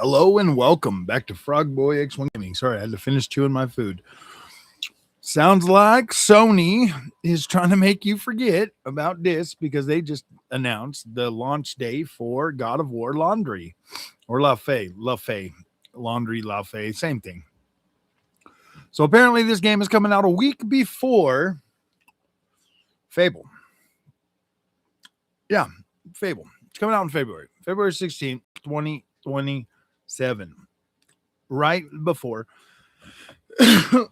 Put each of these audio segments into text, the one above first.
Hello and welcome back to Frog Boy X1 Gaming. Sorry, I had to finish chewing my food. Sounds like Sony is trying to make you forget about this because they just announced the launch day for God of War Laundry or Laufey, Laundry, Laufey, same thing. So apparently this game is coming out a week before Fable. Yeah, Fable. It's coming out in February 16th, 2027. Right before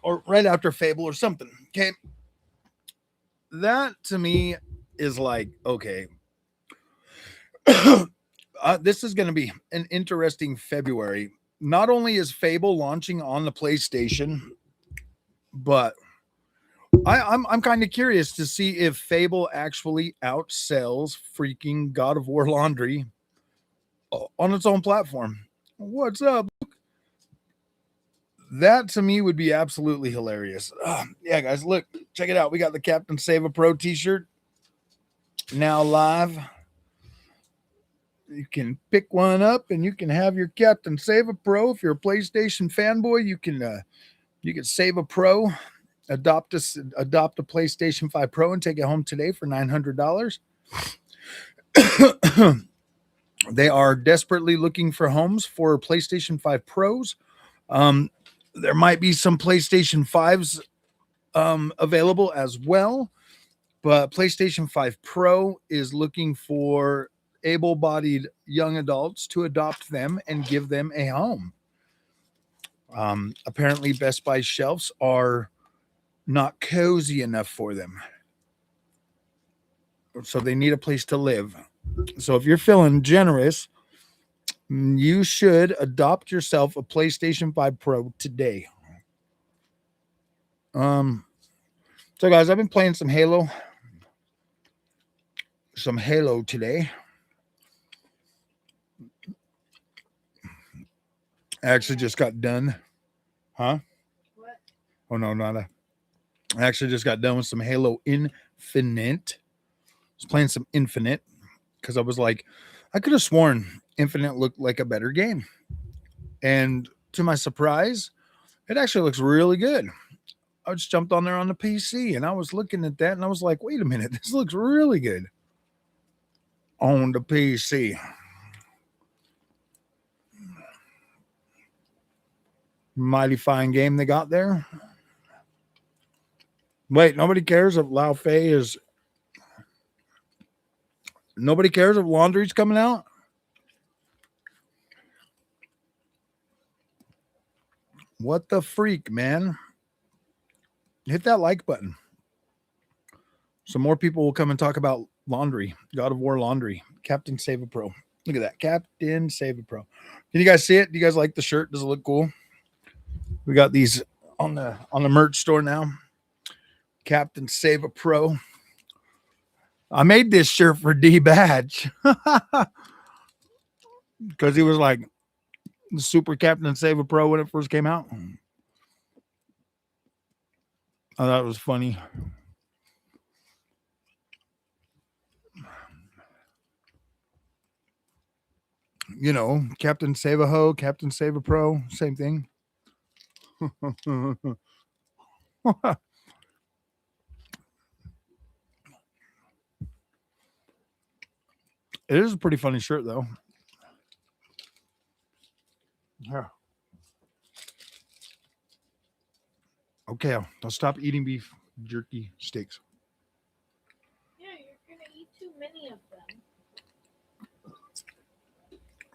or right after Fable or something. Okay. That to me is like, okay, this is going to be an interesting February. Not only is Fable launching on the PlayStation, but I'm kind of curious to see if Fable actually outsells freaking God of War Laundry on its own platform. What's up? That to me would be absolutely hilarious. Yeah, guys, look, check it out. We got the Captain Save a Pro t-shirt now live. You can pick one up and you can have your Captain Save a Pro. If you're a PlayStation fanboy, you can save a Pro, adopt a PlayStation 5 Pro and take it home today for $900. They are desperately looking for homes for PlayStation 5 Pros. There might be some PlayStation 5s available as well, but PlayStation 5 Pro is looking for able-bodied young adults to adopt them and give them a home. Apparently, Best Buy shelves are not cozy enough for them, so they need a place to live. So if you're feeling generous, you should adopt yourself a PlayStation 5 Pro today. So guys, I've been playing some Halo today. I actually just got done. Huh? What? Oh no, nada. I actually just got done with some Halo Infinite. I was playing some Infinite because I was like, I could have sworn Infinite looked like a better game. And to my surprise, it actually looks really good. I just jumped on there on the PC and I was looking at that and I was like, wait a minute, this looks really good on the PC. Mighty fine game they got there. Wait, nobody cares if Laufey is. Nobody cares if Laundry's coming out? What the freak, man? Hit that like button. So more people will come and talk about Laundry, God of War Laundry, Captain Save a Pro. Look at that, Captain Save a Pro. Can you guys see it? Do you guys like the shirt? Does it look cool? We got these on the merch store now. Captain Save a Pro. I made this shirt for D Badge because he was like the Super Captain Save a Pro when it first came out. I thought it was funny. You know, Captain Save a Ho, Captain Save a Pro, same thing. It is a pretty funny shirt, though. Yeah. Okay, I'll stop eating beef jerky steaks. Yeah, you're gonna eat too many of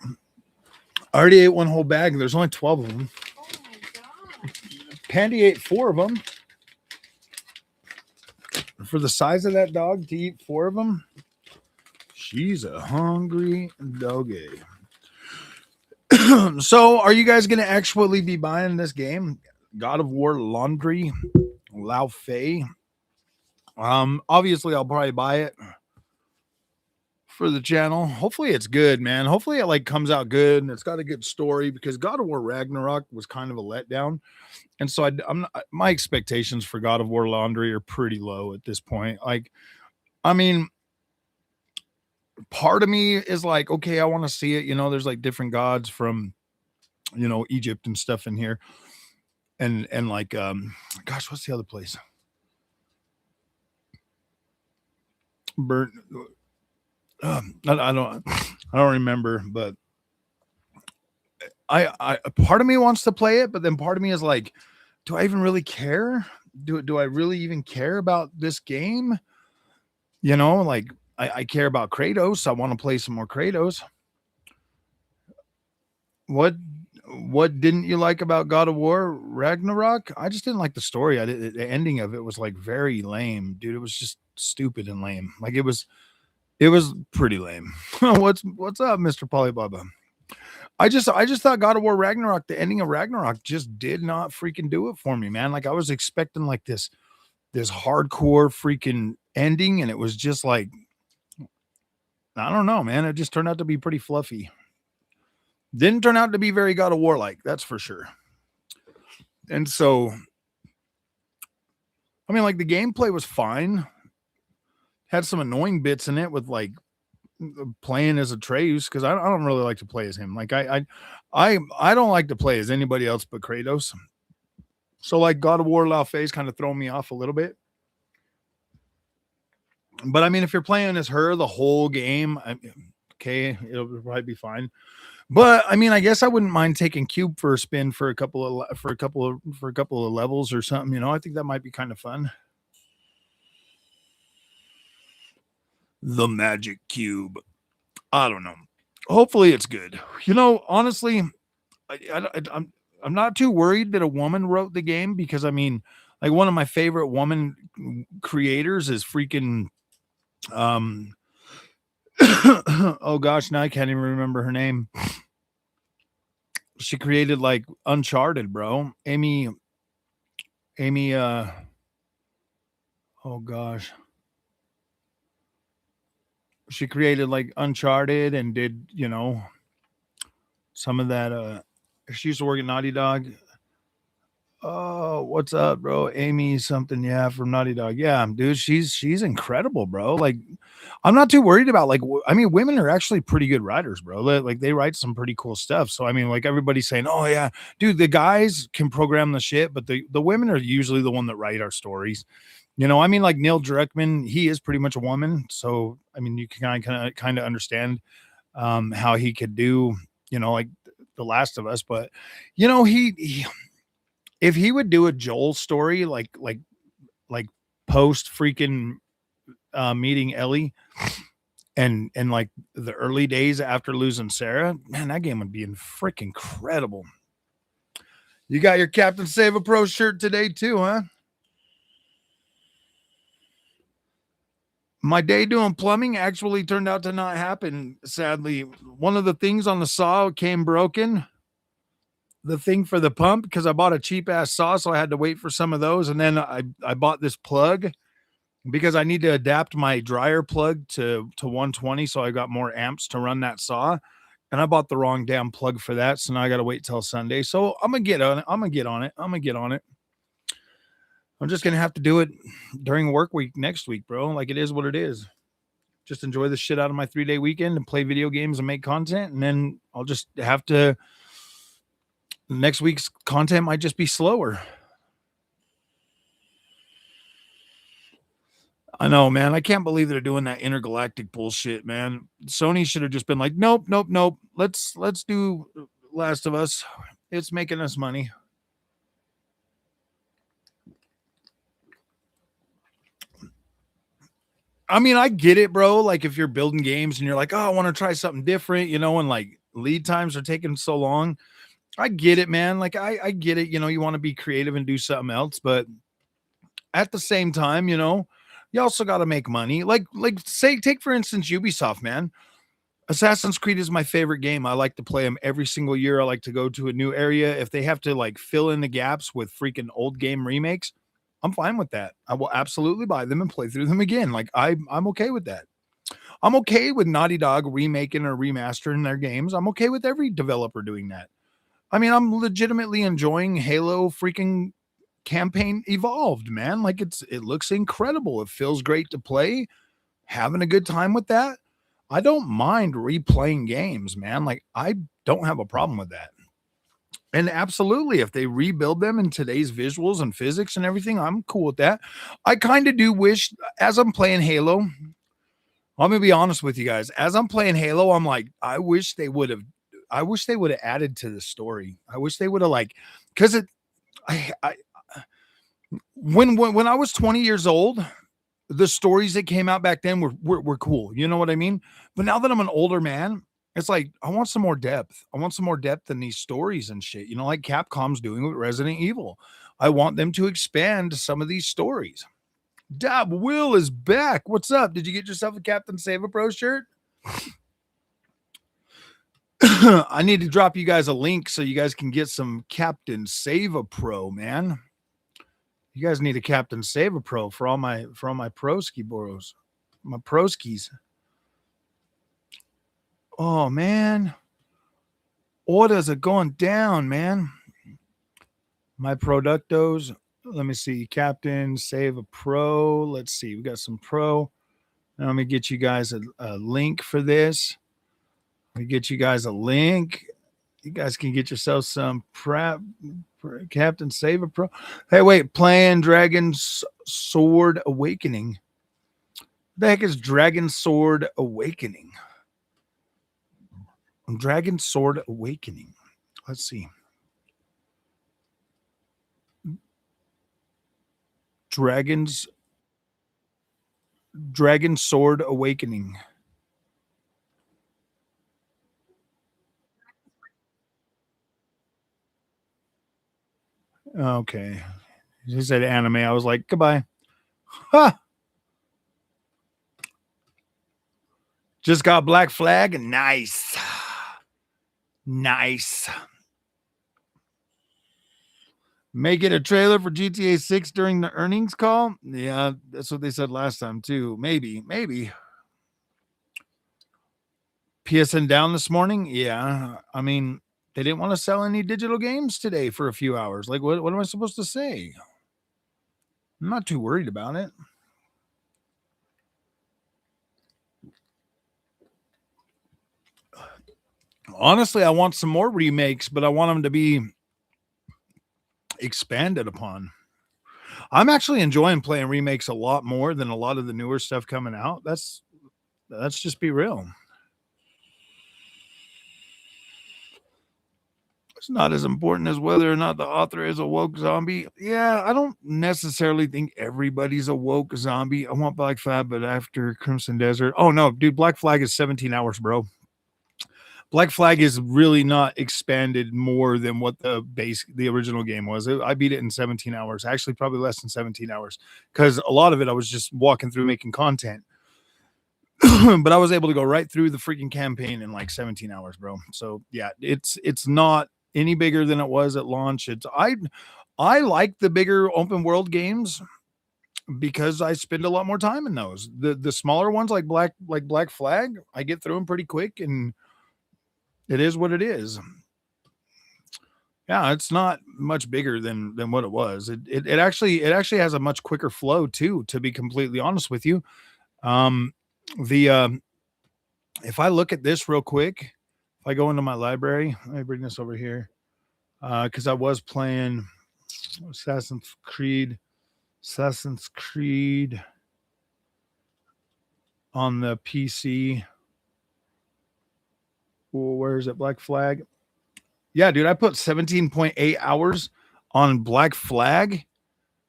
them. I already ate one whole bag. There's only 12 of them. Oh my god. Pandy ate 4 of them. For the size of that dog to eat 4 of them, she's a hungry doggy. So, are you guys going to actually be buying this game? God of War Laundry, Laufey. Obviously, I'll probably buy it for the channel. Hopefully, it's good, man. Hopefully, it like comes out good and it's got a good story because God of War Ragnarok was kind of a letdown, and so my expectations for God of War Laundry are pretty low at this point. Like, I mean, part of me is like, okay, I want to see it. You know, there's like different gods from Egypt and stuff in here, and like gosh, what's the other place? Burnt. I don't remember, but I part of me wants to play it, but then part of me is like, do I even really care? Do I really even care about this game? Like I care about Kratos. I want to play some more Kratos. What what didn't you like about God of War Ragnarok? I just didn't like the story. The ending of it was like very lame, dude. It was just stupid and lame. Like it was pretty lame. What's up, Mr. Polybaba? I just thought God of War Ragnarok, the ending of Ragnarok just did not freaking do it for me, man. Like I was expecting like this hardcore freaking ending, and it was just like, I don't know, man. It just turned out to be pretty fluffy. Didn't turn out to be very God of War like, that's for sure. And so, I mean, like the gameplay was fine. Had some annoying bits in it with like playing as Atreus, because I don't really like to play as him. Like I don't like to play as anybody else but Kratos. So like God of War Laufey's kind of throwing me off a little bit. But I mean, if you're playing as her the whole game, okay, it'll probably be fine. But I mean, I guess I wouldn't mind taking Cube for a spin for a couple of levels or something. I think that might be kind of fun. The Magic Cube. I don't know. Hopefully, it's good. Honestly, I'm not too worried that a woman wrote the game, because I mean, like one of my favorite woman creators is freaking oh gosh, now I can't even remember her name. She created like Uncharted, bro. Amy oh gosh. She created like Uncharted and did, some of that she used to work at Naughty Dog. Oh, what's up, bro? Amy something, yeah, from Naughty Dog. Yeah, dude, she's incredible, bro. Like, I'm not too worried about like. I mean, women are actually pretty good writers, bro. Like, they write some pretty cool stuff. So, I mean, like everybody's saying, oh yeah, dude, the guys can program the shit, but the women are usually the one that write our stories. I mean, like Neil Druckmann, he is pretty much a woman. So, I mean, you can kind of understand how he could do, like The Last of Us, but he if he would do a Joel story like post freaking meeting Ellie and like the early days after losing Sarah, man, that game would be freaking incredible. You got your Captain Save a Pro shirt today too, huh? My day doing plumbing actually turned out to not happen, sadly. One of the things on the saw came broken, the thing for the pump, because I bought a cheap ass saw, so I had to wait for some of those. And then I bought this plug because I need to adapt my dryer plug to 120, so I got more amps to run that saw. And I bought the wrong damn plug for that, so now I got to wait till Sunday. So I'm gonna get on it. I'm gonna get on it. I'm just gonna have to do it during work week next week, bro. Like, it is what it is. Just enjoy the shit out of my 3-day weekend and play video games and make content, and then I'll just have to. Next week's content might just be slower. I know, man. I can't believe they're doing that intergalactic bullshit, man. Sony should have just been like, nope, nope, nope. Let's do Last of Us. It's making us money. I mean, I get it, bro. Like, if you're building games and you're like, oh, I want to try something different, and like lead times are taking so long. I get it, man. Like, I get it. You want to be creative and do something else, but at the same time, you also got to make money. Like take for instance Ubisoft, man. Assassin's Creed is my favorite game. I like to play them every single year. I like to go to a new area. If they have to like fill in the gaps with freaking old game remakes, I'm fine with that. I will absolutely buy them and play through them again. Like, I'm okay with that. I'm okay with Naughty Dog remaking or remastering their games. I'm okay with every developer doing that. I mean, I'm legitimately enjoying Halo freaking campaign Evolved, man. Like, it looks incredible. It feels great to play. Having a good time with that. I don't mind replaying games, man. Like, I don't have a problem with that. And absolutely, if they rebuild them in today's visuals and physics and everything, I'm cool with that. I kind of do wish, as I'm playing Halo, I'm gonna be honest with you guys. As I'm playing Halo, I'm like, I wish they would have added to the story. I wish they would have like, because I when I was 20 years old, the stories that came out back then were cool. You know what I mean? But now that I'm an older man, it's like I want some more depth. I want some more depth in these stories and shit. You know, like Capcom's doing with Resident Evil. I want them to expand some of these stories. Dab Will is back. What's up? Did you get yourself a Captain Save a Pro shirt? I need to drop you guys a link so you guys can get some Captain Save a Pro, man. You guys need a Captain Save a Pro for all my pro ski boros, my pro skis. Oh man, orders are going down, man. My productos. Let me see, Captain Save a Pro. Let's see, we got some pro. Now let me get you guys a link for this. Let me get you guys a link. You guys can get yourself some prep. Captain Save a Pro. Hey, wait, playing Dragon's Sword Awakening. The heck is Dragon Sword Awakening? Dragon Sword Awakening. Let's see. Dragon Sword Awakening. Okay. He said anime. I was like, goodbye. Ha! Just got Black Flag. Nice. Nice. Make it a trailer for GTA 6 during the earnings call. Yeah, that's what they said last time, too. Maybe. PSN down this morning. Yeah. I mean, they didn't want to sell any digital games today for a few hours. Like, what am I supposed to say? I'm not too worried about it. Honestly, I want some more remakes, but I want them to be expanded upon. I'm actually enjoying playing remakes a lot more than a lot of the newer stuff coming out. Let's just be real. It's not as important as whether or not the author is a woke zombie. Yeah, I don't necessarily think everybody's a woke zombie. I want Black Flag, but after Crimson Desert. Oh no, dude, Black Flag is 17 hours, bro. Black Flag is really not expanded more than what the original game was. I beat it in 17 hours, actually probably less than 17 hours, because a lot of it I was just walking through making content. But I was able to go right through the freaking campaign in like 17 hours, bro. So yeah, it's not any bigger than it was at launch. I like the bigger open world games because I spend a lot more time in those. The smaller ones like Black Flag, I get through them pretty quick, and it is what it is. Yeah, it's not much bigger than what it was. It actually has a much quicker flow too. To be completely honest with you, um, the if I look at this real quick, if I go into my library, let me bring this over here because I was playing Assassin's Creed, Assassin's Creed on the PC. Oh, where is it? Black Flag. Yeah, dude, I put 17.8 hours on Black Flag,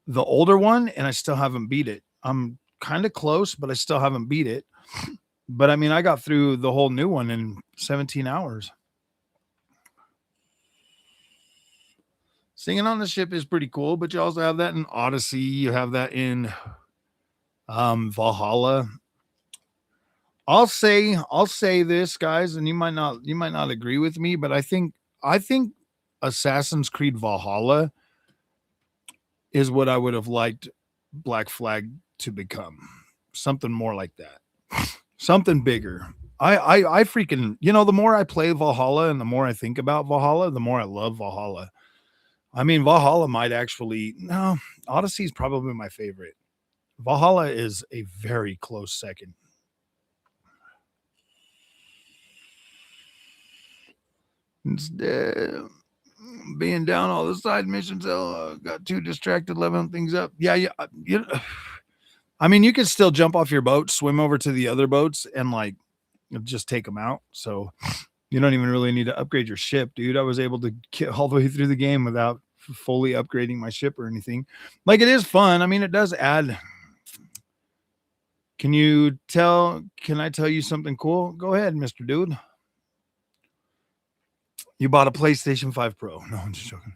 the older one, and I still haven't beat it. I'm kind of close, but I still haven't beat it. But I mean, I got through the whole new one in 17 hours. Singing on the Ship is pretty cool, but you also have that in Odyssey. You have that in Valhalla. I'll say this, guys, and you might not agree with me, but I think Assassin's Creed Valhalla is what I would have liked Black Flag to become. Something more like that. Something bigger. I freaking, the more I play Valhalla and the more I think about Valhalla, the more I love Valhalla. I mean, Valhalla might actually, no, Odyssey is probably my favorite. Valhalla is a very close second. It's, Being down all the side missions, got too distracted leveling things up. Yeah, I mean, you can still jump off your boat, swim over to the other boats, and like just take them out. So you don't even really need to upgrade your ship, dude. I was able to get all the way through the game without fully upgrading my ship or anything. Like, it is fun. I mean, it does add. Can I tell you something cool? Go ahead, Mr. Dude. You bought a PlayStation 5 Pro. No, I'm just joking.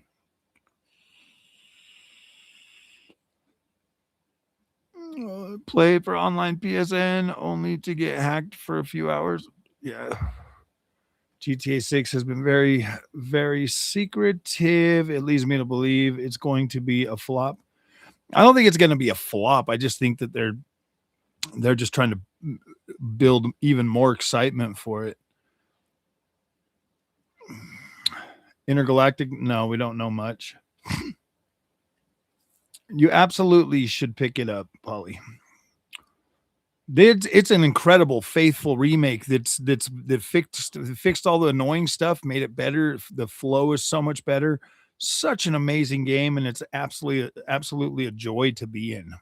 Play for online PSN only to get hacked for a few hours. Yeah. GTA 6 has been very, very secretive. It leads me to believe it's going to be a flop. I don't think it's going to be a flop. I just think that they're just trying to build even more excitement for it. Intergalactic? No, we don't know much. You absolutely should pick it up, Polly. It's an incredible, faithful remake that fixed all the annoying stuff, made it better. The flow is so much better. Such an amazing game, and it's absolutely a joy to be in.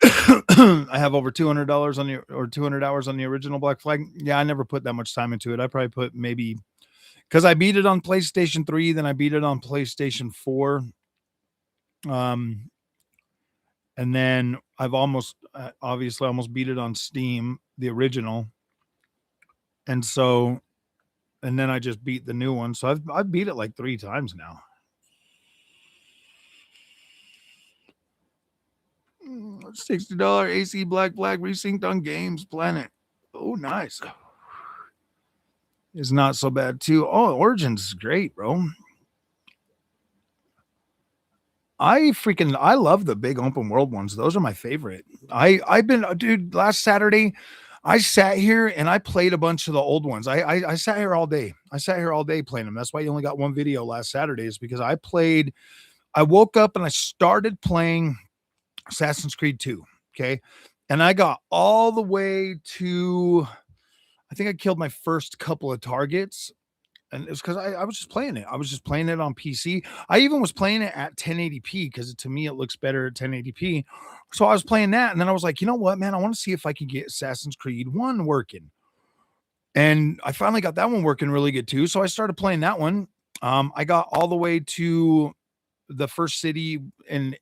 I have over $200 on or 200 hours on the original Black Flag. Yeah, I never put that much time into it. I probably put maybe, because I beat it on PlayStation 3, then I beat it on PlayStation 4. And then I've almost beat it on Steam, the original. And then I just beat the new one. So I've beat it like 3 times now. $60 AC Black Flag resynced on Games Planet. Oh, nice. It's not so bad too. Oh, Origins is great, bro. I love the big open world ones. Those are my favorite. I've been, dude, last Saturday I sat here and I played a bunch of the old ones. I sat here all day. I sat here all day playing them. That's why you only got one video last Saturday, is because I woke up and I started playing Assassin's Creed 2. Okay. And I got all the way to, I think I killed my first couple of targets. And it's because I was just playing it. I was just playing it on PC. I even was playing it at 1080p because to me it looks better at 1080p. So I was playing that, and then I was like, you know what, man? I want to see if I can get Assassin's Creed 1 working. And I finally got that one working really good too. So I started playing that one. I got all the way to the first city and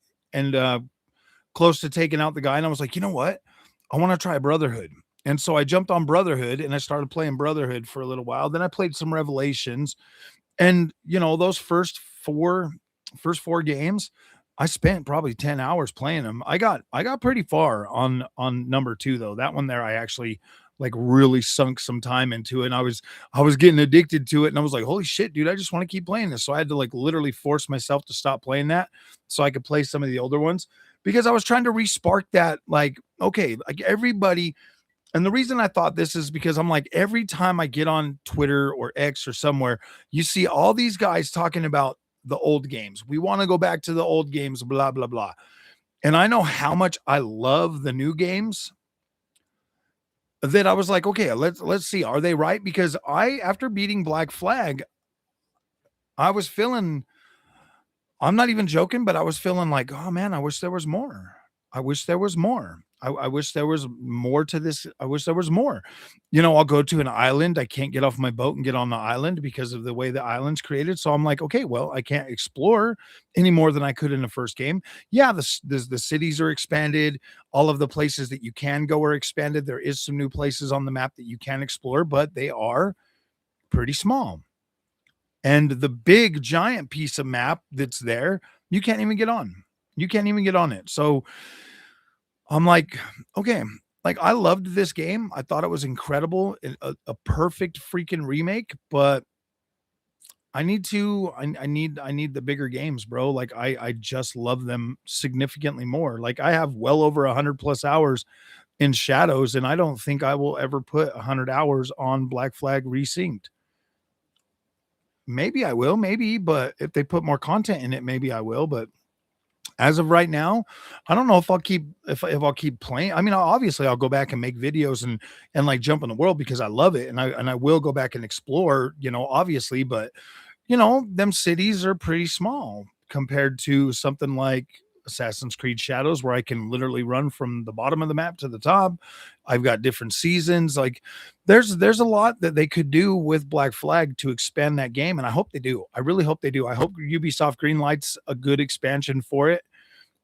close to taking out the guy, and I was like, you know what? I want to try Brotherhood. And so I jumped on Brotherhood and I started playing Brotherhood for a little while. Then I played some Revelations. And those first four games, I spent probably 10 hours playing them. I got pretty far on number 2 though. That one there I actually like really sunk some time into it. And I was getting addicted to it, and I was like, holy shit, dude, I just want to keep playing this. So I had to like literally force myself to stop playing that so I could play some of the older ones, because I was trying to respark that, like, okay, like everybody. And the reason I thought this is because I'm like, every time I get on Twitter or X or somewhere, you see all these guys talking about the old games. We want to go back to the old games, blah, blah, blah. And I know how much I love the new games, that I was like, okay, let's see. Are they right? Because after beating Black Flag, I was feeling, I'm not even joking, but I was feeling like, oh man, I wish there was more. I wish there was more. I wish there was more to this. I wish there was more. I'll go to an island. I can't get off my boat and get on the island because of the way the island's created. So I'm like, okay, well, I can't explore any more than I could in the first game. Yeah, the cities are expanded. All of the places that you can go are expanded. There is some new places on the map that you can explore, but they are pretty small. And the big giant piece of map that's there, you can't even get on. You can't even get on it. So I'm like, okay, like I loved this game. I thought it was incredible, a perfect freaking remake, but I need the bigger games, bro. Like I just love them significantly more. Like I have well over 100+ hours in Shadows, and I don't think I will ever put 100 hours on Black Flag Resynced. Maybe I will, maybe, but if they put more content in it, maybe I will. But As of right now, I don't know if I'll keep playing. I mean, obviously I'll go back and make videos and like jump in the world because I love it, and I will go back and explore, obviously, but them cities are pretty small compared to something like Assassin's Creed Shadows, where I can literally run from the bottom of the map to the top. I've got different seasons. Like there's a lot that they could do with Black Flag to expand that game. And I hope they do. I really hope they do. I hope Ubisoft greenlights a good expansion for it.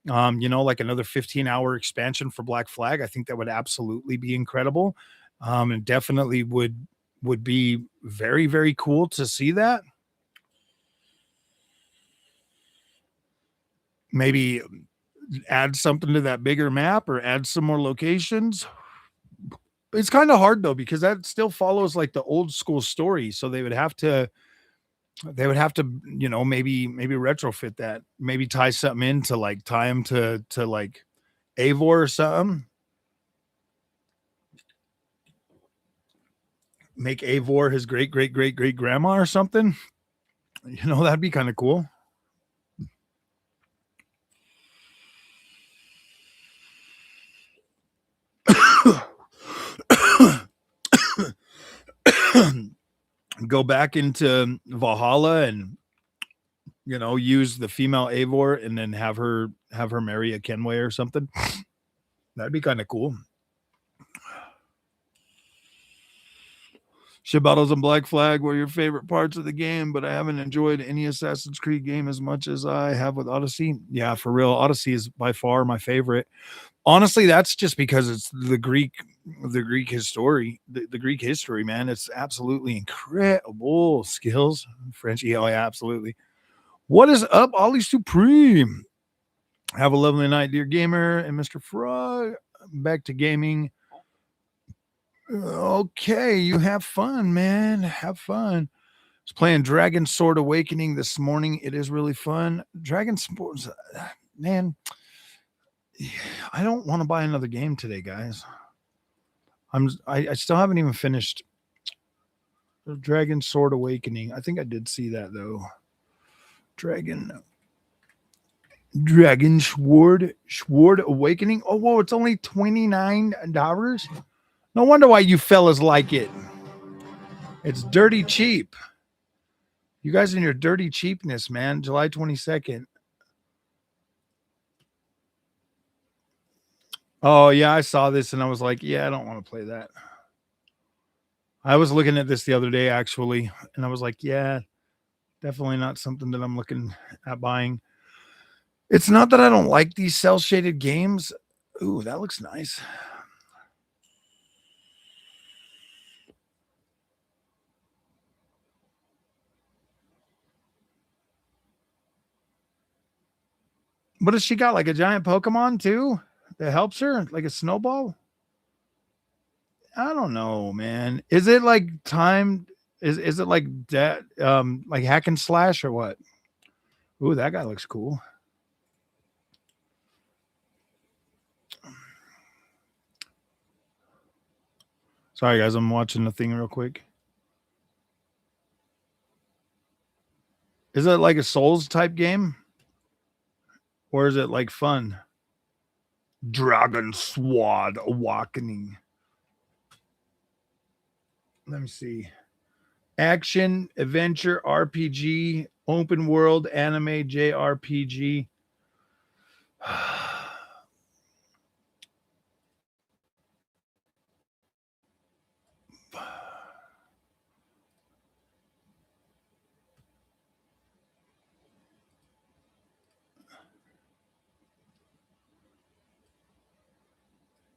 Like another 15-hour expansion for Black Flag. I think that would absolutely be incredible. And definitely would be very, very cool to see that. Maybe add something to that bigger map or add some more locations. It's kind of hard though, because that still follows like the old school story. So they would have to, maybe retrofit that, maybe tie something in to like tie them to like Eivor or something. Make Eivor his great great great great grandma or something. That'd be kind of cool. Go back into Valhalla and use the female Eivor and then have her marry a Kenway or something. That'd be kind of cool. Ship battles and Black Flag were your favorite parts of the game, but I haven't enjoyed any Assassin's Creed game as much as I have with Odyssey. Yeah, for real. Odyssey is by far my favorite. Honestly, that's just because it's the Greek history, the Greek history, man. It's absolutely incredible skills. Frenchie, oh yeah, absolutely. What is up, Ollie Supreme? Have a lovely night, dear gamer and Mr. Frog. Back to gaming. Okay, you have fun, man. Have fun. I was playing Dragon Sword Awakening this morning. It is really fun. Dragon Sports, man. I don't want to buy another game today, guys. I still haven't even finished Dragon Sword Awakening. I think I did see that though. Dragon Sword Awakening. Oh, whoa! It's only $29. No wonder why you fellas like it. It's dirty cheap. You guys and your dirty cheapness, man. July 22nd. Oh, yeah, I saw this and I was like, yeah, I don't want to play that. I was looking at this the other day, actually, and I was like, yeah, definitely not something that I'm looking at buying. It's not that I don't like these cell shaded games. Ooh, that looks nice. What does she got? Like a giant Pokemon too that helps her? Like a snowball? I don't know, man. Is it like timed? Is it like that? Like hack and slash or what? Ooh, that guy looks cool. Sorry, guys, I'm watching the thing real quick. Is it like a Souls type game? Or is it like fun? Dragon Sword Awakening. Let me see. Action, adventure, RPG, open world, anime, JRPG.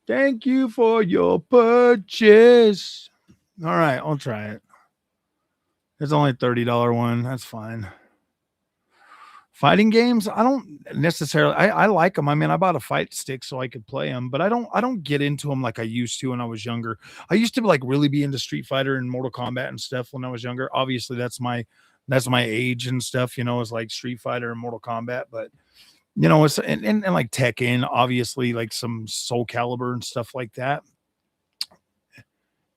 Thank you for your purchase. All right, I'll try it. It's only $30 one. That's fine. Fighting games, I don't necessarily. I like them. I mean, I bought a fight stick so I could play them, but I don't get into them like I used to when I was younger. I used to like really be into Street Fighter and Mortal Kombat and stuff when I was younger. Obviously, that's my age and stuff. Is like Street Fighter and Mortal Kombat, but it's and like Tekken, obviously, like some Soul Calibur and stuff like that.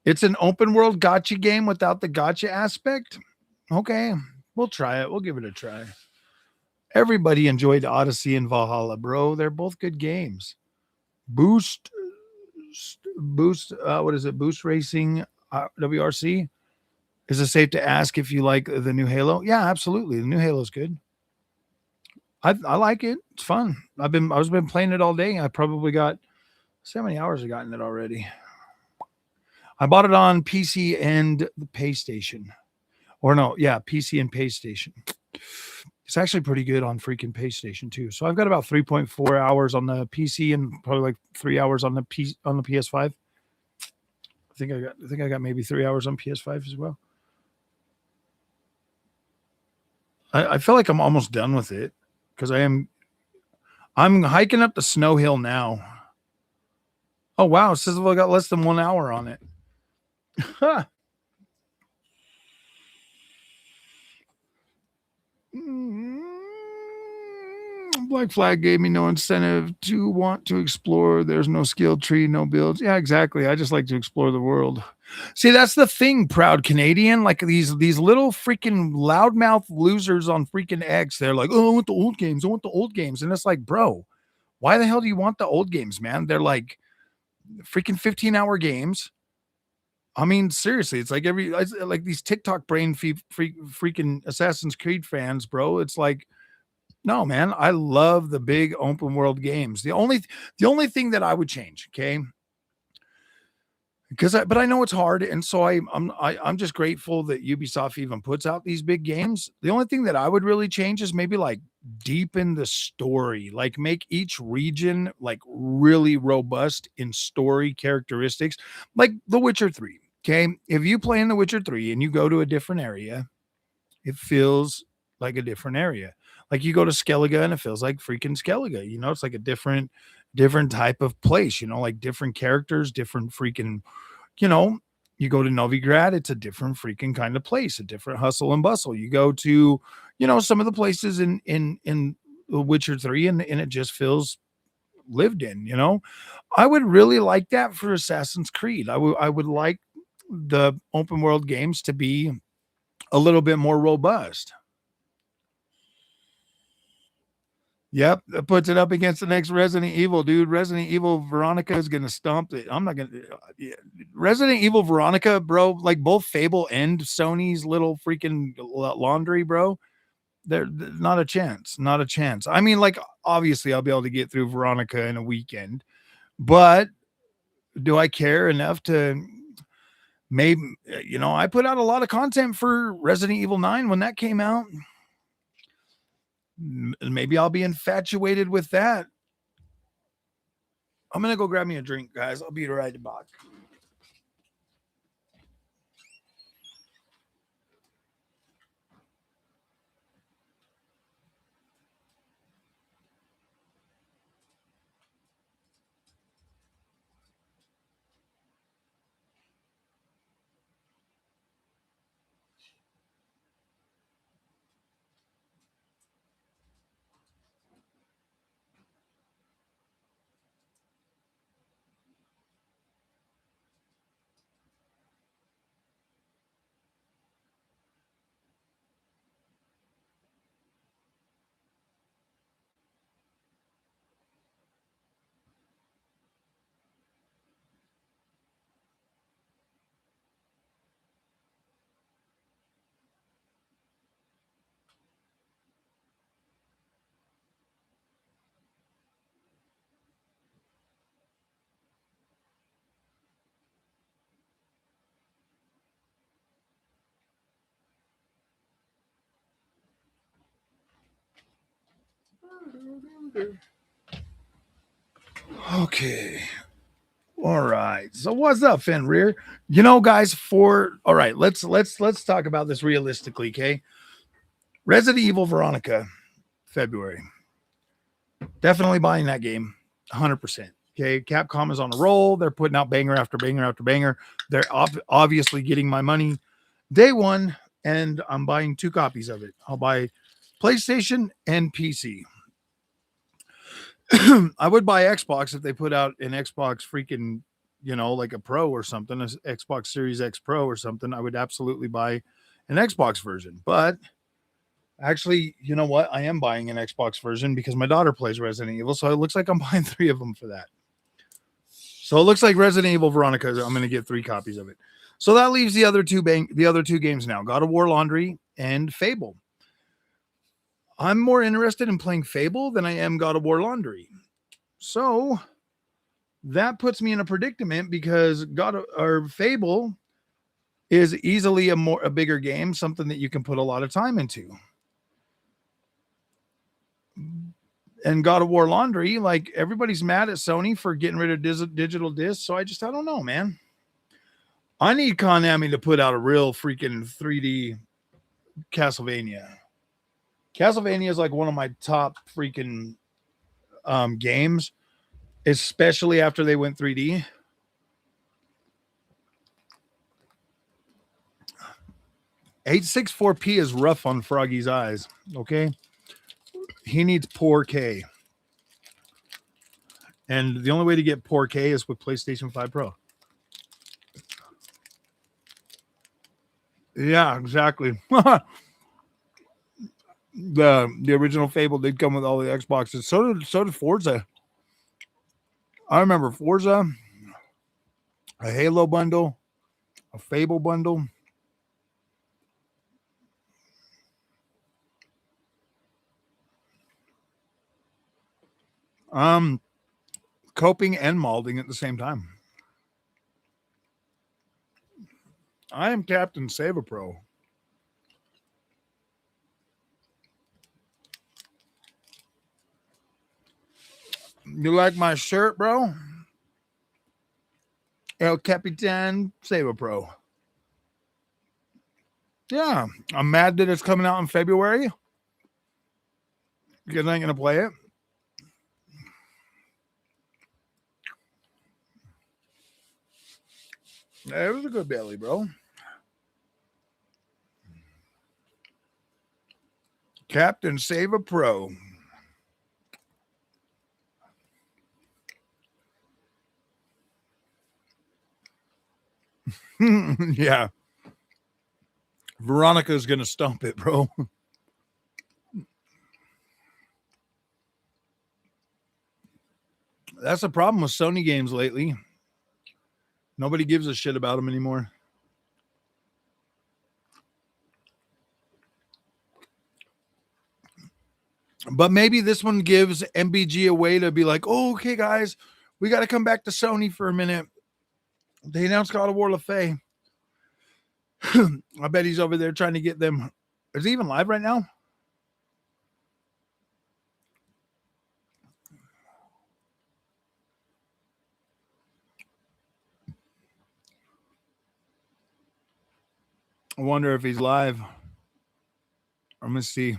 It's an open world gotcha game without the gotcha aspect. Okay, we'll try it. We'll give it a try. Everybody enjoyed Odyssey and Valhalla, bro. They're both good games. Boost, Boost, what is it? Boost Racing, WRC. Is it safe to ask if you like the new Halo? Yeah, absolutely. The new Halo's good. I like it. It's fun. I've been playing it all day. I probably got see how many hours I got in it already. I bought it on PC and the PlayStation. Or no, yeah, PC and PlayStation. It's actually pretty good on freaking PlayStation too. So I've got about 3.4 hours on the PC and probably like 3 hours on the on the PS5. I think I got maybe 3 hours on PS5 as well. I feel like I'm almost done with it because I'm hiking up the snow hill now. Oh wow, it says I got less than 1 hour on it. Black Flag gave me no incentive to want to explore. There's no skill tree, no builds. Yeah, exactly. I just like to explore the world. See, that's the thing, proud Canadian. Like these little freaking loudmouth losers on freaking X. They're like, oh, I want the old games. I want the old games. And it's like, bro, why the hell do you want the old games, man? They're like freaking 15-hour games. I mean, seriously, it's like like these TikTok brain freaking Assassin's Creed fans, bro. It's like, no, man, I love the big open world games. The only thing that I would change, okay, but I know it's hard, and so I'm just grateful that Ubisoft even puts out these big games. The only thing that I would really change is maybe like deepen the story, like make each region like really robust in story characteristics, like The Witcher 3. Okay, if you play in The Witcher 3 and you go to a different area, it feels like a different area. Like you go to Skellige and it feels like freaking Skellige. You know, it's like a different type of place, you know, like different characters, different freaking, you know, you go to Novigrad, it's a different freaking kind of place, a different hustle and bustle. You go to, you know, some of the places in The Witcher 3 and it just feels lived in, you know. I would really like that for Assassin's Creed. I would like the open world games to be a little bit more robust. Yep, that puts it up against the next Resident Evil, dude. Resident Evil Veronica is gonna stomp it. I'm not gonna. Yeah. Resident Evil Veronica, bro. Like both Fable and Sony's little freaking laundry, bro. They're not a chance. Not a chance. I mean, like obviously, I'll be able to get through Veronica in a weekend, but do I care enough to maybe? You know, I put out a lot of content for Resident Evil 9 when that came out. Maybe I'll be infatuated with that. I'm gonna go grab me a drink, guys. I'll be right back. Okay. All right. So what's up, Fenrir? You know, guys, for all right, let's talk about this realistically, okay? Resident Evil Veronica, February. Definitely buying that game. 100%. Okay. Capcom is on a roll. They're putting out banger after banger after banger. They're obviously getting my money day one, and I'm buying 2 copies of it. I'll buy PlayStation and PC. I would buy Xbox if they put out an Xbox freaking, you know, like a Pro or something, a Xbox Series X Pro or something. I would absolutely buy an Xbox version. But Actually, you know what? I am buying an Xbox version because my daughter plays Resident Evil, so it looks like I'm buying 3 of them for that. So it looks like Resident Evil Veronica. I'm going to get 3 copies of it. So that leaves the other two games now: God of War Laundry and Fable. I'm more interested in playing Fable than I am God of War Laundry. So that puts me in a predicament because Fable is easily a bigger game, something that you can put a lot of time into. And God of War Laundry, like everybody's mad at Sony for getting rid of digital discs. So I don't know, man. I need Konami to put out a real freaking 3D Castlevania. Castlevania is like one of my top freaking games, especially after they went 3D. .864p is rough on Froggy's eyes. Okay, he needs 4K, and the only way to get 4K is with PlayStation 5 Pro. Yeah, exactly. The original Fable did come with all the Xboxes. So did Forza. I remember Forza, a Halo bundle, a Fable bundle. Coping and malding at the same time. I am Captain Save Pro. You like my shirt, bro? El Capitan Save Pro. Yeah, I'm mad that it's coming out in February because I ain't gonna play it. It was a good belly, bro. Captain Save Pro. Yeah. Veronica's gonna stump it, bro. That's the problem with Sony games lately. Nobody gives a shit about them anymore. But maybe this one gives MBG a way to be like, oh, okay, guys, we got to come back to Sony for a minute. They announced God of War Laufey. I bet he's over there trying to get them. Is he even live right now? I wonder if he's live. I'm going to see.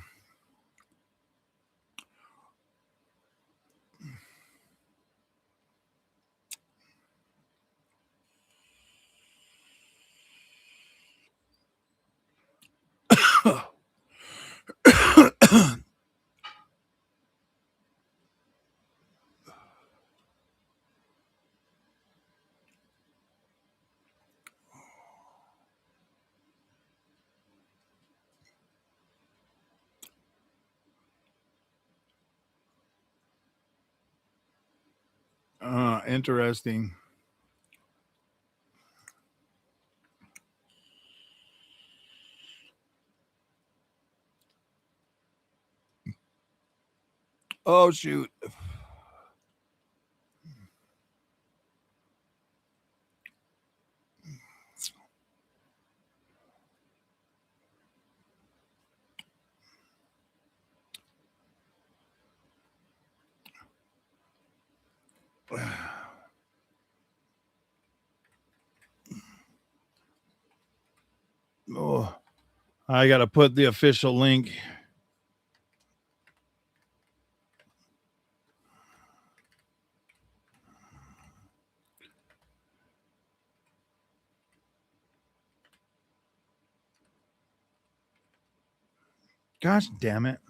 Interesting. Oh, shoot. Oh, I got to put the official link. Gosh damn it.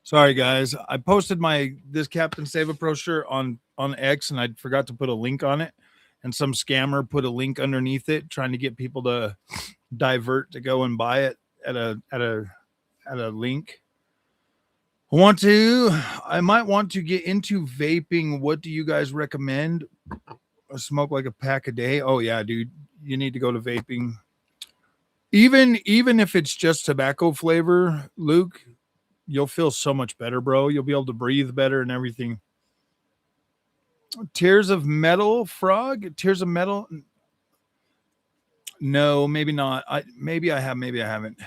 Sorry guys, I posted this Captain Save a Pro shirt on X, and I forgot to put a link on it, and some scammer put a link underneath it, trying to get people to divert to go and buy it at a link. I might want to get into vaping. What do you guys recommend? I smoke like a pack a day. Oh yeah, dude, you need to go to vaping. Even if it's just tobacco flavor, Luke, you'll feel so much better, bro. You'll be able to breathe better and everything. Tears of Metal, Frog? Tears of Metal? No, maybe not. Maybe I have, maybe I haven't.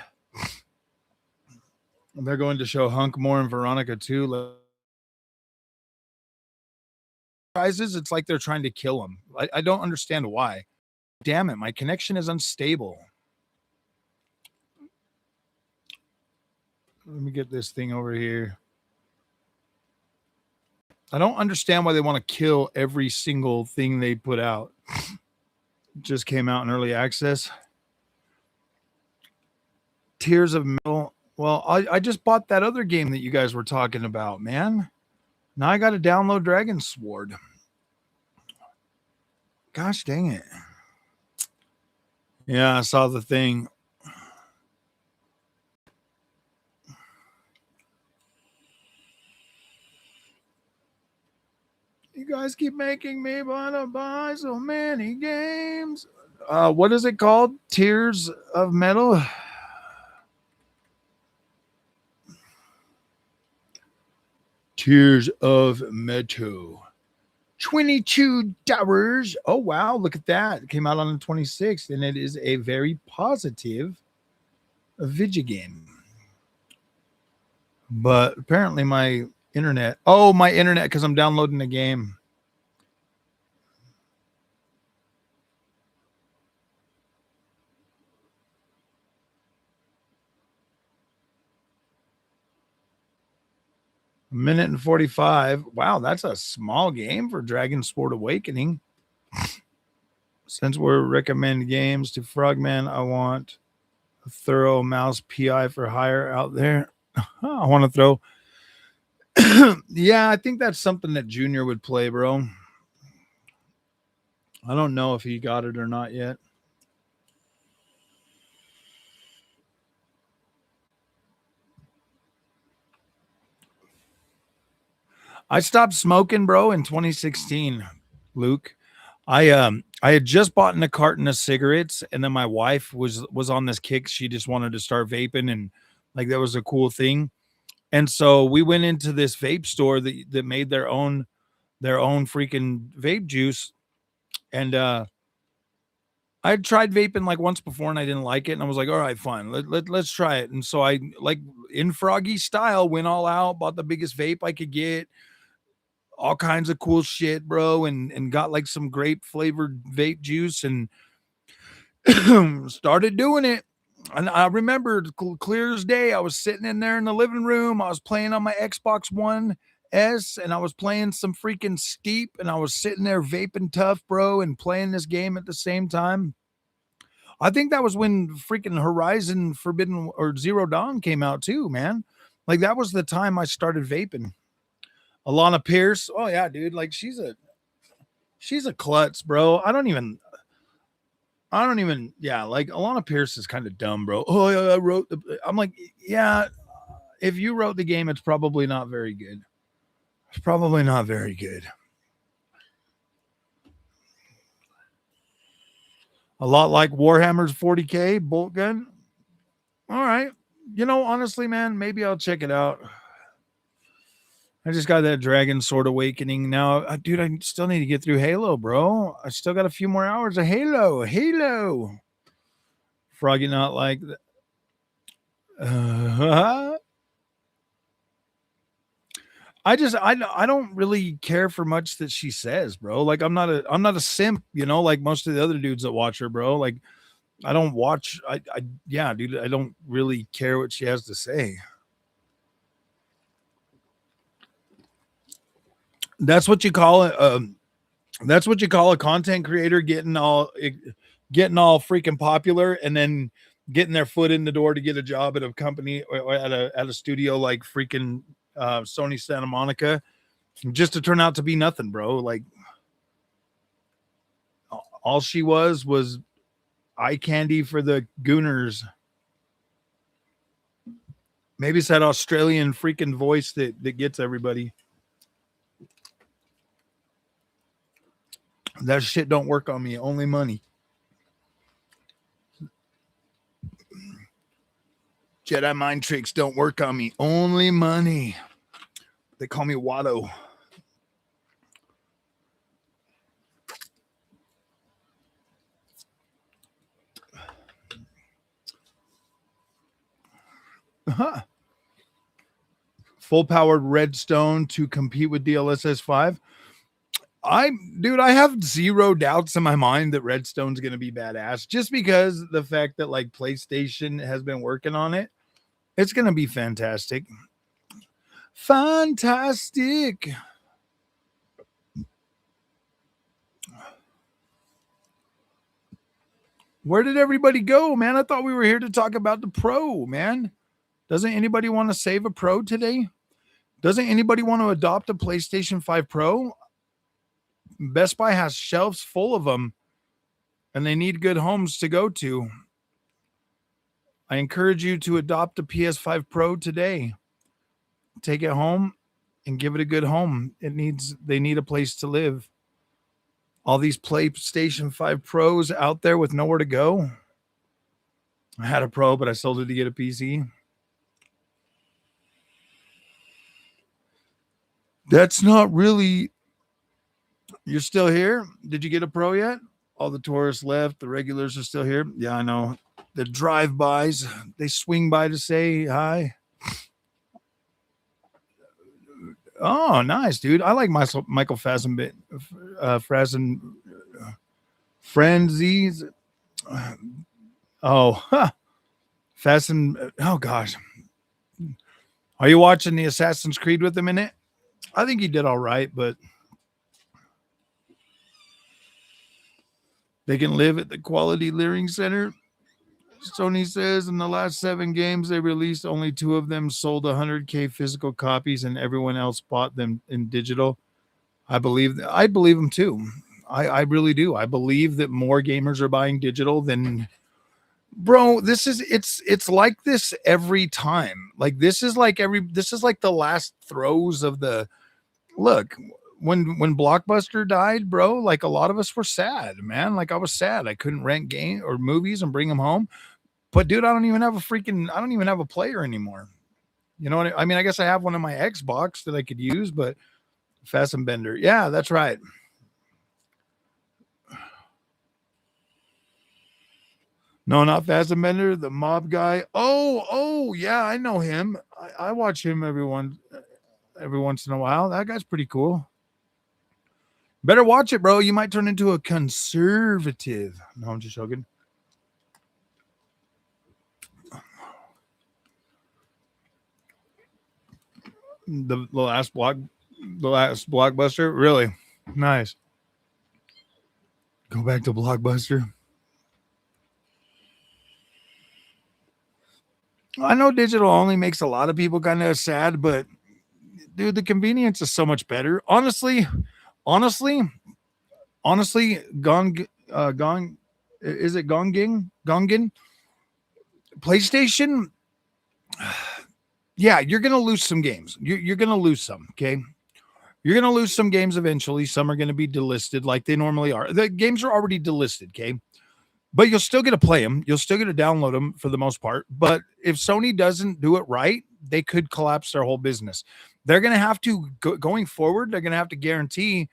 They're going to show Hunk more and Veronica too. It's like they're trying to kill him. I don't understand why. Damn it, my connection is unstable. Let me get this thing over here. I don't understand why they want to kill every single thing they put out. Just came out in early access. Tears of Metal. Well, I just bought that other game that you guys were talking about, man. Now I got to download Dragon Sword. Gosh dang it. Yeah, I saw the thing. You guys keep making me want to buy so many games. What is it called? Tears of Metal? Tears of Metal. $22. Oh, wow. Look at that. It came out on the 26th, and it is a very positive video game. But apparently my internet. Oh, my internet, because I'm downloading the game. A minute and 45. Wow, that's a small game for Dragon Sport Awakening. Since we're recommending games to Frogman, I want a thorough mouse PI for hire out there. I want to throw. Yeah, I think that's something that Junior would play, bro. I don't know if he got it or not yet. I stopped smoking, bro, in 2016, Luke. I had just bought in a carton of cigarettes, and then my wife was on this kick. She just wanted to start vaping, and like that was a cool thing. And so we went into this vape store that made their own freaking vape juice. And I had tried vaping like once before and I didn't like it. And I was like, all right, fine, let's try it. And so I, like in Froggy style, went all out, bought the biggest vape I could get, all kinds of cool shit, bro, and got like some grape flavored vape juice and started doing it. And I remember clear as day, I was sitting in there in the living room. I was playing on my Xbox One S, and I was playing some freaking Steep, and I was sitting there vaping tough, bro, and playing this game at the same time. I think that was when freaking Horizon Forbidden or Zero Dawn came out too, man. Like that was the time I started vaping. Alana Pierce, oh yeah, dude, like she's a klutz, bro. I don't even, yeah, like Alana Pierce is kind of dumb, bro. Oh, yeah, I'm like, yeah, if you wrote the game, it's probably not very good. It's probably not very good. A lot like Warhammer's 40K bolt gun. All right. You know, honestly, man, maybe I'll check it out. I just got that Dragon Sword Awakening now. Dude, I still need to get through Halo, bro. I still got a few more hours of Halo. Froggy not like that. I don't really care for much that she says, bro. Like I'm not a simp, you know, like most of the other dudes that watch her, bro. Like I don't watch. Yeah, dude. I don't really care what she has to say. That's what you call it. That's what you call a content creator getting all freaking popular and then getting their foot in the door to get a job at a company or at a studio like freaking Sony Santa Monica, just to turn out to be nothing, bro. Like all she was eye candy for the gooners. Maybe it's that Australian freaking voice that gets everybody. That shit don't work on me. Only money. Jedi mind tricks don't work on me. Only money. They call me Watto. Huh. Full powered Redstone to compete with DLSS 5. I have zero doubts in my mind that Redstone's going to be badass just because the fact that like PlayStation has been working on it. It's going to be fantastic. Fantastic. Where did everybody go, man? I thought we were here to talk about the Pro, man. Doesn't anybody want to save a Pro today? Doesn't anybody want to adopt a PlayStation 5 Pro? Best Buy has shelves full of them, and they need good homes to go to. I encourage you to adopt a PS5 Pro today. Take it home and give it a good home. They need a place to live. All these PlayStation 5 Pros out there with nowhere to go. I had a Pro, but I sold it to get a PC. That's not really... You're still here? Did you get a Pro yet? All the tourists left. The regulars are still here. Yeah, I know. The drive-bys, they swing by to say hi. Oh, nice, dude. I like Michael Fassbender. Frenzies. Oh, Fasten. Oh, gosh. Are you watching the Assassin's Creed with him in it? I think he did all right, but they can live at the Quality Learning Center. Sony says in the last 7 games they released, only 2 of them sold 100K physical copies, and everyone else bought them in digital. I believe them too. I really do. I believe that more gamers are buying digital than... Bro, it's like this every time. Like this is like the last throes of the... Look, when Blockbuster died, bro, like a lot of us were sad, man. Like I was sad. I couldn't rent game or movies and bring them home. But dude, I don't even have a player anymore. You know what I mean? I guess I have one on my Xbox that I could use, but Fassbender. Yeah, that's right. No, not Fassbender, the mob guy. Oh, yeah, I know him. I watch him every once in a while. That guy's pretty cool. Better watch it, bro. You might turn into a conservative. No, I'm just joking. The last Blockbuster, really nice. Go back to Blockbuster. I know digital only makes a lot of people kind of sad, but dude, the convenience is so much better. Honestly, Gong, is it Gongin? PlayStation. Yeah, you're gonna lose some games. You're gonna lose some. Okay, you're gonna lose some games eventually. Some are gonna be delisted like they normally are. The games are already delisted. Okay. But you'll still get to play them. You'll still get to download them for the most part. But if Sony doesn't do it right, they could collapse their whole business. They're going to have to, going forward, they're going to have to guarantee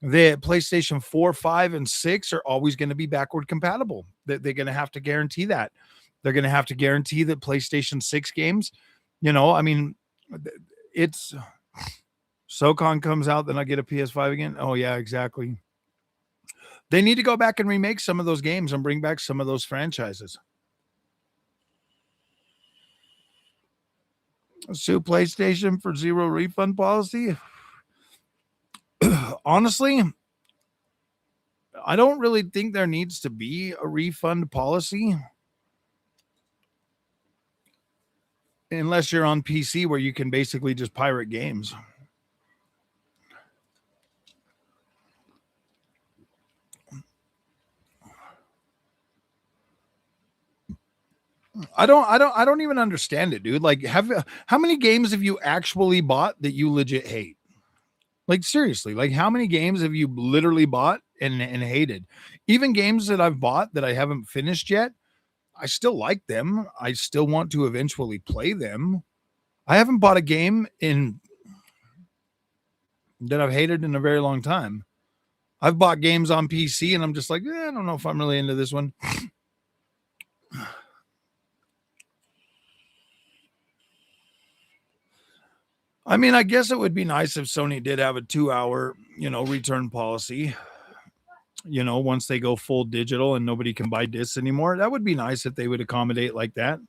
that PlayStation 4, 5, and 6 are always going to be backward compatible. They're going to have to guarantee that. They're going to have to guarantee that PlayStation 6 games, I mean, it's SOCON comes out, then I get a PS5 again. Oh, yeah, exactly. They need to go back and remake some of those games and bring back some of those franchises. Sue PlayStation for zero refund policy. Honestly, I don't really think there needs to be a refund policy. unless you're on PC where you can basically just pirate games. I don't even understand it, dude. Like, how many games have you actually bought that you legit hate? Like, seriously, like how many games have you literally bought and hated? Even games that I've bought that I haven't finished yet, I still like them. I still want to eventually play them. I haven't bought a game in that I've hated in a very long time. I've bought games on PC and I'm just like, I don't know if I'm really into this one. I mean, I guess it would be nice if Sony did have a 2-hour, return policy. Once they go full digital and nobody can buy discs anymore, that would be nice if they would accommodate like that.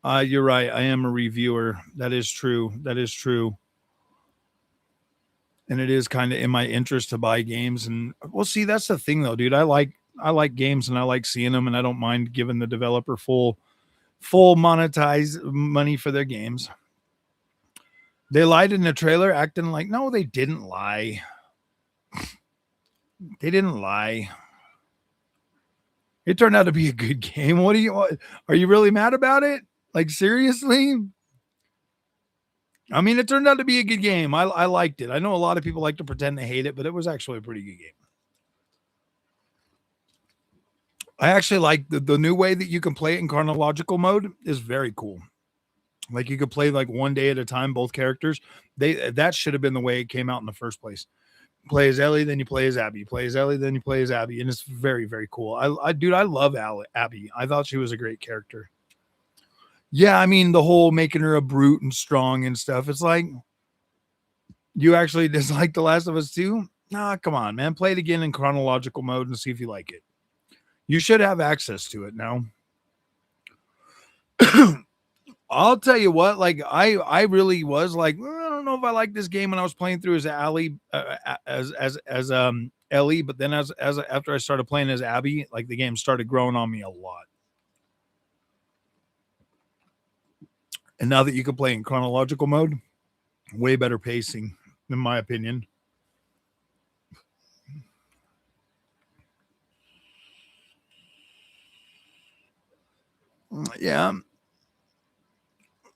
You're right. I am a reviewer. That is true. That is true. And it is kind of in my interest to buy games. And well, see, that's the thing though, dude. I like games and I like seeing them, and I don't mind giving the developer full monetize money for their games. They lied in the trailer, acting like, no, they didn't lie. They didn't lie. It turned out to be a good game. What are you really mad about it? Like, seriously? I mean, it turned out to be a good game. I liked it. I know a lot of people like to pretend they hate it, but it was actually a pretty good game. I actually like the new way that you can play it in chronological mode is very cool. Like, you could play like one day at a time, both characters. That should have been the way it came out in the first place. Play as Ellie, then you play as Abby. Play as Ellie, then you play as Abby, and it's very, very cool. I love Abby. I thought she was a great character. Yeah, I mean, the whole making her a brute and strong and stuff. It's like, you actually dislike The Last of Us 2? Nah, come on, man. Play it again in chronological mode and see if you like it. You should have access to it now. I'll tell you what, like I really was like, I don't know if I like this game when I was playing through as Ellie, Ellie, but then as after I started playing as Abby, like the game started growing on me a lot. And now that you can play in chronological mode, way better pacing, in my opinion. Yeah.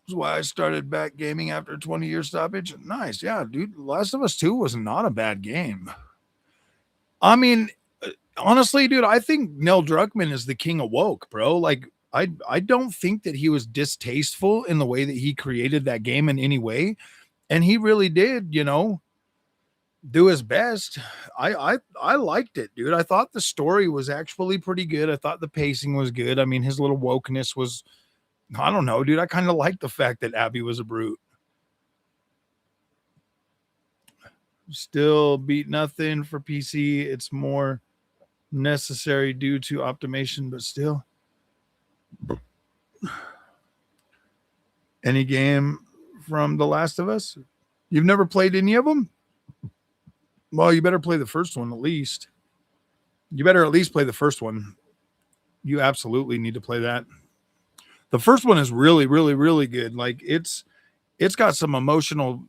That's why I started back gaming after a 20-year stoppage. Nice. Yeah, dude. Last of Us 2 was not a bad game. I mean, honestly, dude, I think Neil Druckmann is the king of woke, bro. Like, I don't think that he was distasteful in the way that he created that game in any way. And he really did, do his best. I liked it, dude. I thought the story was actually pretty good. I thought the pacing was good. I mean, his little wokeness was, I don't know, dude. I kind of liked the fact that Abby was a brute. Still beat nothing for PC. It's more necessary due to optimization, but still. Any game from The Last of Us? You've never played any of them? Well, you better play the first one at least. You better at least play the first one. You absolutely need to play that. The first one is really, really, really good. Like, it's got some emotional,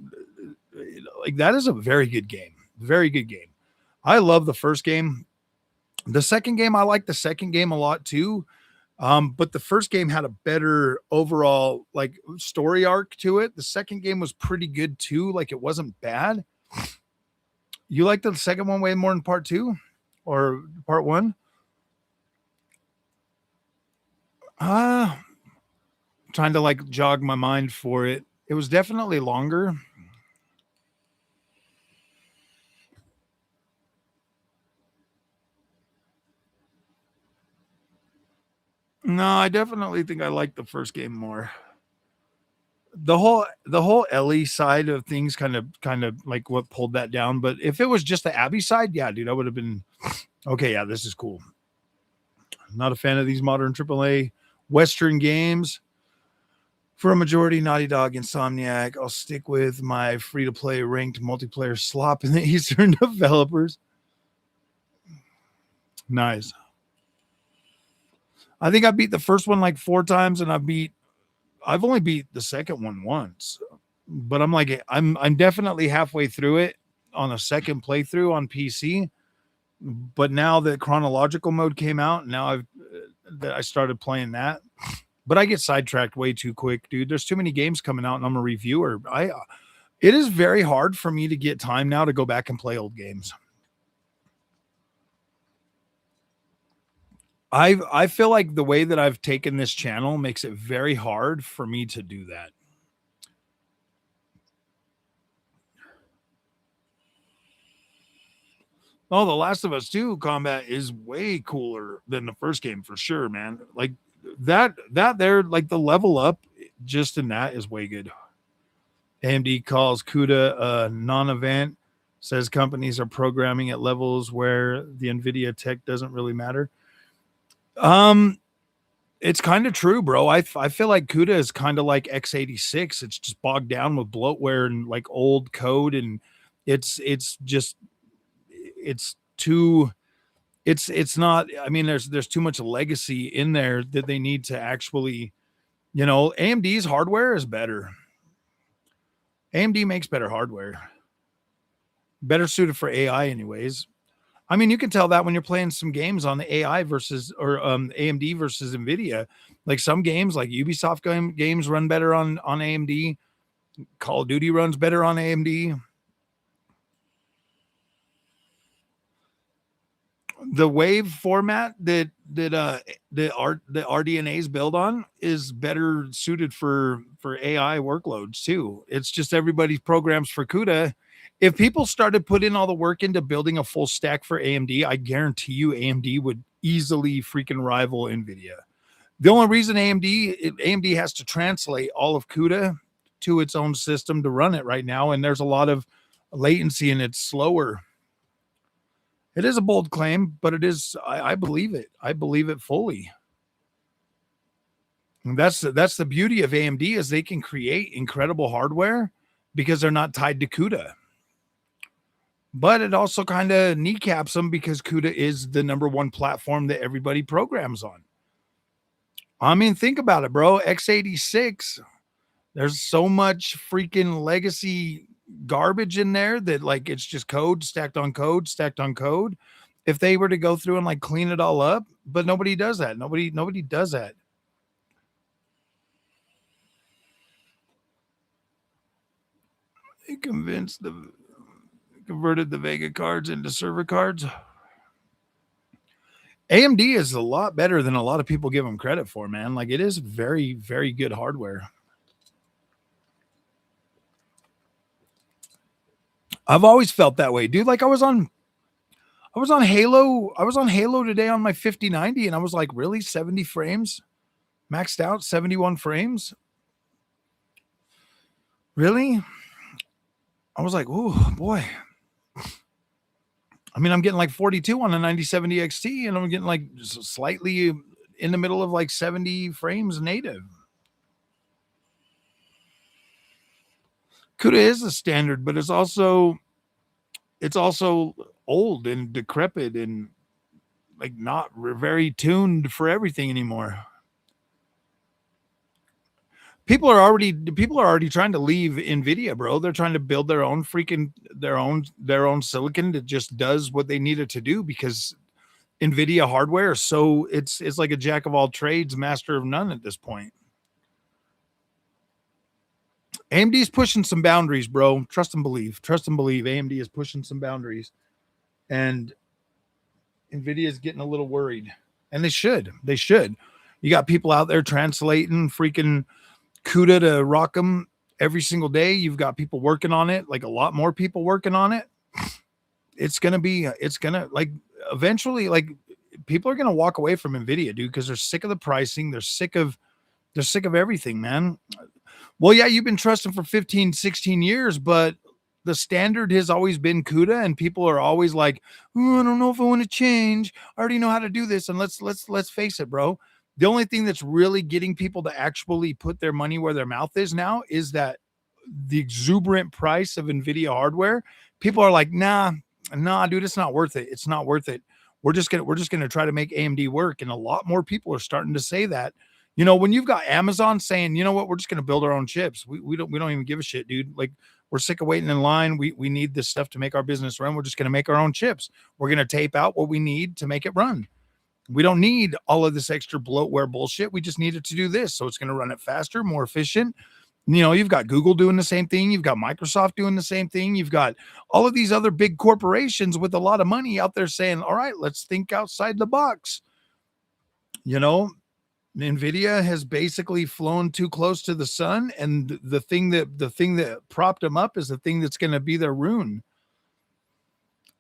like, that is a very good game. Very good game. I love the first game. The second game, I like the second game a lot too. But the first game had a better overall like story arc to it. The second game was pretty good too. Like, it wasn't bad. You like the second one way more than part two or part one? Trying to like jog my mind for it. It was definitely longer. No, I definitely think I like the first game more. The whole Ellie side of things kind of like what pulled that down. But if it was just the Abby side, yeah, dude, I would have been okay. Yeah, this is cool. Not a fan of these modern AAA Western games. For a majority, Naughty Dog, Insomniac. I'll stick with my free-to-play ranked multiplayer slop in the Eastern developers. Nice. I think I beat the first one like 4 times, and I've only beat the second one once. But I'm definitely halfway through it on a second playthrough on PC. But now that chronological mode came out, now I started playing that. But I get sidetracked way too quick, dude. There's too many games coming out, and I'm a reviewer. It is very hard for me to get time now to go back and play old games. I feel like the way that I've taken this channel makes it very hard for me to do that. Oh, The Last of Us 2 combat is way cooler than the first game for sure, man. Like that there, like the level up just in that is way good. AMD calls CUDA a non-event, says companies are programming at levels where the NVIDIA tech doesn't really matter. It's kind of true, bro. I feel like CUDA is kind of like x86. It's just bogged down with bloatware and like old code, and it's just it's too it's not. I mean, there's too much legacy in there that they need to actually, AMD's hardware is better. AMD makes better hardware, better suited for AI, anyways. I mean, you can tell that when you're playing some games on the AI versus or AMD versus NVIDIA. Like some games, like Ubisoft games run better on AMD. Call of Duty runs better on AMD. The wave format that the RDNAs build on is better suited for AI workloads too. It's just everybody's programs for CUDA. If people started putting all the work into building a full stack for AMD, I guarantee you AMD would easily freaking rival NVIDIA. The only reason AMD has to translate all of CUDA to its own system to run it right now, and there's a lot of latency and it's slower. It is a bold claim, but it is. I believe it. I believe it fully. And that's the beauty of AMD is they can create incredible hardware because they're not tied to CUDA. But it also kind of kneecaps them because CUDA is the number one platform that everybody programs on. I mean, think about it, bro. x86, there's so much freaking legacy garbage in there that like it's just code stacked on code stacked on code. If they were to go through and like clean it all up, but nobody does that. Nobody does that. They converted the Vega cards into server cards. AMD is a lot better than a lot of people give them credit for, man. Like it is very, very good hardware. I've always felt that way, dude. Like I was on Halo today on my 5090 and I was like, really 70 frames? Maxed out 71 frames? Really? I was like, oh boy. I mean, I'm getting like 42 on a 9070 XT and I'm getting like slightly in the middle of like 70 frames native. CUDA is a standard, but it's also old and decrepit and like not very tuned for everything anymore. People are already trying to leave NVIDIA, bro. They're trying to build their own silicon that just does what they need it to do because NVIDIA hardware is so it's like a jack of all trades, master of none at this point. AMD's pushing some boundaries, bro. Trust and believe. AMD is pushing some boundaries. And NVIDIA is getting a little worried. And they should. You got people out there translating freaking CUDA to ROCm every single day. You've got people working on it, like a lot more people working on it. It's gonna like eventually, like people are gonna walk away from NVIDIA, dude, because they're sick of the pricing. They're sick of everything, man. Well, yeah, you've been trusting for 15, 16 years, but the standard has always been CUDA, and people are always like, oh, I don't know if I want to change. I already know how to do this. And let's face it, bro. The only thing that's really getting people to actually put their money where their mouth is now is that the exuberant price of NVIDIA hardware. People are like, nah, dude, it's not worth it. It's not worth it. we're just gonna try to make AMD work. And a lot more people are starting to say that. You know, when you've got Amazon saying, you know what, we're just gonna build our own chips. We don't even give a shit, dude. Like, we're sick of waiting in line. We need this stuff to make our business run. We're just gonna make our own chips. We're gonna tape out what we need to make it run. We don't need all of this extra bloatware bullshit. We just need it to do this. So it's going to run it faster, more efficient. You know, you've got Google doing the same thing. You've got Microsoft doing the same thing. You've got all of these other big corporations with a lot of money out there saying, all right, let's think outside the box. You know, NVIDIA has basically flown too close to the sun. And the thing that propped them up is the thing that's going to be their ruin.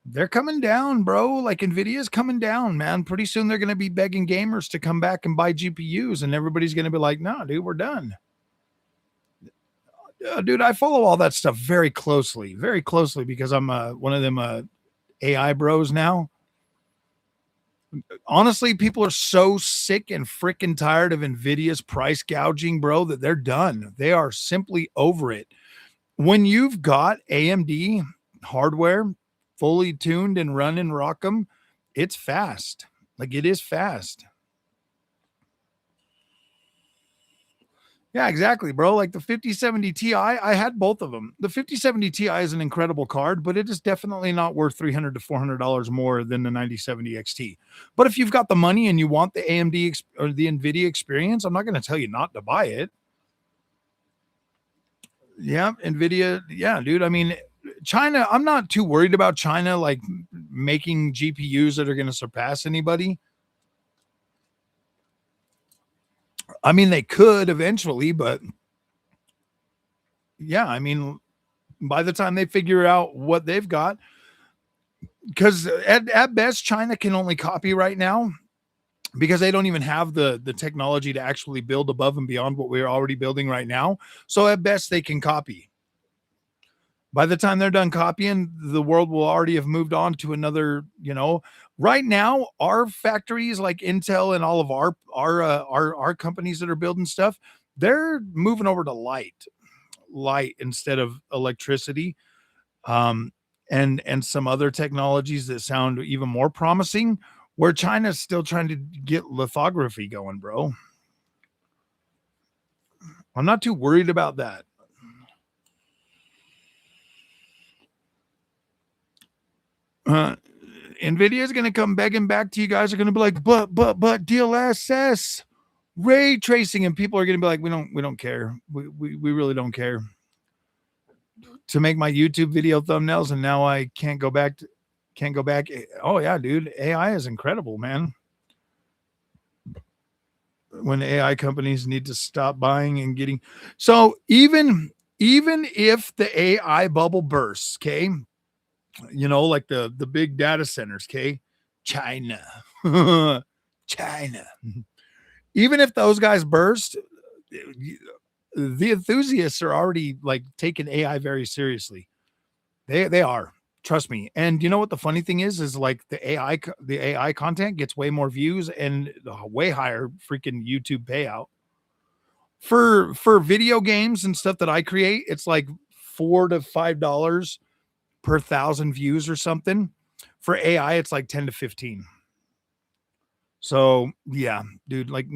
They're coming down, bro. Like, NVIDIA's coming down, man. Pretty soon they're going to be begging gamers to come back and buy GPUs, and everybody's going to be like, no, dude, we're done. Dude, I follow all that stuff very closely because I'm one of them AI bros now. Honestly, people are so sick and freaking tired of NVIDIA's price gouging, bro, that they're done. They are simply over it. When you've got AMD hardware fully tuned and run and rock them, it's fast. Like, it is fast. Yeah, exactly, bro. Like the 5070 Ti, I had both of them. The 5070 Ti is an incredible card, but it is definitely not worth $300 to $400 more than the 9070 XT. But if you've got the money and you want the AMD or the NVIDIA experience, I'm not going to tell you not to buy it. Yeah, NVIDIA. Yeah, dude. I mean, China, I'm not too worried about China like making GPUs that are going to surpass anybody. I mean, they could eventually, but yeah, I mean, by the time they figure out what they've got, because at best, China can only copy right now because they don't even have the technology to actually build above and beyond what we're already building right now. So at best, they can copy. By the time they're done copying, the world will already have moved on to another, you know. Right now, our factories like Intel and all of our companies that are building stuff, they're moving over to light instead of electricity. And some other technologies that sound even more promising, where China's still trying to get lithography going, bro. I'm not too worried about that. NVIDIA is going to come begging back to you guys. Are going to be like, but DLSS ray tracing, and people are going to be like, we don't care. We really don't care. To make my YouTube video thumbnails, and now I can't go back. Oh yeah, dude, AI is incredible, man. When AI companies need to stop buying and getting, so even if the AI bubble bursts, okay, you know, like the big data centers, okay, China, China. Even if those guys burst, the enthusiasts are already like taking AI very seriously. They are. Trust me. And you know what the funny thing is like the AI content gets way more views and way higher freaking YouTube payout. For video games and stuff that I create, it's like $4 to $5 per 1,000 views or something. For AI, it's like 10 to 15. So yeah, dude, like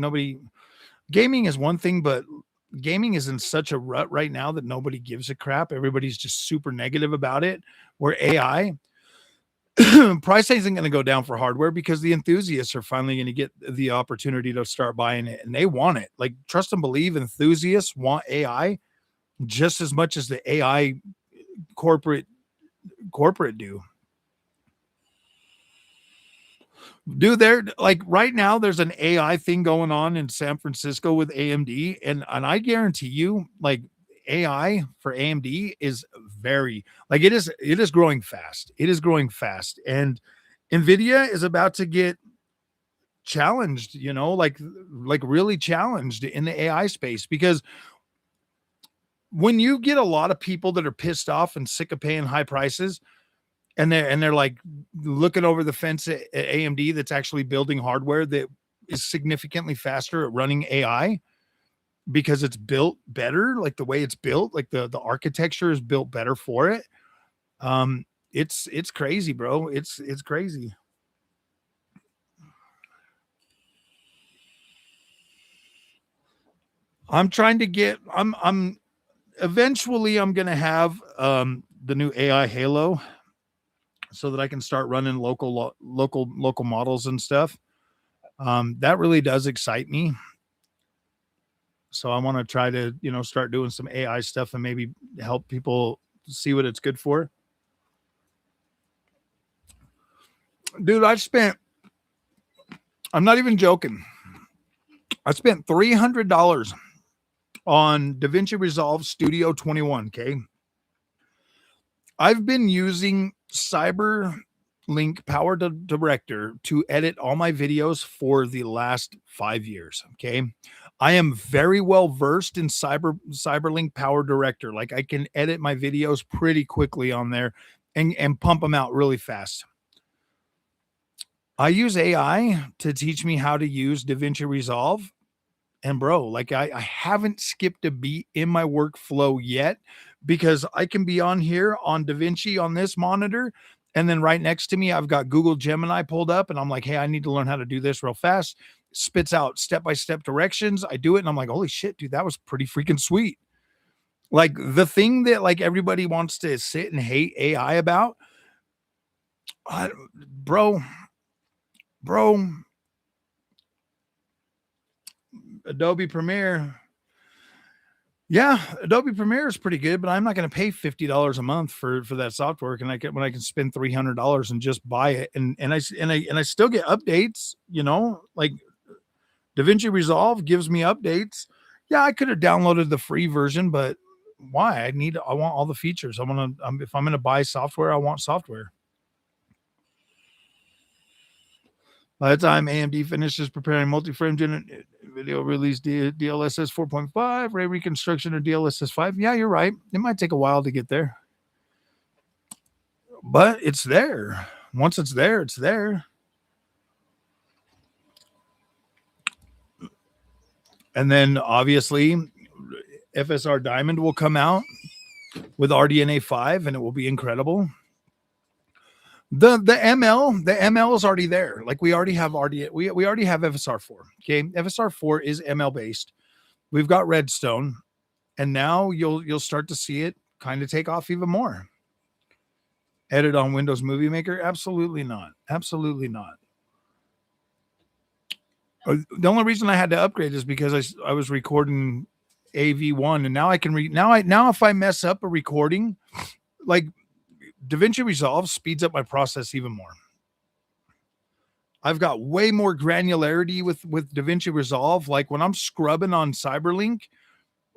gaming is one thing, but gaming is in such a rut right now that nobody gives a crap. Everybody's just super negative about it. Where AI price isn't going to go down for hardware because the enthusiasts are finally going to get the opportunity to start buying it, and they want it. Like, trust and believe, enthusiasts want AI just as much as the AI corporate do. Dude, they're like right now there's an AI thing going on in San Francisco with AMD, and I guarantee you, like, AI for AMD is very, like, it is growing fast. It is growing fast, and Nvidia is about to get challenged, you know, like really challenged in the AI space, because when you get a lot of people that are pissed off and sick of paying high prices, and they're like looking over the fence at AMD that's actually building hardware that is significantly faster at running AI because it's built better, like the way it's built, like the architecture is built better for it. It's crazy, bro. It's crazy. I'm trying to get. I'm eventually I'm gonna have the new AI Halo, so that I can start running local models and stuff. That really does excite me. So I want to try to, start doing some AI stuff and maybe help people see what it's good for. Dude, I'm not even joking. I spent $300 on DaVinci Resolve Studio 21. Okay. I've been using Cyberlink Power Director to edit all my videos for the last 5 years. Okay. I am very well versed in Cyberlink Power Director. Like I can edit my videos pretty quickly on there and pump them out really fast. I use AI to teach me how to use DaVinci Resolve. And bro, like I haven't skipped a beat in my workflow yet because I can be on here on DaVinci on this monitor. And then right next to me, I've got Google Gemini pulled up and I'm like, hey, I need to learn how to do this real fast. Spits out step-by-step directions. I do it and I'm like, holy shit, dude, that was pretty freaking sweet. Like the thing that like everybody wants to sit and hate AI about, I, bro, bro, Adobe Premiere. Yeah, Adobe Premiere is pretty good, but I'm not going to pay $50 a month for that software. When I can spend $300 and just buy it, and I still get updates. Like DaVinci Resolve gives me updates. Yeah, I could have downloaded the free version, but why? I want all the features. I want to. If I'm going to buy software, I want software. By the time AMD finishes preparing multi-frame video release DLSS 4.5, ray reconstruction or DLSS 5. Yeah, you're right. It might take a while to get there, but it's there. Once it's there, it's there. And then obviously FSR Diamond will come out with RDNA 5 and it will be incredible. The ML is already there. Like we already have we already have FSR 4. Okay. FSR 4 is ML based. We've got Redstone, and now you'll start to see it kind of take off even more. Edit on Windows Movie Maker? Absolutely not. Absolutely not. The only reason I had to upgrade is because I was recording AV1, and now I can now if I mess up a recording, like DaVinci Resolve speeds up my process even more. I've got way more granularity with DaVinci Resolve. Like when I'm scrubbing on Cyberlink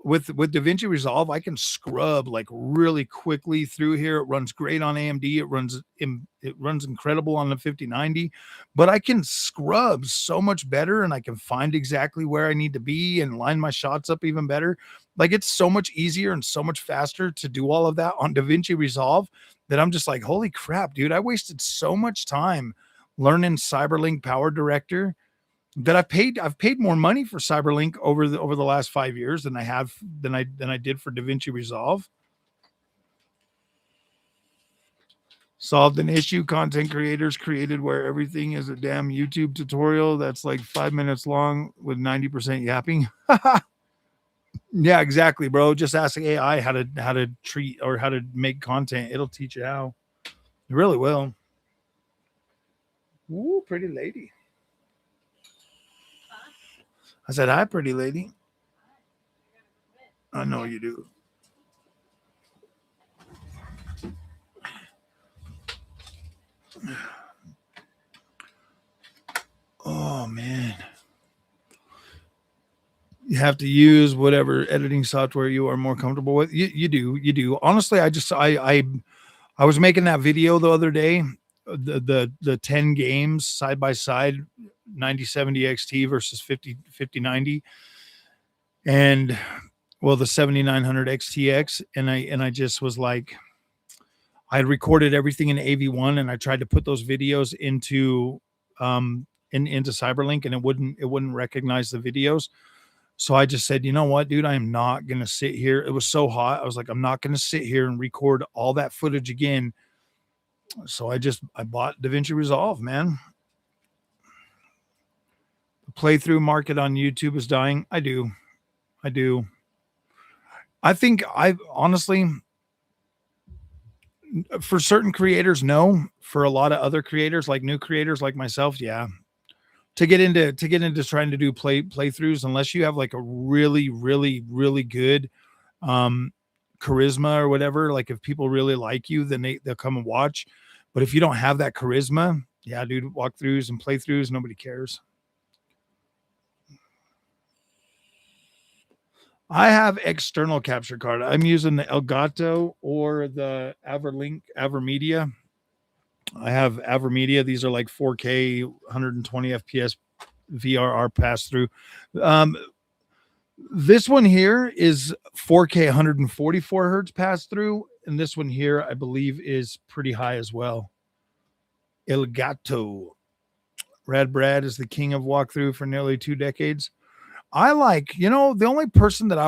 with DaVinci Resolve, I can scrub like really quickly through here. It runs great on AMD. It runs incredible on the 5090, but I can scrub so much better and I can find exactly where I need to be and line my shots up even better. Like it's so much easier and so much faster to do all of that on DaVinci Resolve that I'm just like, holy crap, dude, I wasted so much time learning Cyberlink Power Director that I've paid more money for Cyberlink over the last 5 years than I did for DaVinci Resolve. Solved an issue content creators created where everything is a damn YouTube tutorial that's like 5 minutes long with 90% yapping. Yeah, exactly, bro. Just ask AI how to treat or how to make content. It'll teach you how. It really will. Ooh, pretty lady. I said, hi, pretty lady. I know you do. Oh, man. You have to use whatever editing software you are more comfortable with. You do. Honestly, I was making that video the other day, the 10 games side by side, 9070 XT versus 5090. And well, the 7900 XTX. And I just was like, I had recorded everything in AV1 and I tried to put those videos into into Cyberlink and it wouldn't recognize the videos. So I just said, you know what, dude, I am not going to sit here. It was so hot. I was like, I'm not going to sit here and record all that footage again. So I bought DaVinci Resolve, man. The playthrough market on YouTube is dying. I do. I do. I think I honestly, for certain creators, no. For a lot of other creators, like new creators like myself, yeah. To get into trying to do playthroughs, unless you have like a really, really, really good um charisma or whatever, like if people really like you, then they'll come and watch. But if you don't have that charisma, yeah, dude, walkthroughs and playthroughs, nobody cares. I have external capture card. I'm using the Elgato or the Avermedia. I have Avermedia. These are like 4K, 120 FPS VRR pass through. Um, this one here is 4K, 144 hertz pass through, and this one here, I believe, is pretty high as well. Elgato. Rad Brad is the king of walkthrough for nearly 2 decades. I like, the only person that I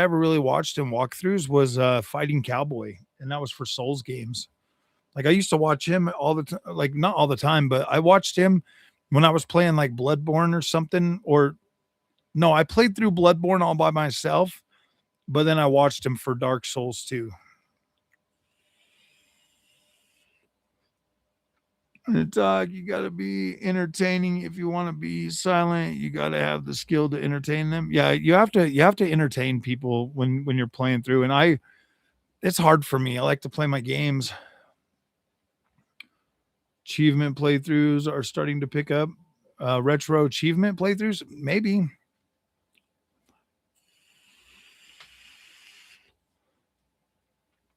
ever really watched in walkthroughs was Fighting Cowboy, and that was for Souls games. Like I used to watch him all the time, like not all the time, but I watched him when I was playing like Bloodborne or something. Or no, I played through Bloodborne all by myself, but then I watched him for Dark Souls too. Dog, you gotta be entertaining. If you want to be silent, you gotta have the skill to entertain them. Yeah, you have to entertain people when you're playing through. And it's hard for me. I like to play my games. Achievement playthroughs are starting to pick up. Retro achievement playthroughs, maybe.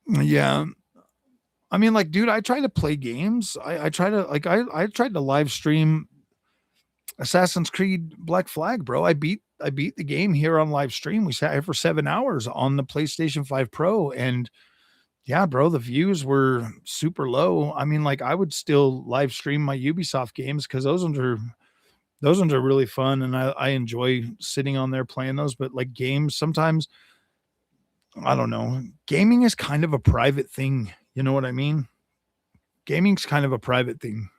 Yeah. I mean, like, dude, I try to play games. I try to like I tried to live stream Assassin's Creed Black Flag, bro. I beat the game here on live stream. We sat here for 7 hours on the PlayStation 5 Pro, and yeah, bro, the views were super low. I mean, like, I would still live stream my Ubisoft games because those ones are really fun, and I enjoy sitting on there playing those. But like games, sometimes I don't know. Gaming is kind of a private thing. You know what I mean? Gaming's kind of a private thing.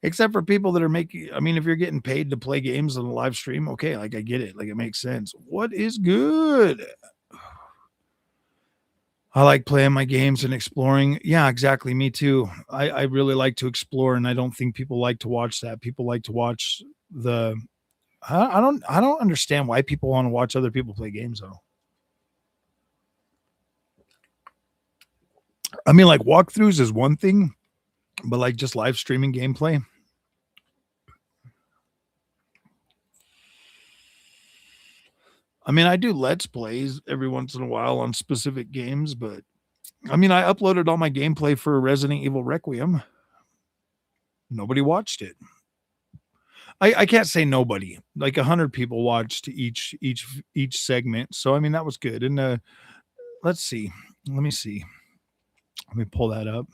Except for people that are making, I mean, if you're getting paid to play games on a live stream, okay, like I get it. Like it makes sense. What is good? I like playing my games and exploring. Yeah, exactly. Me too. I really like to explore, and I don't think people like to watch that. People like to watch the. I don't understand why people want to watch other people play games though. I mean, like walkthroughs is one thing, but like just live streaming gameplay. I mean, I do let's plays every once in a while on specific games, but I mean, I uploaded all my gameplay for Resident Evil Requiem. Nobody watched it. I can't say nobody. Like 100 people watched each segment. So I mean, that was good. And let's see. Let me see. Let me pull that up.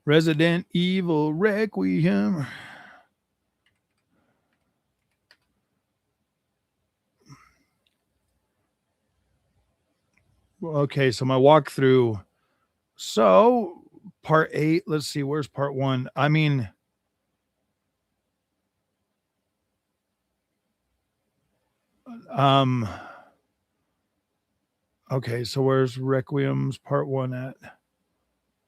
Resident Evil Requiem. Okay, so my walkthrough. So part 8, let's see, where's part 1? I mean, um okay, so where's Requiem's part 1 at?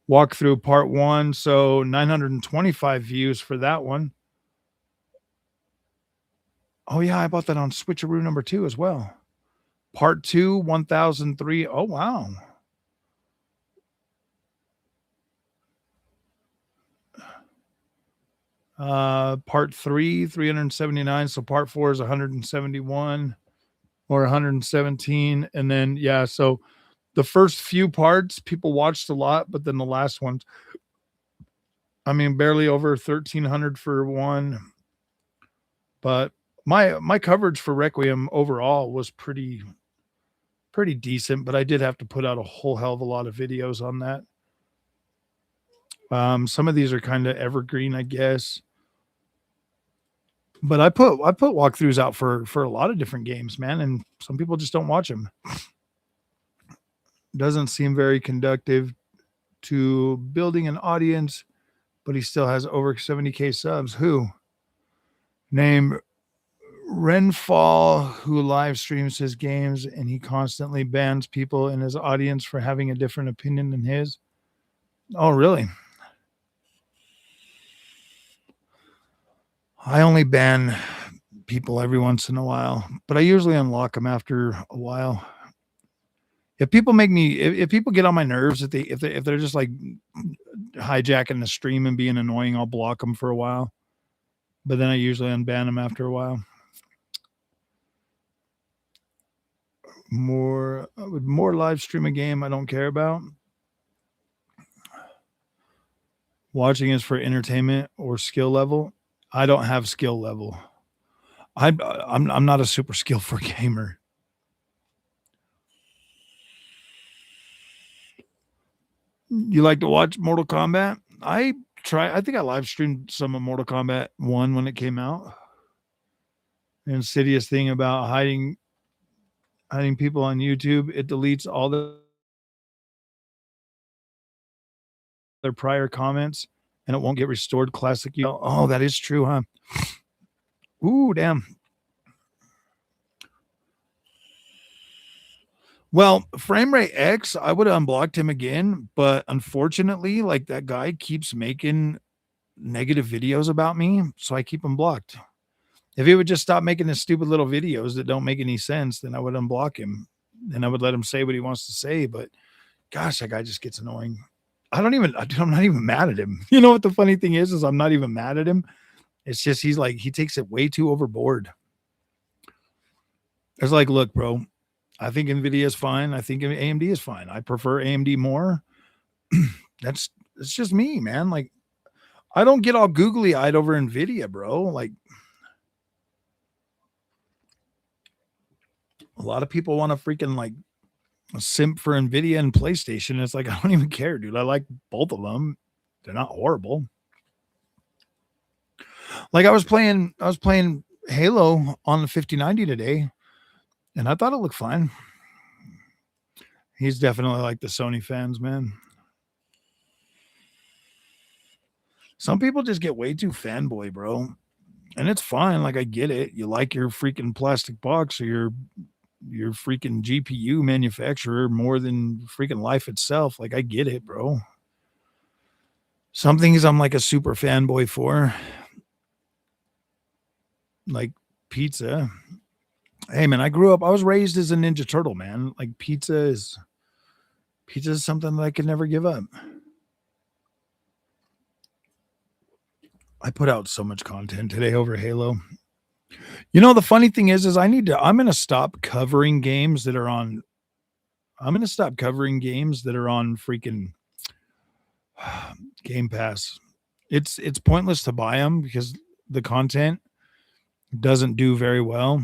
Walkthrough part 1, so 925 views for that one. Oh yeah, I bought that on Switcheroo number 2 as well. Part 2, 1003. Oh wow. Part 3, 379. So part 4 is 171 or 117. And then yeah, so the first few parts people watched a lot, but then the last ones, I mean, barely over 1,300 for one. But my coverage for Requiem overall was pretty decent, but I did have to put out a whole hell of a lot of videos on that. Some of these are kind of evergreen, I guess. But I put walkthroughs out for a lot of different games, man, and some people just don't watch them. Doesn't seem very conductive to building an audience, but he still has over 70K subs. Who? Name Renfall, who live streams his games, and he constantly bans people in his audience for having a different opinion than his. Oh, really? I only ban people every once in a while, but I usually unlock them after a while. If people make me, if people get on my nerves, if they're just like hijacking the stream and being annoying, I'll block them for a while. But then I usually unban them after a while. More live stream a game I don't care about. Watching is for entertainment or skill level. I don't have skill level. I'm not a super skillful gamer. You like to watch Mortal Kombat? I think I live streamed some of Mortal Kombat 1 when it came out. The insidious thing about hiding people on YouTube, it deletes all their prior comments and it won't get restored. Classic. Oh, that is true, huh? Ooh, damn. Well, Framerate X, I would have unblocked him again, but unfortunately, like that guy keeps making negative videos about me, so I keep him blocked. If he would just stop making his stupid little videos that don't make any sense, then I would unblock him and I would let him say what he wants to say. But gosh, that guy just gets annoying. I'm not even mad at him. You know what the funny thing is I'm not even mad at him. It's just he takes it way too overboard. It's like, look, bro, I think NVIDIA is fine. I think AMD is fine. I prefer AMD more. It's just me, man. Like, I don't get all googly eyed over NVIDIA, bro. Like, a lot of people want to freaking like simp for NVIDIA and PlayStation. It's like, I don't even care, dude. I like both of them. They're not horrible. Like I was playing Halo on the 5090 today, and I thought it looked fine. He's definitely like the Sony fans, man. Some people just get way too fanboy, bro. And it's fine. Like I get it. You like your freaking plastic box or your freaking GPU manufacturer more than freaking life itself. Like I get it, bro. Some things I'm like a super fanboy for. Like pizza. Hey man, I was raised as a Ninja Turtle, man. Like pizza is something that I could never give up. I put out so much content today over Halo. You know, the funny thing is I'm going to stop covering games that are on freaking Game Pass. It's pointless to buy them because the content doesn't do very well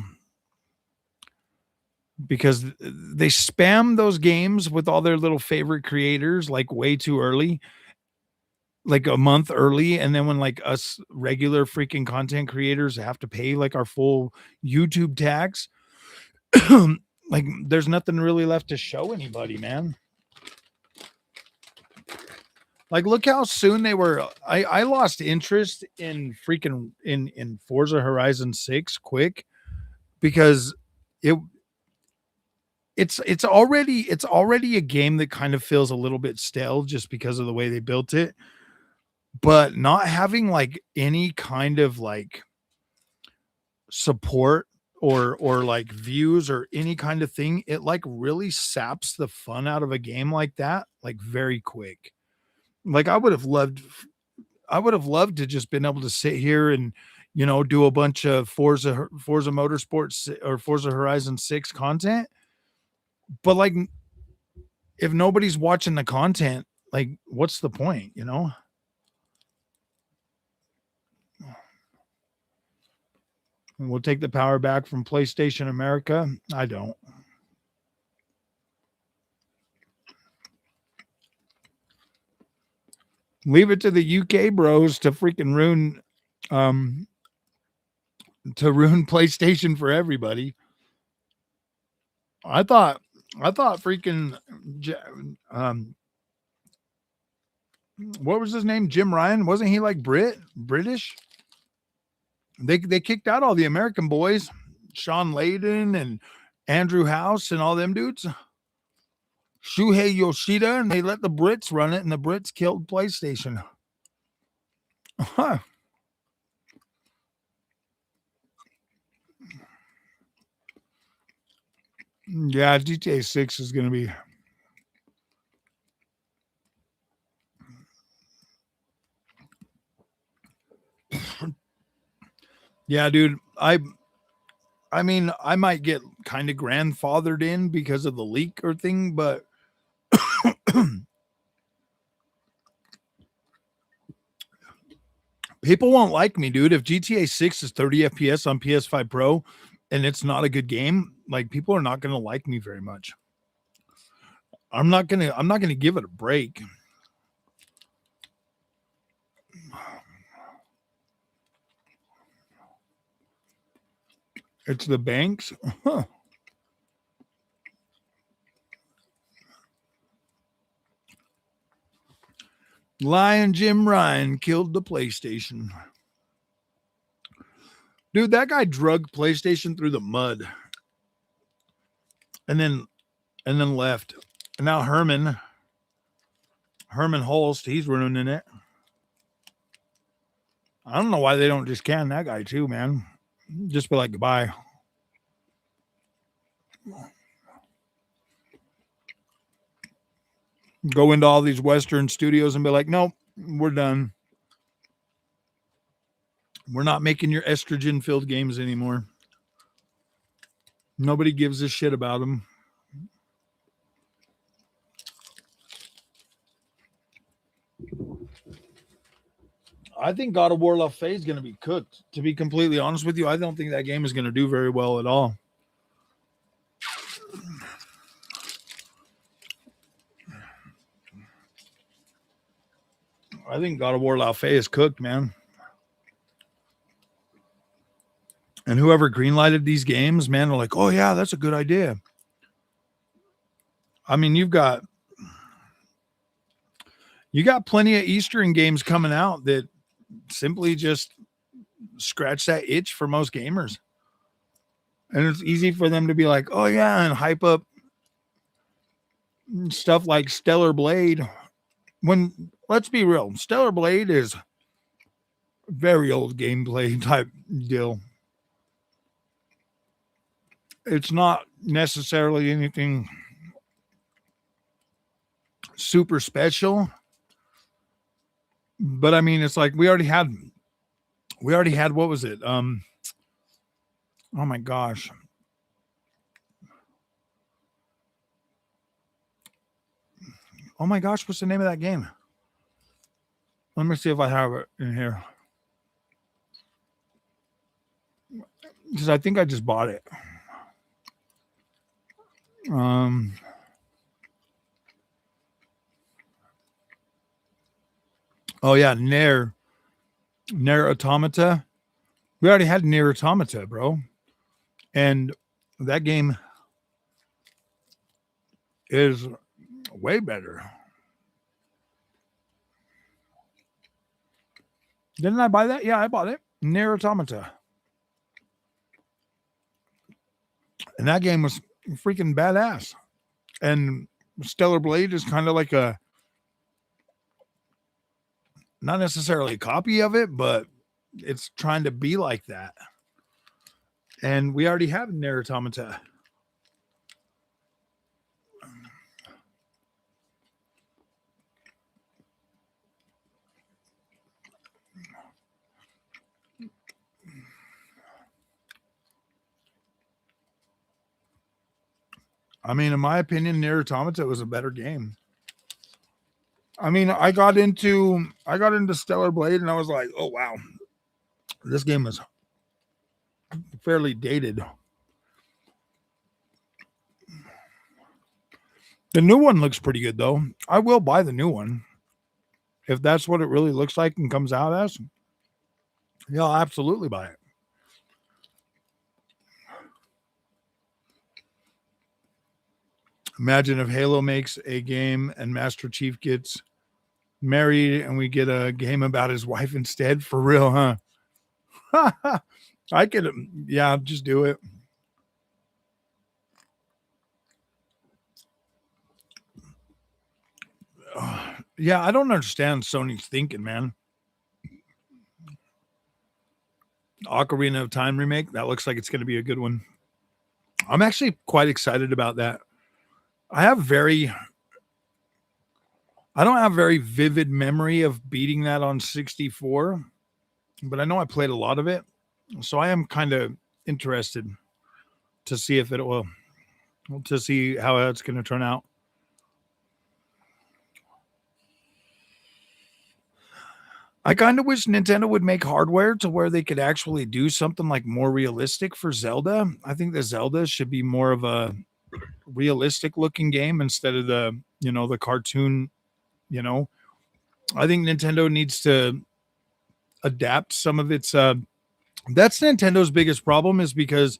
because they spam those games with all their little favorite creators like way too early, like a month early. And then when like us regular freaking content creators have to pay like our full YouTube tax, like there's nothing really left to show anybody, man. Like look how soon they were. I lost interest in freaking in Forza Horizon 6 quick because it's already a game that kind of feels a little bit stale just because of the way they built it. But not having like any kind of like support or like views or any kind of thing, it like really saps the fun out of a game like that, like very quick. Like I would have loved to just been able to sit here and, you know, do a bunch of Forza Motorsports or Forza Horizon 6 content. But like, if nobody's watching the content, like what's the point, you know? We'll take the power back from PlayStation America. I don't. Leave it to the UK bros to freaking ruin ruin PlayStation for everybody. I thought freaking what was his name? Jim Ryan? Wasn't he like British? They kicked out all the American boys, Sean Layden and Andrew House and all them dudes. Shuhei Yoshida, and they let the Brits run it, and the Brits killed PlayStation. Huh. Yeah, GTA 6 is going to be. Yeah, dude. I mean, I might get kind of grandfathered in because of the leak or thing, but people won't like me, dude. If GTA 6 is 30 FPS on PS5 Pro and it's not a good game, like people are not going to like me very much. I'm not going to give it a break. It's the banks. Huh. Lion Jim Ryan killed the PlayStation. Dude, that guy drug PlayStation through the mud. And then left. And now Herman Holst, he's ruining it. I don't know why they don't just can that guy too, man. Just be like, goodbye. Go into all these Western studios and be like, nope, we're done. We're not making your estrogen-filled games anymore. Nobody gives a shit about them. I think God of War Laufey is going to be cooked. To be completely honest with you, I don't think that game is going to do very well at all. I think God of War Laufey is cooked, man. And whoever greenlighted these games, man, are like, oh yeah, that's a good idea. I mean, you got plenty of Eastern games coming out that simply just scratch that itch for most gamers. And it's easy for them to be like, oh yeah, and hype up stuff like Stellar Blade. When, let's be real, Stellar Blade is very old gameplay type deal. It's not necessarily anything super special, but I mean, it's like we already had what was it? Oh my gosh. Oh my gosh, what's the name of that game? Let me see if I have it in here. Because I think I just bought it. Oh yeah, Nier Automata. We already had Nier Automata, bro. And that game is way better. Didn't I buy that? Yeah, I bought it. Nier Automata. And that game was freaking badass. And Stellar Blade is kind of like a, not necessarily a copy of it, but it's trying to be like that. And we already have Nier Automata. I mean, in my opinion, Nier Automata was a better game. I mean, I got into Stellar Blade and I was like, oh wow, this game is fairly dated. The new one looks pretty good though. I will buy the new one if that's what it really looks like and comes out as. Yeah, I'll absolutely buy it. Imagine if Halo makes a game and Master Chief gets married and we get a game about his wife instead. For real, huh? I could, yeah, just do it. Yeah, I don't understand Sony's thinking, man. Ocarina of Time remake, that looks like it's going to be a good one. I'm actually quite excited about that. I have very, I don't have very vivid memory of beating that on 64, but I know I played a lot of it. So I am kind of interested to see if it will, to see how it's going to turn out. I kind of wish Nintendo would make hardware to where they could actually do something like more realistic for Zelda. I think the Zelda should be more of a realistic looking game instead of the, the cartoon, you know. I think Nintendo needs to adapt some of its that's Nintendo's biggest problem is because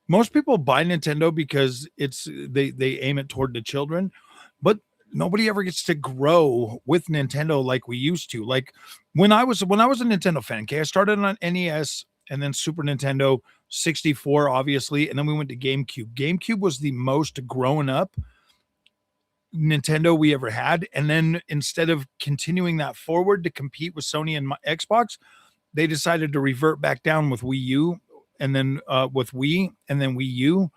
most people buy Nintendo because they aim it toward the children, but nobody ever gets to grow with Nintendo like we used to. Like when I was a Nintendo fan, okay, I started on NES and then Super Nintendo 64, obviously, and then we went to GameCube. GameCube was the most grown up Nintendo we ever had. And then instead of continuing that forward to compete with Sony and Xbox, they decided to revert back down with Wii U and then with Wii and then Wii U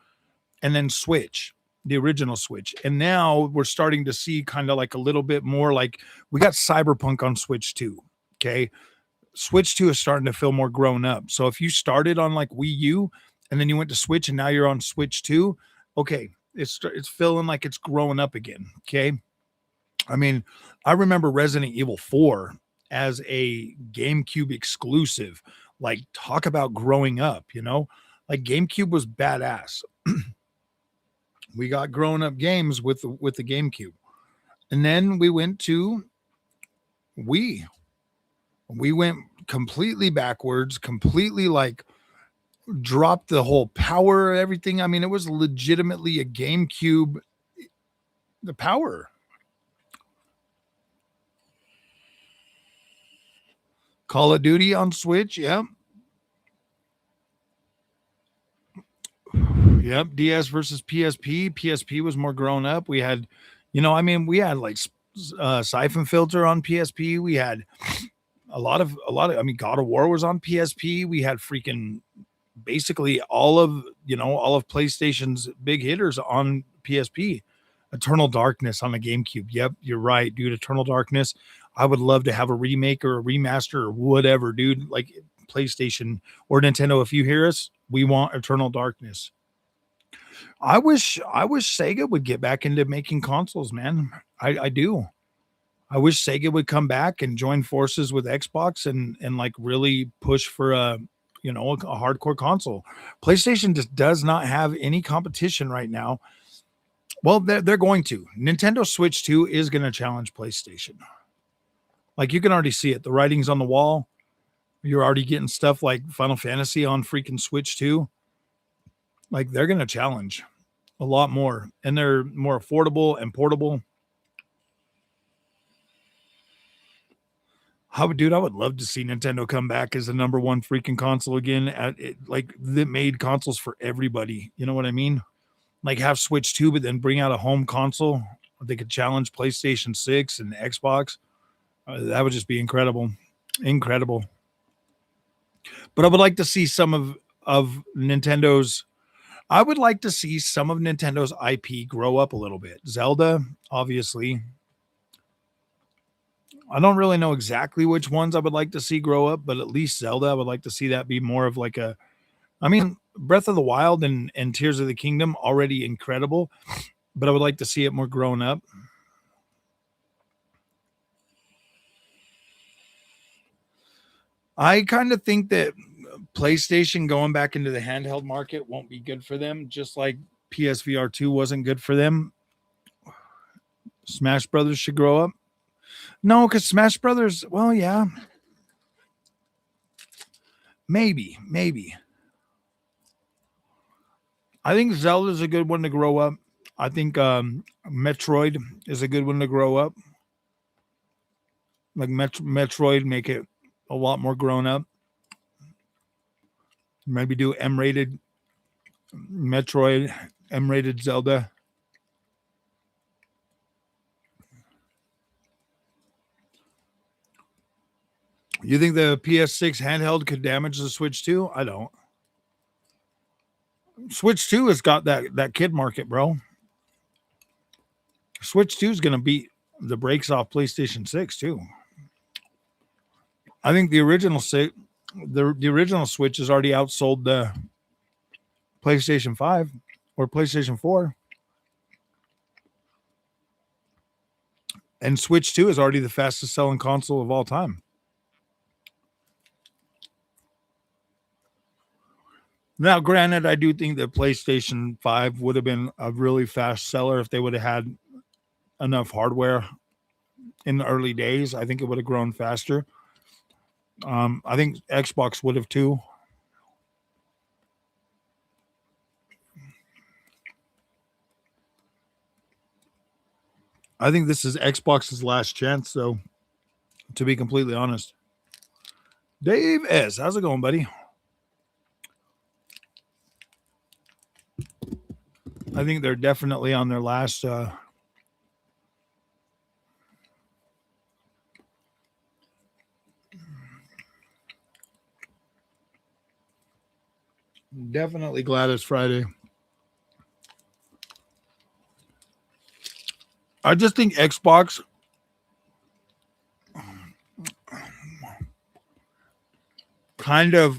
and then Switch, the original Switch. And now we're starting to see kind of like a little bit more like we got Cyberpunk on Switch 2. Okay. Switch 2 is starting to feel more grown up. So if you started on like Wii U and then you went to Switch and now you're on Switch 2, okay, it's feeling like it's growing up again. Okay. I mean, I remember Resident Evil 4 as a GameCube exclusive. Like, talk about growing up, Like GameCube was badass. We got grown up games with the GameCube. And then we went to Wii. We went completely backwards, completely like dropped the whole power, everything. I mean, it was legitimately a GameCube, the power. Call of Duty on Switch, yeah. Yep, DS versus PSP. PSP was more grown up. We had, we had like Siphon Filter on PSP. We had I mean, God of War was on PSP. We had freaking basically all of PlayStation's big hitters on PSP. Eternal Darkness on the GameCube. Yep, you're right, dude. Eternal Darkness. I would love to have a remake or a remaster or whatever, dude. Like PlayStation or Nintendo, if you hear us, we want Eternal Darkness. I wish Sega would get back into making consoles, man. I do. I wish Sega would come back and join forces with Xbox and like really push for a hardcore console. PlayStation just does not have any competition right now. Well, they're going to. Nintendo Switch 2 is going to challenge PlayStation. Like you can already see it. The writing's on the wall. You're already getting stuff like Final Fantasy on freaking Switch 2. Like they're going to challenge a lot more and they're more affordable and portable. I would love to see Nintendo come back as the number one freaking console again. Like that made consoles for everybody. You know what I mean? Like have Switch 2, but then bring out a home console. They could challenge PlayStation 6 and Xbox. That would just be incredible. Incredible. But I would like to see some of Nintendo's I would like to see some of Nintendo's IP grow up a little bit. Zelda, obviously. I don't really know exactly which ones I would like to see grow up, but at least Zelda, I would like to see that be more of like I mean, Breath of the Wild and Tears of the Kingdom, already incredible, but I would like to see it more grown up. I kind of think that PlayStation going back into the handheld market won't be good for them, just like PSVR 2 wasn't good for them. Smash Brothers should grow up. No, because Smash Brothers, well, yeah. Maybe. I think Zelda's a good one to grow up. I think Metroid is a good one to grow up. Like Metroid, make it a lot more grown up. Maybe do M-rated Metroid, M-rated Zelda. You think the PS6 handheld could damage the Switch 2? I don't. Switch 2 has got that kid market, bro. Switch 2 is going to beat the brakes off PlayStation 6 too. I think the original Switch has already outsold the PlayStation 5 or PlayStation 4. And Switch 2 is already the fastest selling console of all time. Now, granted, I do think that PlayStation 5 would have been a really fast seller if they would have had enough hardware in the early days. I think it would have grown faster. I think Xbox would have too. I think this is Xbox's last chance, though, to be completely honest. Dave S., how's it going, buddy? I think they're definitely on their last definitely glad it's Friday. I just think Xbox kind of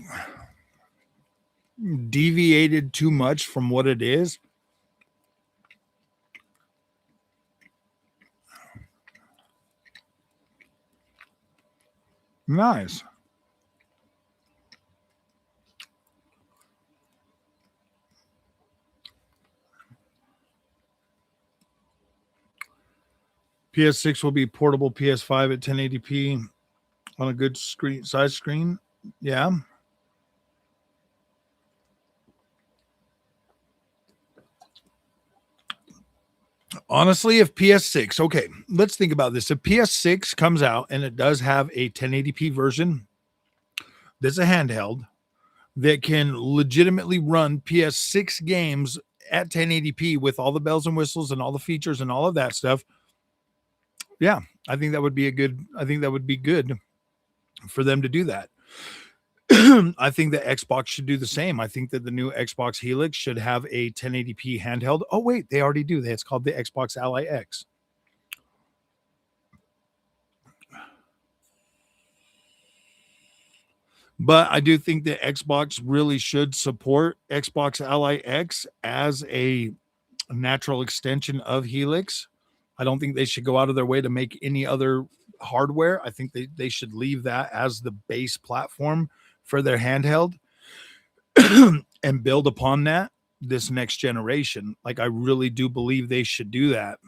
deviated too much from what it is. Nice. PS6 will be portable PS5 at 1080p on a good size screen. Yeah. Honestly, if PS6, okay, let's think about this. If PS6 comes out and it does have a 1080p version that's a handheld that can legitimately run PS6 games at 1080p with all the bells and whistles and all the features and all of that stuff, yeah, I think that would be good for them to do that. I think that Xbox should do the same. I think that the new Xbox Helix should have a 1080p handheld. Oh, wait, they already do. It's called the Xbox Ally X. But I do think that Xbox really should support Xbox Ally X as a natural extension of Helix. I don't think they should go out of their way to make any other hardware. I think they should leave that as the base platform for their handheld and build upon that this next generation. Like, I really do believe they should do that.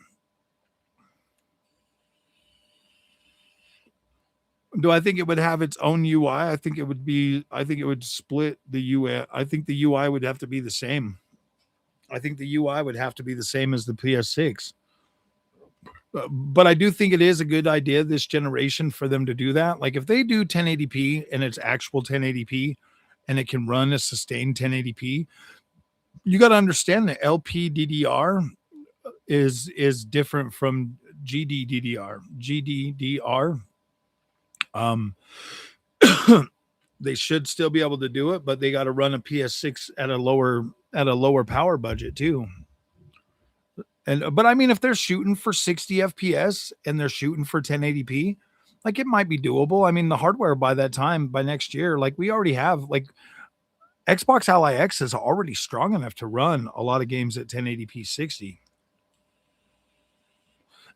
Do I think it would have its own UI? I think it would split the UI. I think the UI would have to be the same. I think the UI would have to be the same as the PS6. But I do think it is a good idea this generation for them to do that. Like, if they do 1080p and it's actual 1080p and it can run a sustained 1080p, you got to understand that LPDDR is different from GDDR. GDDR. They should still be able to do it, but they got to run a PS6 at a lower power budget too. But I mean, if they're shooting for 60 FPS and they're shooting for 1080p, like, it might be doable. I mean, the hardware by that time, by next year, like, we already have, like, Xbox Ally X is already strong enough to run a lot of games at 1080p 60.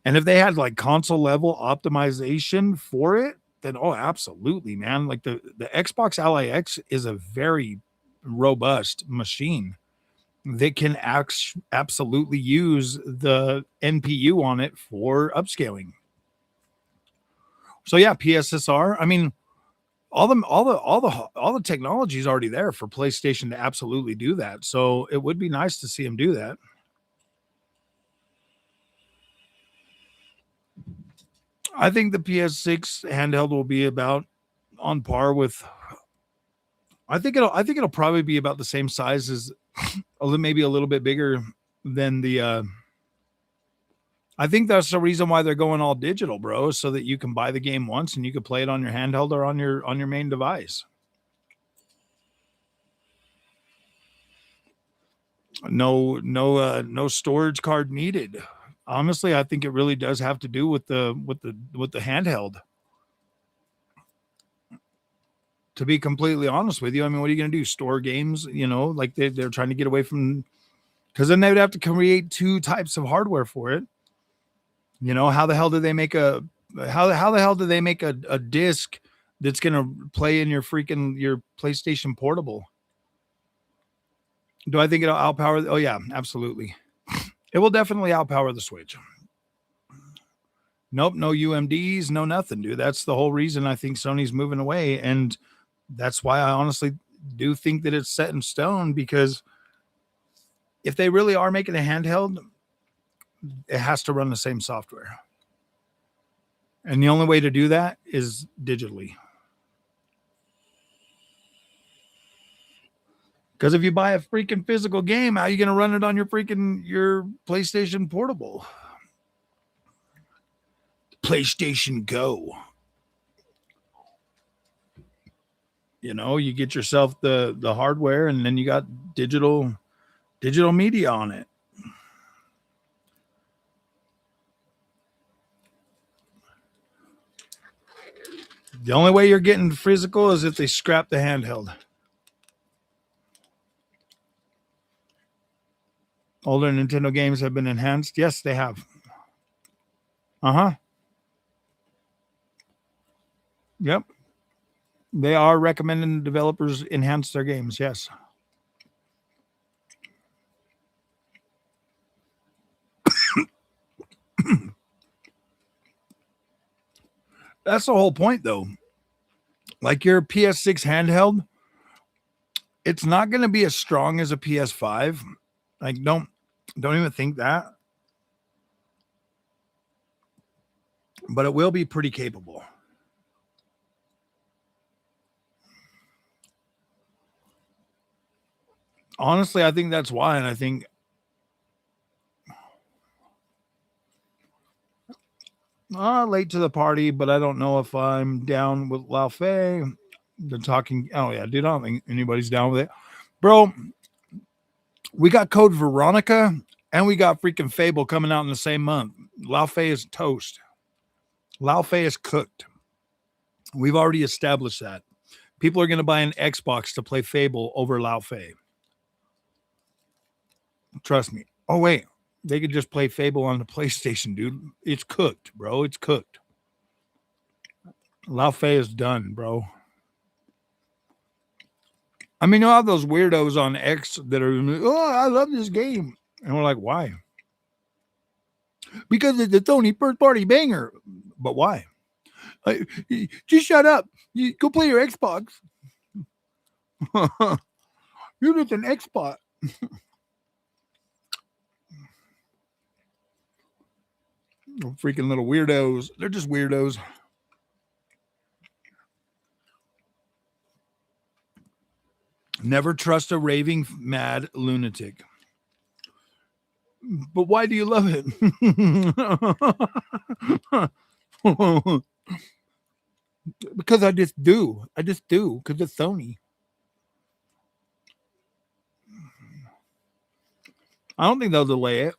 And if they had like console level optimization for it, then oh, absolutely, man. Like, the Xbox Ally X is a very robust machine. They can absolutely use the NPU on it for upscaling. So yeah, PSSR. I mean, all the technology is already there for PlayStation to absolutely do that. So it would be nice to see them do that. I think the PS6 handheld will be about on par with. I think it'll probably be about the same size as, maybe a little bit bigger than the. I think that's the reason why they're going all digital, bro, so that you can buy the game once and you can play it on your handheld or on your main device. No storage card needed. Honestly, I think it really does have to do with the handheld. To be completely honest with you, I mean, what are you going to do? Store games? Like they're trying to get away from, because then they would have to create two types of hardware for it. How the hell do they make a how the hell do they make a disc that's going to play in your PlayStation Portable? Do I think it'll outpower? Oh yeah, absolutely. It will definitely outpower the Switch. Nope, no UMDs, no nothing, dude. That's the whole reason I think Sony's moving away, and that's why I honestly do think that it's set in stone, because if they really are making a handheld, it has to run the same software. And the only way to do that is digitally. Because if you buy a freaking physical game, how are you going to run it on your PlayStation Portable? PlayStation Go. You get yourself the hardware, and then you got digital media on it. The only way you're getting physical is if they scrap the handheld. Older Nintendo games have been enhanced. Yes, they have. Uh-huh. Yep. They are recommending developers enhance their games. Yes. That's the whole point, though. Like your PS6 handheld, it's not going to be as strong as a PS5. Like, don't even think that. But it will be pretty capable. Honestly, I think that's why, and I think late to the party, but I don't know if I'm down with Laufey. They're talking. Oh yeah, dude, I don't think anybody's down with it, bro. We got Code Veronica and we got freaking Fable coming out in the same month. Laufey is toast. Laufey is cooked. We've already established that. People are going to buy an Xbox to play Fable over Laufey. Trust me. Oh, wait. They could just play Fable on the PlayStation, dude. It's cooked, bro. It's cooked. Laufey is done, bro. I mean, you have those weirdos on X that are, oh, I love this game. And we're like, why? Because it's a Sony first-party banger. But why? Just shut up. You go play your Xbox. You're just an Xbox. Freaking little weirdos. They're just weirdos. Never trust a raving mad lunatic. But why do you love it? Because I just do. Because it's Sony. I don't think they'll delay it.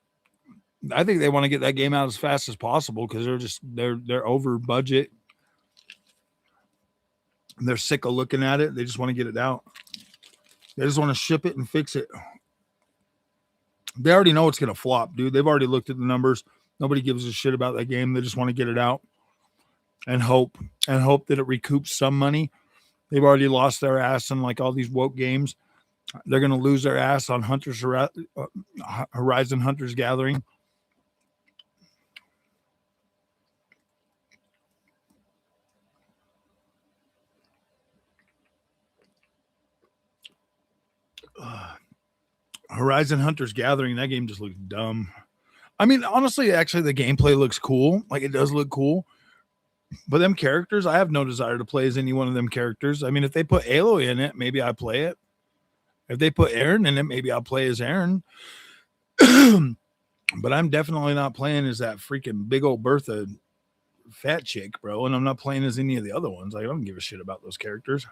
I think they want to get that game out as fast as possible because they're over budget. They're sick of looking at it. They just want to get it out. They just want to ship it and fix it. They already know it's going to flop, dude. They've already looked at the numbers. Nobody gives a shit about that game. They just want to get it out and hope that it recoups some money. They've already lost their ass in like all these woke games. They're going to lose their ass on Horizon Hunters Gathering. Horizon Hunters Gathering, that game just looks dumb. I mean, honestly, actually, the gameplay looks cool. Like, it does look cool. But them characters, I have no desire to play as any one of them characters. I mean, if they put Aloy in it, maybe I play it. If they put Aaron in it, maybe I'll play as Aaron. But I'm definitely not playing as that freaking big old Bertha fat chick, bro. And I'm not playing as any of the other ones. I don't give a shit about those characters.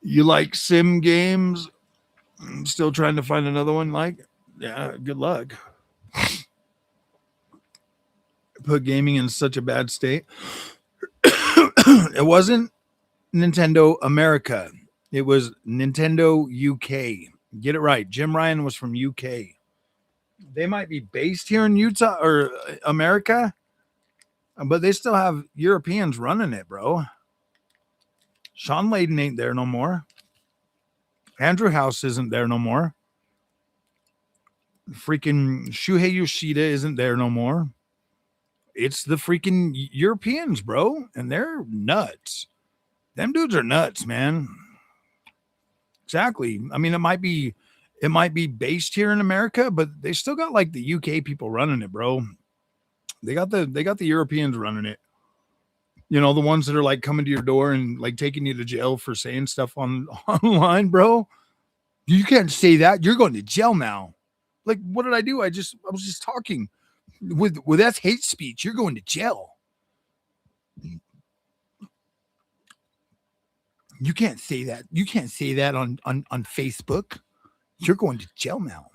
You like sim games? Still trying to find another one? Like, yeah, good luck. Put gaming in such a bad state. It wasn't Nintendo America. It was Nintendo UK. Get it right. Jim Ryan was from UK. They might be based here in Utah or America, but they still have Europeans running it, bro. Sean Layden ain't there no more. Andrew House isn't there no more. Freaking Shuhei Yoshida isn't there no more. It's the freaking Europeans, bro, and they're nuts. Them dudes are nuts, man. Exactly. I mean, it might be based here in America, but they still got like the UK people running it, bro. They got the Europeans running it. You know, the ones that are like coming to your door and like taking you to jail for saying stuff on online, bro. You can't say that. You're going to jail now. Like, what did I do? I was just talking. With that's hate speech. You're going to jail. You can't say that. You can't say that on Facebook. You're going to jail now.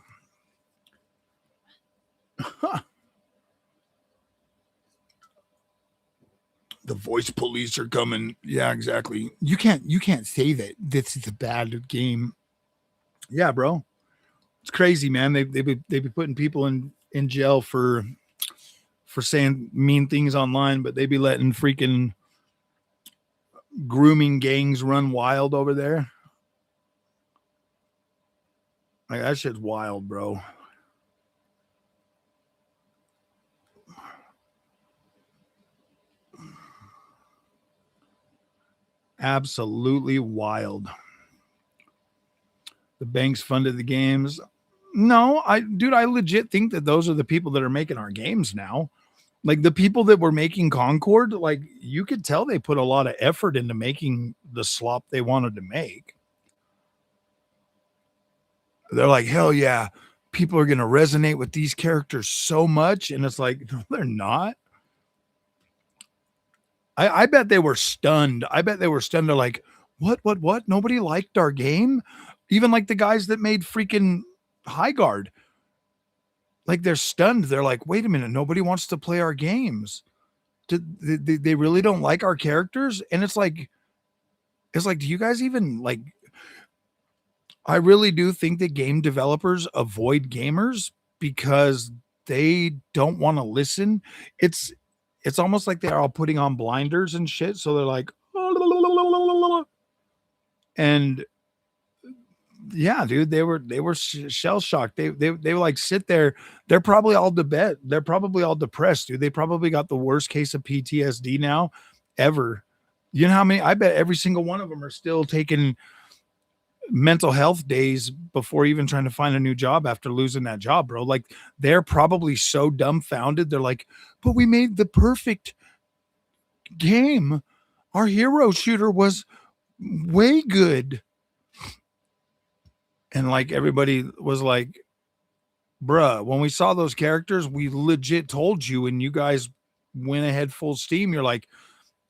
The voice police are coming. Yeah, exactly. You can't say that this is a bad game. Yeah, bro. It's crazy, man. They be putting people in jail for saying mean things online, but they be letting freaking grooming gangs run wild over there. Like, that shit's wild, bro. Absolutely wild. The banks funded the games. No, I legit think that those are the people that are making our games now. Like, the people that were making Concord, like, you could tell they put a lot of effort into making the slop they wanted to make. They're like, hell yeah, people are going to resonate with these characters so much. And it's like, no, they're not. I bet they were stunned. They're like, what? Nobody liked our game? Even like the guys that made freaking High Guard. Like, they're stunned. They're like, wait a minute, nobody wants to play our games. They really don't like our characters? And it's like, do you guys even like... I really do think that game developers avoid gamers because they don't want to listen. It's almost like they're all putting on blinders and shit. So they're like, and yeah, dude, they were shell shocked. They were like, sit there. They're probably all They're probably all depressed, dude. They probably got the worst case of PTSD now ever. You know how many? I bet every single one of them are still taking mental health days before even trying to find a new job after losing that job, bro. Like, they're probably so dumbfounded. They're like, but we made the perfect game. Our hero shooter was way good. And like, everybody was like, bruh, when we saw those characters, we legit told you, and you guys went ahead full steam. You're like,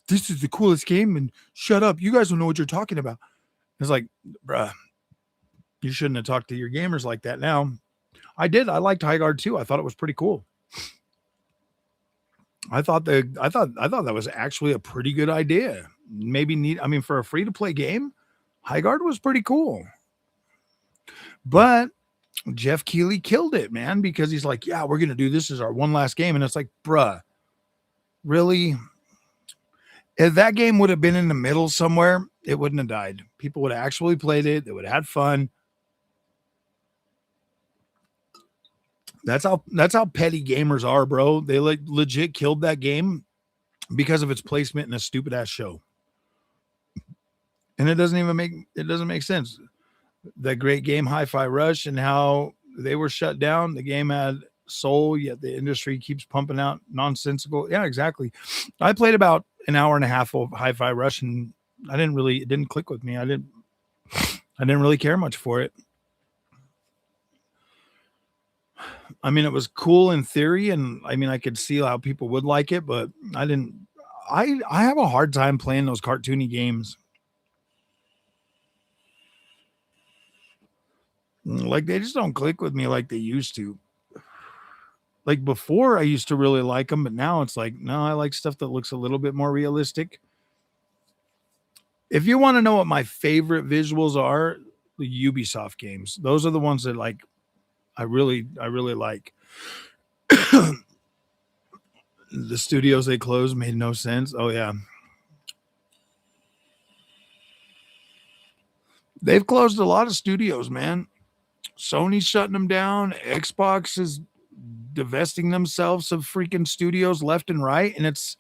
this is the coolest game, and shut up. You guys don't know what you're talking about. It's like, bruh, you shouldn't have talked to your gamers like that. Now, I did. I liked High Guard too. I thought it was pretty cool. I thought that was actually a pretty good idea. Maybe for a free to play game, High Guard was pretty cool. But Jeff Keighley killed it, man, because he's like, yeah, we're gonna do this as our one last game, and it's like, bruh, really? If that game would have been in the middle somewhere, it wouldn't have died. People would have actually played it. They would have had fun. That's how petty gamers are, bro. They like legit killed that game because of its placement in a stupid ass show. And it doesn't make sense. The great game Hi-Fi Rush and how they were shut down. The game had soul, yet the industry keeps pumping out nonsensical. Yeah, exactly. I played about an hour and a half of Hi-Fi Rush, and it didn't click with me. I didn't really care much for it. I mean, it was cool in theory, and I mean, I could see how people would like it, but I didn't. I have a hard time playing those cartoony games. Like they just don't click with me like they used to. Like before, I used to really like them, but now it's like, no, I like stuff that looks a little bit more realistic. If you want to know what my favorite visuals are, the Ubisoft games. Those are the ones that like I really like. The studios they closed made no sense. Oh yeah. They've closed a lot of studios, man. Sony's shutting them down. Xbox is divesting themselves of freaking studios left and right. And it's,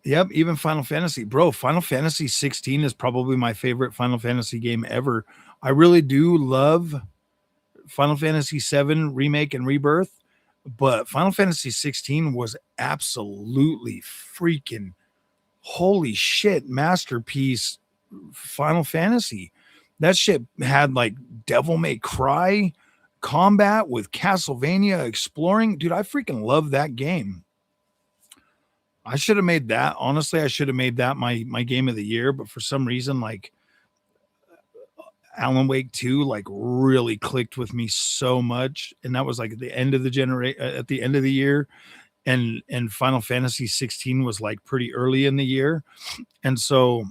yep, even Final Fantasy. Bro, Final Fantasy 16 is probably my favorite Final Fantasy game ever. I really do love Final Fantasy 7 Remake and Rebirth, but Final Fantasy 16 was absolutely freaking holy shit masterpiece Final Fantasy. That shit had like Devil May Cry combat with Castlevania exploring. Dude, I freaking love that game. I should have made that. Honestly, I should have made that my game of the year, but for some reason, like Alan Wake 2 like really clicked with me so much. And that was like at the end of at the end of the year. And Final Fantasy 16 was like pretty early in the year. And so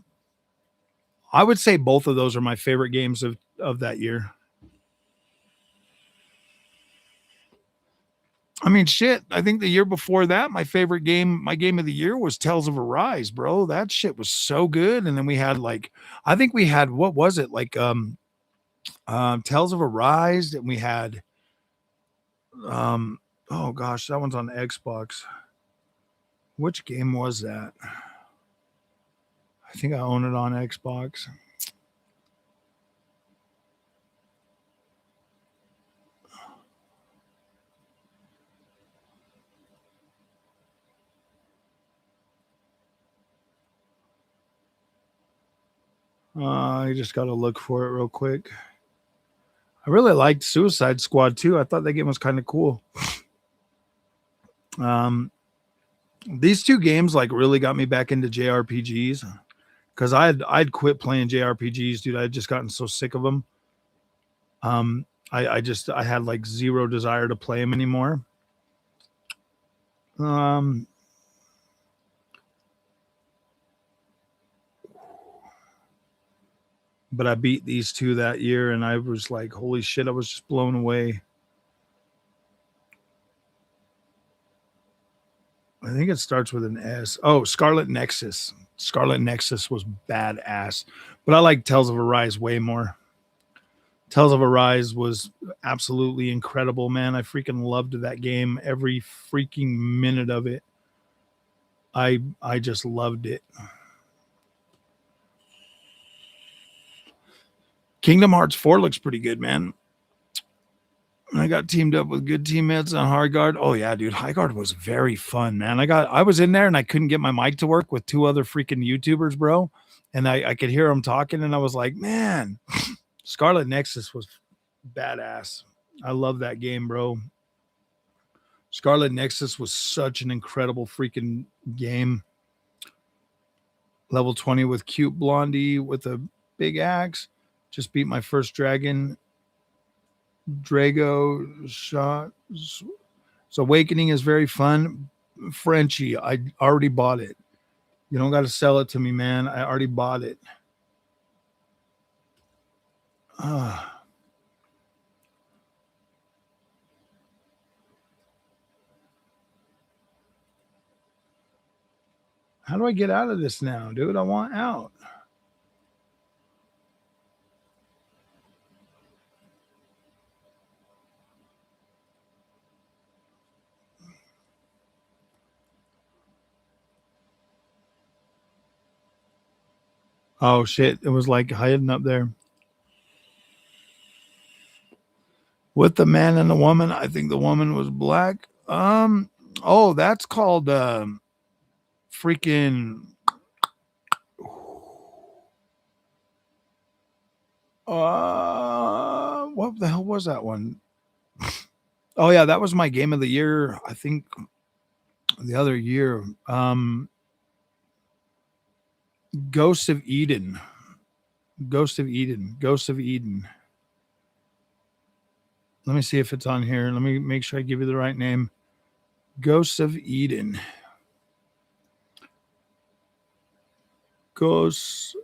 I would say both of those are my favorite games of that year. I mean, shit. I think the year before that, my game of the year was Tales of Arise, bro. That shit was so good. And then we had like, I think we had, what was it? Like, Tales of Arise. And we had, um, oh gosh, that one's on Xbox. Which game was that? I think I own it on Xbox. I just got to look for it real quick. I really liked Suicide Squad too. I thought that game was kind of cool. Um, these two games like really got me back into JRPGs because I'd quit playing JRPGs, dude. I had just gotten so sick of them. I had like zero desire to play them anymore. Um, but I beat these two that year, and I was like, holy shit! I was just blown away. I think it starts with an S. Oh, Scarlet Nexus. Scarlet Nexus was badass, but I like Tales of Arise way more. Tales of Arise was absolutely incredible, man. I freaking loved that game. Every freaking minute of it. I just loved it. Kingdom Hearts 4 looks pretty good, man. I got teamed up with good teammates on High Guard. Oh yeah, dude, High Guard was very fun, man. I was in there and I couldn't get my mic to work with two other freaking YouTubers, bro. And I could hear them talking, and I was like, man, Scarlet Nexus was badass. I love that game, bro. Scarlet Nexus was such an incredible freaking game. Level 20 with cute blondie with a big axe. Just beat my first dragon. Drago shot. So Awakening is very fun. Frenchie, I already bought it. You don't got to sell it to me, man. I already bought it. How do I get out of this now, dude? I want out. Oh shit! It was like hiding up there. With the man and the woman, I think the woman was black. Oh, that's called freaking what the hell was that one? Oh yeah, that was my game of the year, I think the other year. Ghosts of Eden. Ghost of Eden. Ghost of Eden. Let me see if it's on here. Let me make sure I give you the right name. Ghosts of Eden. Ghosts.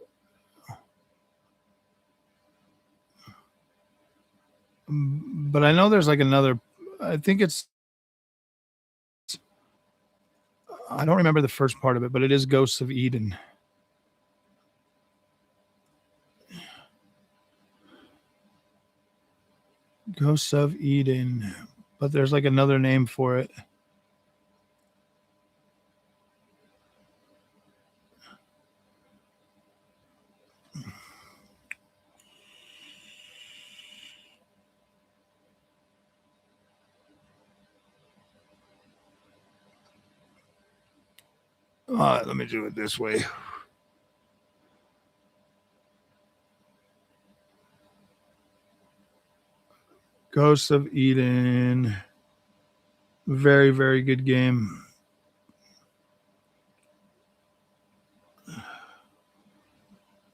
But I know there's like another. I think it's. I don't remember the first part of it, but it is Ghosts of Eden. Ghosts of Eden. But there's like another name for it. Let me do it this way. Ghosts of Eden. Very, very good game.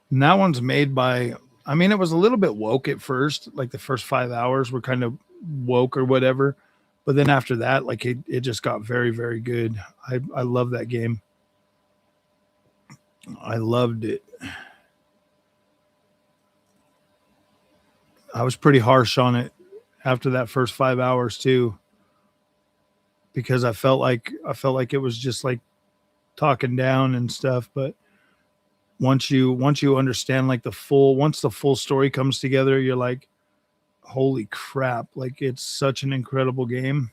And that one's made by, I mean, it was a little bit woke at first. Like the first 5 hours were kind of woke or whatever. But then after that, like it just got very, very good. I love that game. I loved it. I was pretty harsh on it after that first 5 hours too, because I felt like it was just like talking down and stuff. But once you understand like once the full story comes together, you're like, holy crap! Like it's such an incredible game.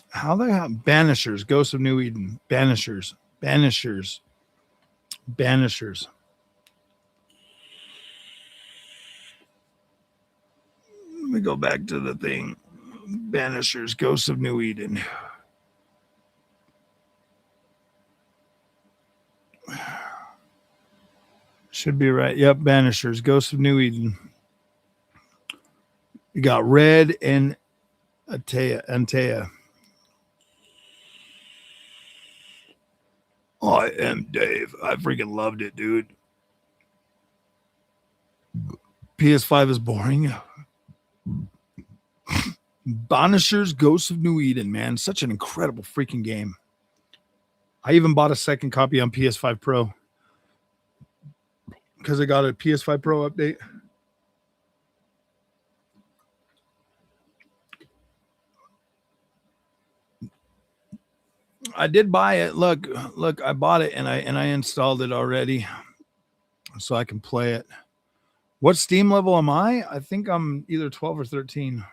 How the hell? Banishers, Ghosts of New Eden, Banishers. Let me go back to the thing. Banishers, Ghosts of New Eden. Should be right. Yep, Banishers, Ghosts of New Eden. You got Red and Antea. I am Dave. I freaking loved it, dude. PS5 is boring. Banishers, Ghosts of New Eden, man. Such an incredible freaking game. I even bought a second copy on PS5 Pro because I got a PS5 Pro update. I did buy it. Look, I bought it and I installed it already so I can play it. What Steam level am I? I think I'm either 12 or 13.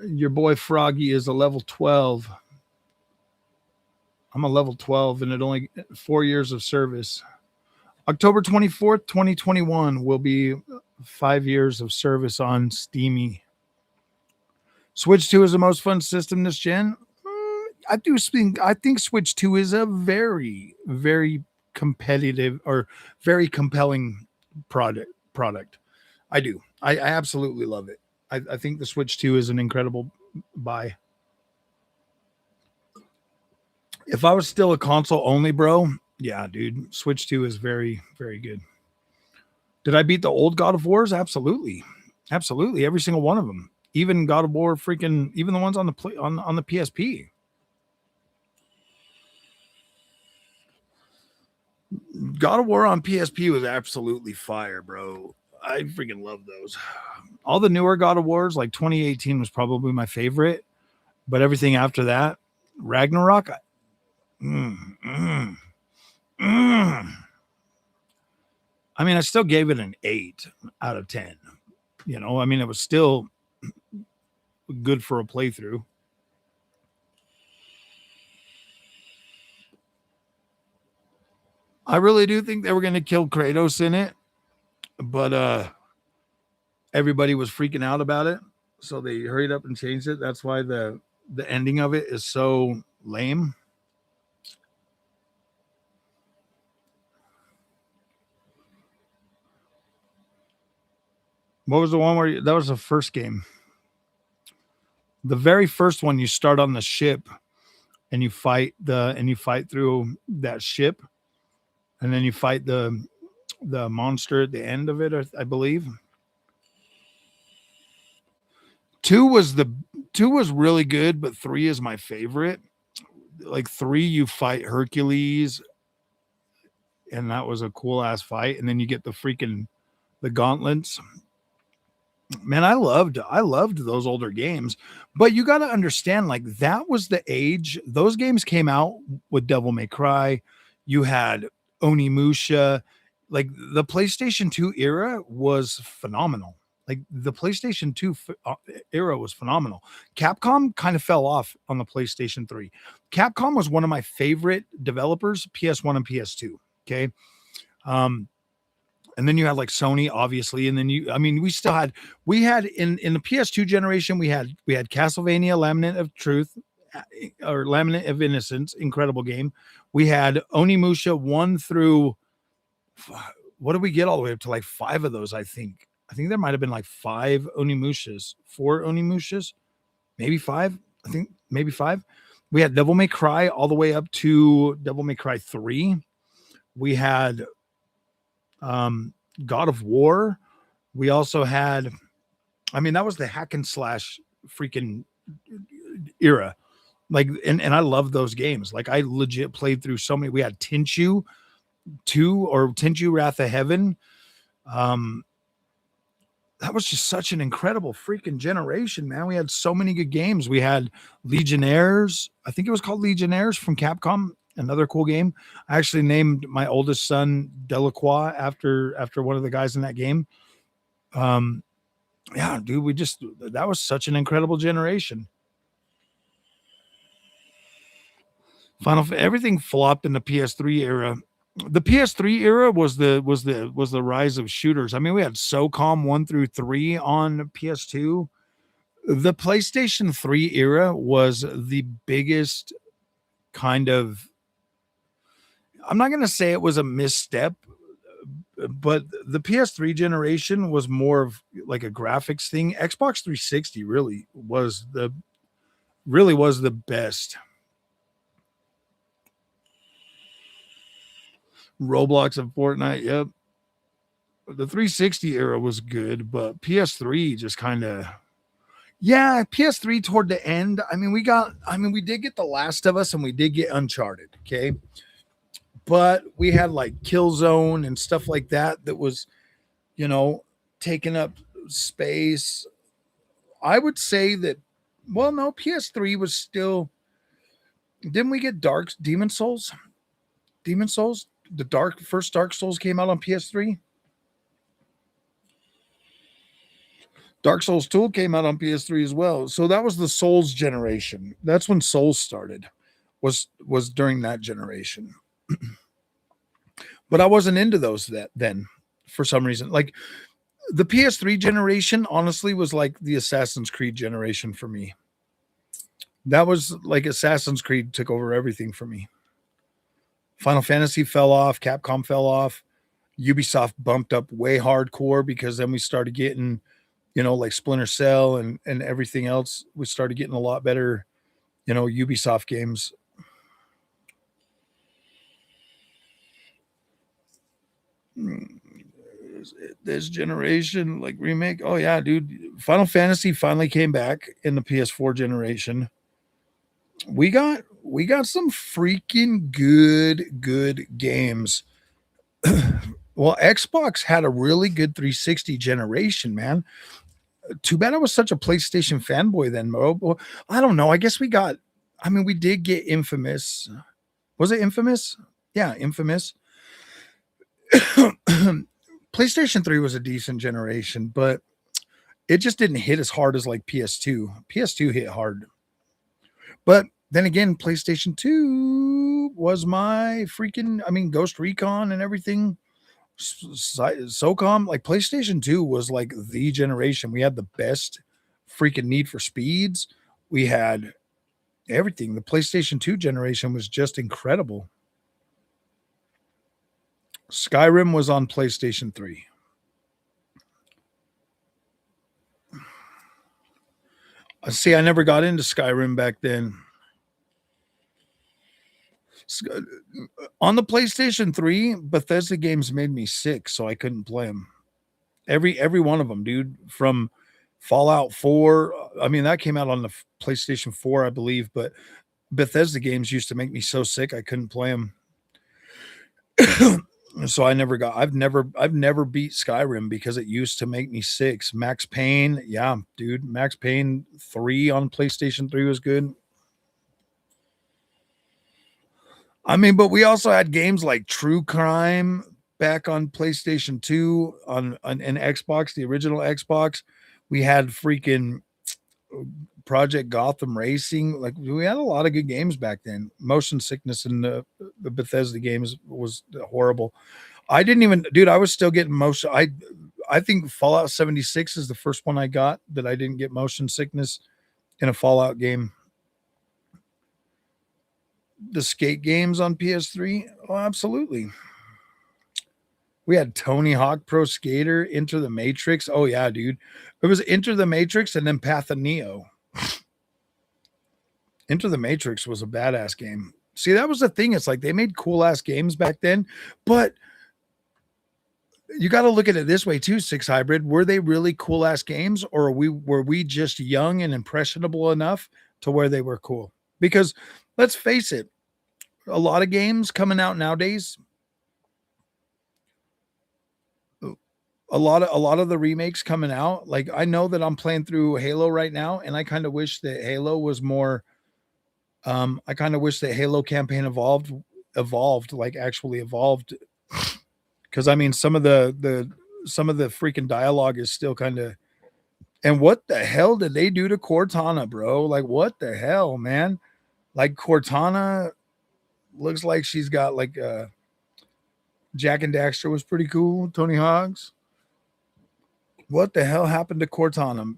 Your boy Froggy is a level 12. I'm a level 12 and it only 4 years of service. October 24th, 2021 will be 5 years of service on Steamy. Switch 2 is the most fun system this gen. I think Switch 2 is a very, very competitive or very compelling product. I do. I absolutely love it. I think the Switch 2 is an incredible buy. If I was still a console only, bro, yeah, dude, Switch 2 is very, very good. Did I beat the old God of Wars? Absolutely. Absolutely. Every single one of them. Even God of War freaking, even the ones on the on the PSP. God of War on PSP was absolutely fire, bro. I freaking love those. All the newer God of Wars, like 2018 was probably my favorite, but everything after that, Ragnarok, I mean, I still gave it an 8 out of 10. You know, I mean, it was still good for a playthrough. I really do think they were going to kill Kratos in it, but everybody was freaking out about it, so they hurried up and changed it. That's why the ending of it is so lame. What was the one where that was the first game? The very first one, you start on the ship and you fight through that ship, and then you fight the monster at the end of it, I believe. Two was really good, but three is my favorite. Like three, you fight Hercules, and that was a cool ass fight. And then you get the gauntlets. Man, I loved those older games, but you got to understand, like that was the age. Those games came out with Devil May Cry. You had Onimusha. Like the PlayStation 2 era was phenomenal. Like the PlayStation 2 era was phenomenal. Capcom kind of fell off on the PlayStation 3. Capcom was one of my favorite developers, PS1 and PS2. Okay. Um, and then you had like Sony, obviously, and then we had in the PS2 generation, we had Castlevania Laminate of Truth, or Laminate of Innocence, incredible game. We had Onimusha 1 through, what did we get all the way up to, like 5 of those? I think there might have been like 5 Onimushas, 4 Onimushas, maybe 5. I think maybe 5. We had Devil May Cry all the way up to Devil May Cry 3. We had God of War. We also had, that was the hack and slash freaking era. Like, and I love those games. Like, I legit played through so many. We had Tenchu 2 or Tenchu Wrath of Heaven. That was just such an incredible freaking generation, man. We had so many good games. We had Legionnaires. I think it was called Legionnaires from Capcom. Another cool game. I actually named my oldest son Delacroix after one of the guys in that game. Yeah, dude, that was such an incredible generation. Everything flopped in the PS3 era. The PS3 era was the rise of shooters. I mean, we had SOCOM 1 through 3 on PS2. The PlayStation 3 era was the biggest kind of, I'm not going to say it was a misstep, but the PS3 generation was more of like a graphics thing. Xbox 360 really was the best. Roblox and Fortnite, yep. The 360 era was good, but PS3 just kind of, yeah, PS3 toward the end. We did get The Last of Us and we did get Uncharted, okay? But we had like Killzone and stuff like that was, taking up space. I would say that, well, no, PS3 was still, didn't we get Demon Souls? The first Dark Souls came out on PS3. Dark Souls 2 came out on PS3 as well. So that was the Souls generation. That's when Souls started. Was during that generation. But I wasn't into those then for some reason. Like the PS3 generation honestly was like the Assassin's Creed generation for me. That was like Assassin's Creed took over everything for me. Final Fantasy fell off, Capcom fell off, Ubisoft bumped up way hardcore because then we started getting, like Splinter Cell and everything else. We started getting a lot better, Ubisoft games. This generation, like remake. Oh yeah, dude. Final Fantasy finally came back in the PS4 generation. We got some freaking good games. Well, Xbox had a really good 360 generation, man. Too bad I was such a PlayStation fanboy then, bro. I don't know. I guess we did get Infamous. Was it Infamous? Yeah, Infamous. PlayStation 3 was a decent generation, but it just didn't hit as hard as like PS2. PS2 hit hard. But Then again, PlayStation 2 was my freaking, I mean, Ghost Recon and everything. SOCOM, like PlayStation 2 was like the generation. We had the best freaking Need for Speeds. We had everything. The PlayStation 2 generation was just incredible. Skyrim was on PlayStation 3. See, I never got into Skyrim back then. On the PlayStation 3, Bethesda games made me sick, so I couldn't play them. Every one of them, dude, from Fallout 4. I mean, that came out on the PlayStation 4, I believe, but Bethesda games used to make me so sick I couldn't play them. So I've never beat Skyrim because it used to make me sick. Max Payne, yeah, dude, Max Payne 3 on PlayStation 3 was good. I mean, but we also had games like True Crime back on PlayStation 2 on an Xbox, the original Xbox. We had freaking Project Gotham Racing. Like we had a lot of good games back then. Motion sickness in the Bethesda games was horrible. I didn't even, dude. I was still getting motion. I think Fallout 76 is the first one I got that I didn't get motion sickness in a Fallout game. The skate games on PS3, oh, absolutely. We had Tony Hawk Pro Skater, Enter the Matrix. Oh yeah, dude. It was Enter the Matrix and then Path of Neo. Enter the Matrix was a badass game. See, that was the thing. It's like they made cool ass games back then, but you got to look at it this way too. Six Hybrid, were they really cool ass games, or were we just young and impressionable enough to where they were cool? Because let's face it, a lot of games coming out nowadays, a lot of the remakes coming out, like I know that I'm playing through Halo right now, and I kind of wish that Halo was more. I kind of wish that Halo campaign evolved, like actually evolved, because I mean some of the some of the freaking dialogue is still kind of. And what the hell did they do to Cortana, bro? Like what the hell, man? Like Cortana looks like she's got like Jack and Daxter was pretty cool. Tony Hawk's. What the hell happened to Cortana?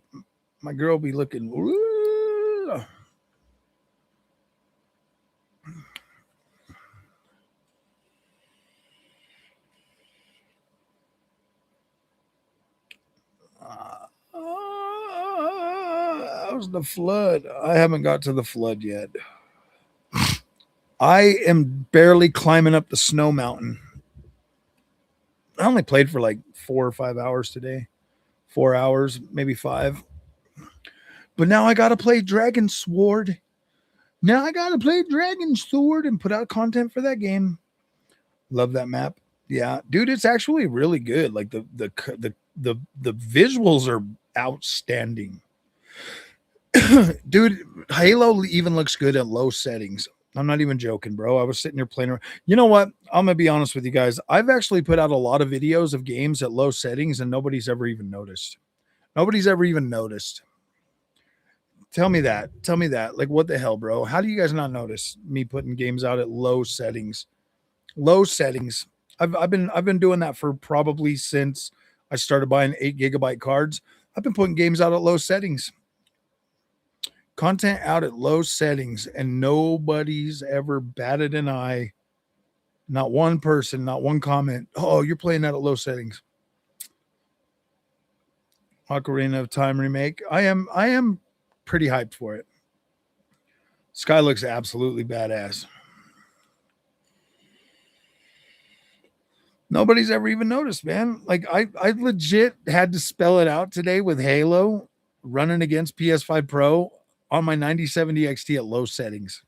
My girl be looking. How's the flood? I haven't got to the flood yet. I am barely climbing up the snow mountain. I only played for like 4 or 5 hours today. 4 hours, maybe 5. But now I got to play Dragon Sword. Now I got to play Dragon Sword and put out content for that game. Love that map. Yeah, dude, it's actually really good. Like the visuals are outstanding. Dude, Halo even looks good at low settings. I'm not even joking, bro. I was sitting here playing around. You know what? I'm gonna be honest with you guys. I've actually put out a lot of videos of games at low settings, and nobody's ever even noticed. Nobody's ever even noticed. Tell me that. Tell me that. Like, what the hell, bro? How do you guys not notice me putting games out at low settings? Low settings. I've been doing that for probably since I started buying 8 GB cards. I've been putting games out at low settings. Content out at low settings, and nobody's ever batted an eye. Not one person, not one comment. Oh, you're playing that at low settings. Ocarina of Time remake. I am pretty hyped for it. Sky looks absolutely badass. Nobody's ever even noticed, man. Like I legit had to spell it out today with Halo running against PS5 Pro on my 9070 XT at low settings.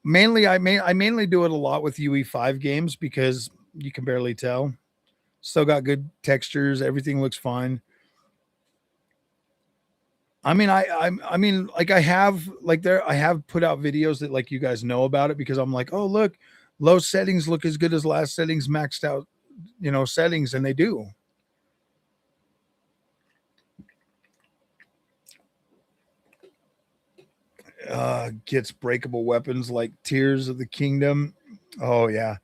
Mainly, I mainly do it a lot with UE5 games because you can barely tell. Still got good textures. Everything looks fine. I mean, I mean, like I have put out videos that like you guys know about it because I'm like, oh look, low settings look as good as last settings maxed out, settings, and they do. gets breakable weapons like Tears of the Kingdom. Oh yeah,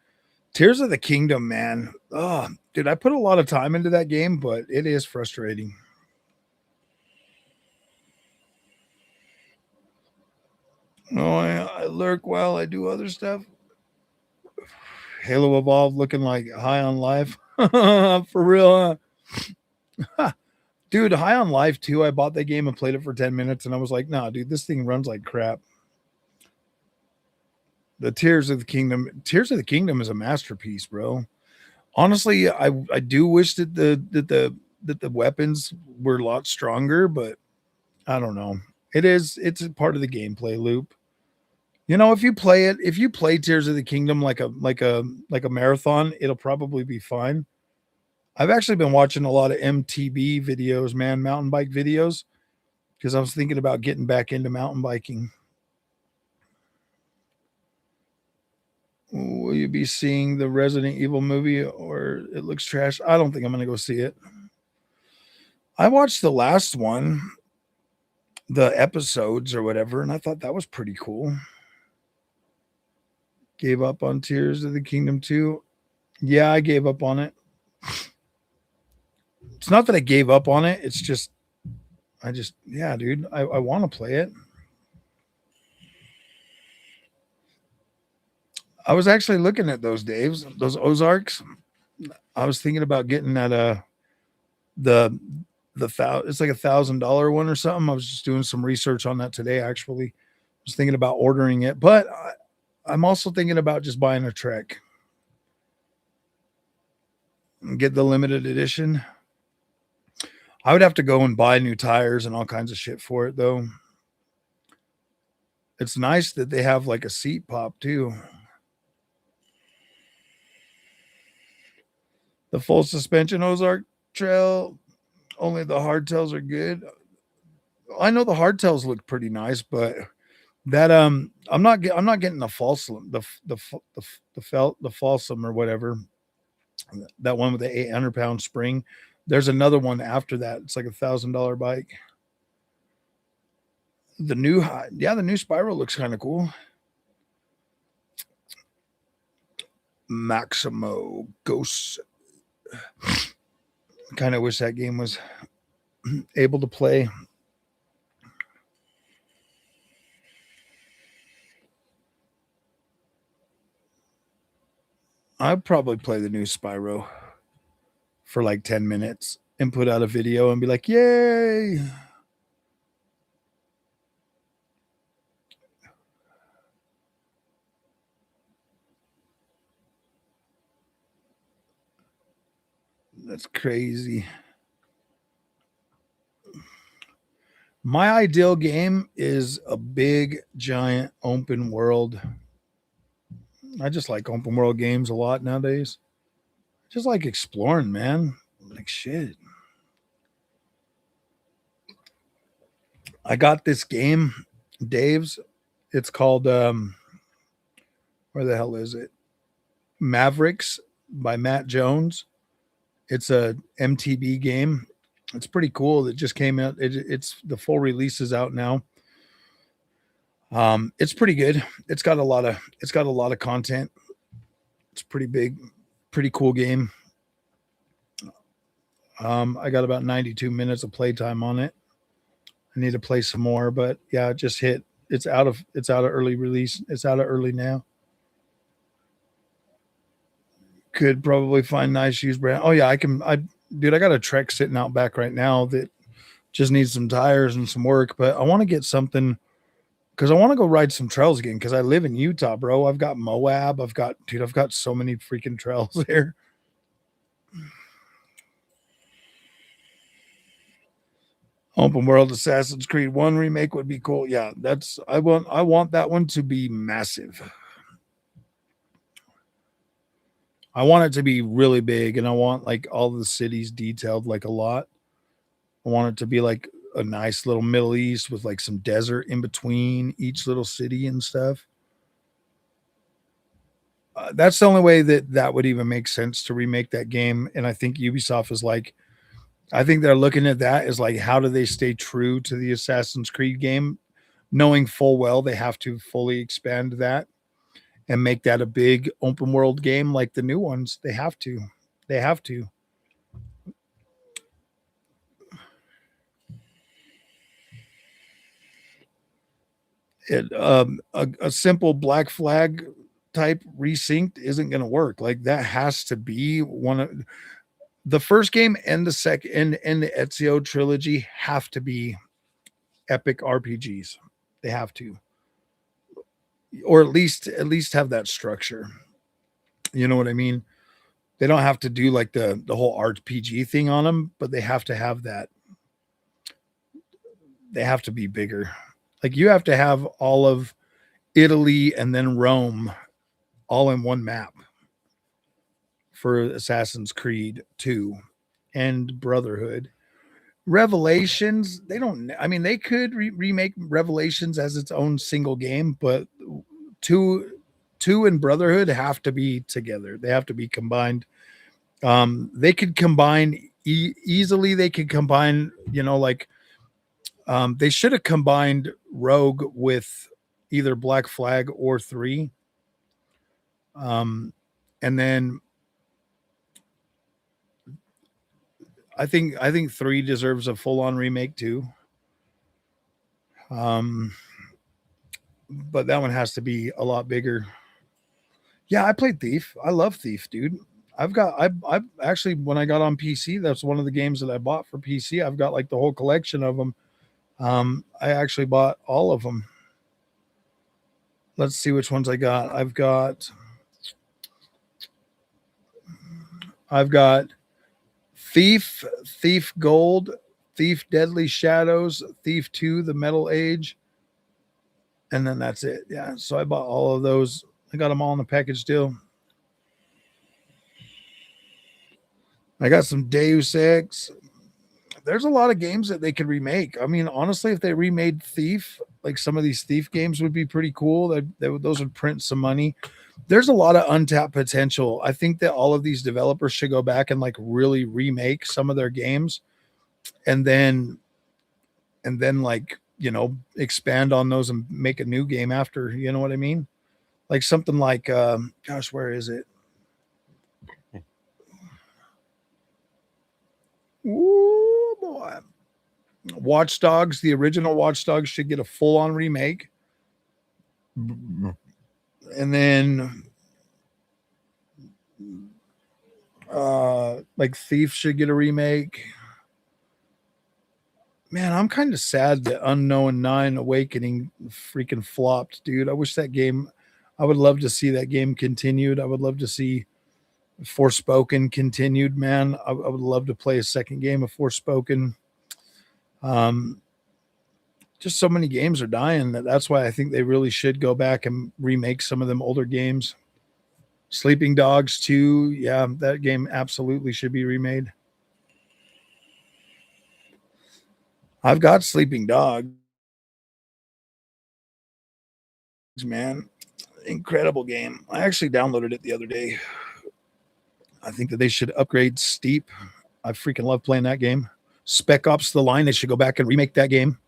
Tears of the Kingdom, man. Oh, dude, I put a lot of time into that game, but it is frustrating. Oh, I lurk while I do other stuff. Halo Evolved looking like High on Life. For real, huh? Dude, High on Life too. I bought that game and played it for 10 minutes and I was like, nah, dude, this thing runs like crap. The Tears of the Kingdom is a masterpiece, bro. Honestly, I do wish that the weapons were a lot stronger, but I don't know. It's a part of the gameplay loop. You know, if you play Tears of the Kingdom like a marathon, it'll probably be fine. I've actually been watching a lot of MTB videos, man, mountain bike videos, because I was thinking about getting back into mountain biking. Will you be seeing the Resident Evil movie or it looks trash? I don't think I'm going to go see it. I watched the last one, the episodes or whatever, and I thought that was pretty cool. Gave up on Tears of the Kingdom 2. Yeah, I gave up on it. It's not that I gave up on it. It's just, yeah, dude, I want to play it. I was actually looking at those Daves, those Ozarks. I was thinking about getting that the it's like $1,000 one or something. I was just doing some research on that today. Actually, I was thinking about ordering it, but I'm also thinking about just buying a Trek and get the limited edition. I would have to go and buy new tires and all kinds of shit for it, though. It's nice that they have like a seat pop too. The full suspension Ozark Trail, only the hardtails are good. I know the hardtails look pretty nice, but that I'm not getting the false the falsum or whatever. That one with the 800-pound spring. There's another one after that. It's like $1,000 bike. The new Spiral looks kind of cool. Maximo Ghosts. Kind of wish that game was able to play. I'd probably play the new Spyro for like 10 minutes and put out a video and be like, yay. That's crazy. My ideal game is a big, giant open world. I just like open world games a lot nowadays. Just like exploring, man. Like shit. I got this game, Dave's. It's called where the hell is it? Mavericks by Matt Jones. It's a MTB game. It's pretty cool. It just came out. It's the full release is out now. It's pretty good. It's got a lot of content. It's pretty big, pretty cool game. I got about 92 minutes of playtime on it. I need to play some more, but yeah, it just hit. It's out of early release. It's out of early now. Could probably find nice used brand. Oh yeah, I can. Dude, I got a Trek sitting out back right now that just needs some tires and some work, but I want to get something because I want to go ride some trails again because I live in Utah, bro. I've got Moab. I've got so many freaking trails there. Open World Assassin's Creed 1 remake would be cool. Yeah, I want that one to be massive. I want it to be really big and I want like all the cities detailed like a lot. I want it to be like a nice little Middle East with like some desert in between each little city and stuff. That's the only way that would even make sense to remake that game. And I think Ubisoft is like, I think they're looking at that as like, how do they stay true to the Assassin's Creed game, knowing full well they have to fully expand that and make that a big open world game like the new ones. They have to. They have to. A simple Black Flag type resynced isn't going to work. Like that has to be one of the first game and the second and the Ezio trilogy have to be epic RPGs. They have to, or at least have that structure. You know what I mean? They don't have to do like the whole RPG thing on them, but they have to have that. They have to be bigger. Like you have to have all of Italy and then Rome all in one map for Assassin's Creed 2 and Brotherhood. Revelations, they don't, I mean, they could remake Revelations as its own single game, but two and Brotherhood have to be together. They have to be combined. They could combine easily. They could combine, like they should have combined Rogue with either Black Flag or 3. And then I think 3 deserves a full-on remake too. But that one has to be a lot bigger. Yeah, I played Thief. I love Thief, dude. I've actually, when I got on PC, that's one of the games that I bought for PC. I've got like the whole collection of them. I actually bought all of them. Let's see which ones I got. I've got Thief, Thief Gold, Thief Deadly Shadows, Thief 2, The Metal Age, and then that's it. Yeah, so I bought all of those. I got them all in the package deal. I got some Deus Ex. There's a lot of games that they could remake. I mean, honestly, if they remade Thief, like some of these Thief games would be pretty cool. Those would print some money. There's a lot of untapped potential. I think that all of these developers should go back and like really remake some of their games and then like, expand on those and make a new game after, you know what I mean? Like something like, gosh, where is it? Ooh, boy. Watch Dogs, the original Watch Dogs should get a full-on remake. And then like Thief should get a remake. Man, I'm kind of sad that Unknown 9 Awakening freaking flopped, dude. I wish that game, I would love to see that game continued. I would love to see Forspoken continued, man. I would love to play a second game of Forspoken. Just so many games are dying. That's why I think they really should go back and remake some of them older games. Sleeping Dogs 2, yeah, that game absolutely should be remade. I've got Sleeping Dogs, man. Incredible game. I actually downloaded it the other day. I think that they should upgrade Steep. I freaking love playing that game. Spec Ops The Line, they should go back and remake that game.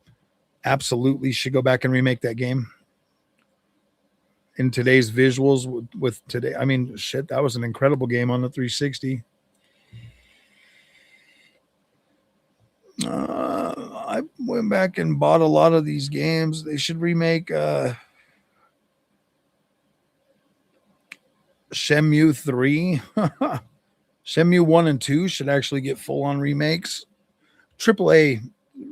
Absolutely should go back and remake that game. In today's visuals with today, I mean, shit, that was an incredible game on the 360. I went back and bought a lot of these games. They should remake Shenmue 3. Shenmue 1 and 2 should actually get full-on remakes. AAA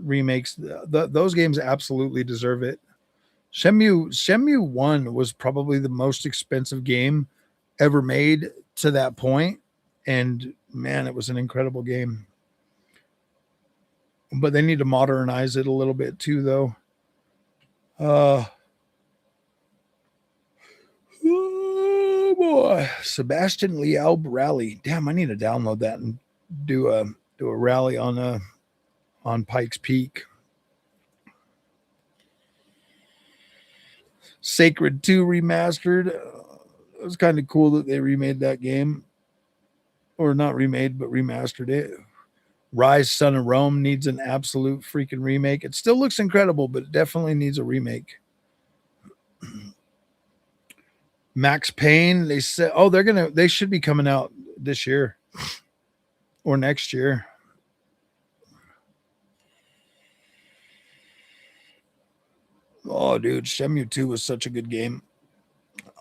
remakes. Those games absolutely deserve it. Shenmue 1 was probably the most expensive game ever made to that point. And man, it was an incredible game. But they need to modernize it a little bit too, though. Oh boy, Sebastian Liao rally. Damn, I need to download that and do a rally on Pikes Peak. Sacred 2 remastered. It was kind of cool that they remade that game, or not remade, but remastered it. Rise Son of Rome needs an absolute freaking remake. It still looks incredible, but it definitely needs a remake. Max Payne, they said, oh, they should be coming out this year or next year. Oh, dude, Shenmue 2 was such a good game.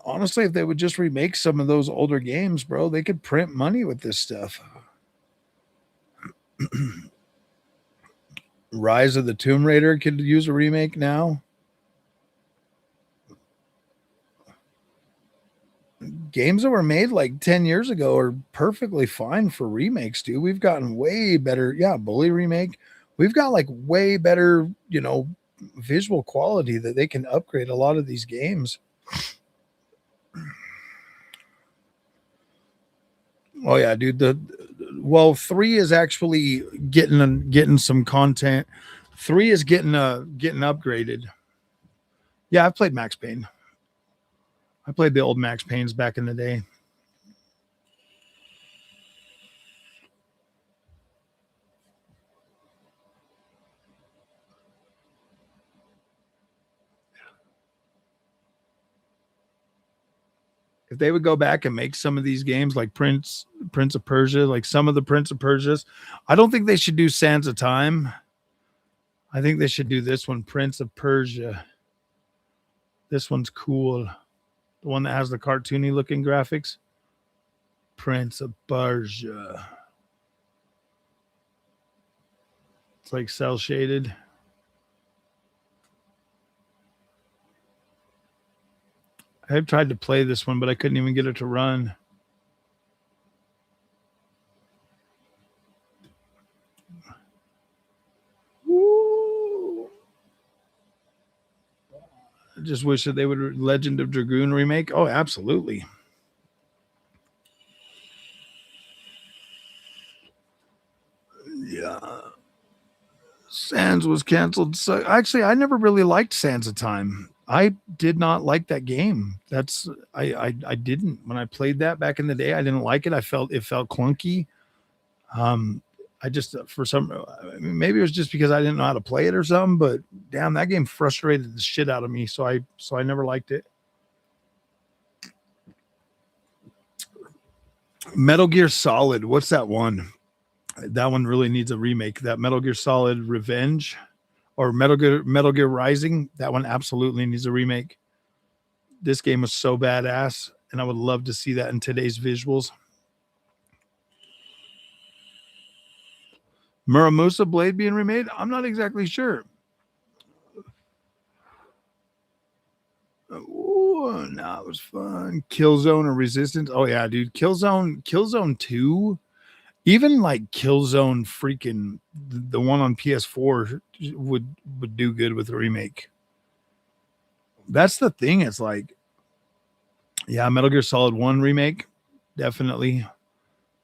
Honestly, if they would just remake some of those older games, bro, they could print money with this stuff. Rise of the Tomb Raider could use a remake now. Games that were made like 10 years ago are perfectly fine for remakes, dude. We've gotten way better. Yeah, Bully remake. We've got like way better, visual quality that they can upgrade a lot of these games. Oh yeah, dude. 3 is actually getting some content. 3 is getting upgraded. Yeah, I've played Max Payne. I played the old Max Paynes back in the day. If they would go back and make some of these games like Prince of Persia, like some of the Prince of Persias, I don't think they should do Sands of Time. I think they should do this one, Prince of Persia. This one's cool. The one that has the cartoony looking graphics. Prince of Persia. It's like cell shaded. I tried to play this one, but I couldn't even get it to run. Woo. I just wish that they would Legend of Dragoon remake. Oh, absolutely. Yeah. Sands was canceled. So actually, I never really liked Sands of Time. I did not like that game. I didn't. When I played that back in the day, I didn't like it. It felt clunky. I just maybe it was just because I didn't know how to play it or something. But damn, that game frustrated the shit out of me. So I never liked it. Metal Gear Solid. What's that one? That one really needs a remake. That Metal Gear Solid Revenge. Or Metal Gear Rising, that one absolutely needs a remake. This game was so badass, and I would love to see that in today's visuals. Muramusa Blade being remade? I'm not exactly sure. Oh, no, it was fun. Killzone or Resistance? Oh yeah, dude. Killzone 2. Even like Killzone freaking the one on PS4 would do good with a remake. That's the thing. It's like, yeah, Metal Gear Solid 1 remake, definitely.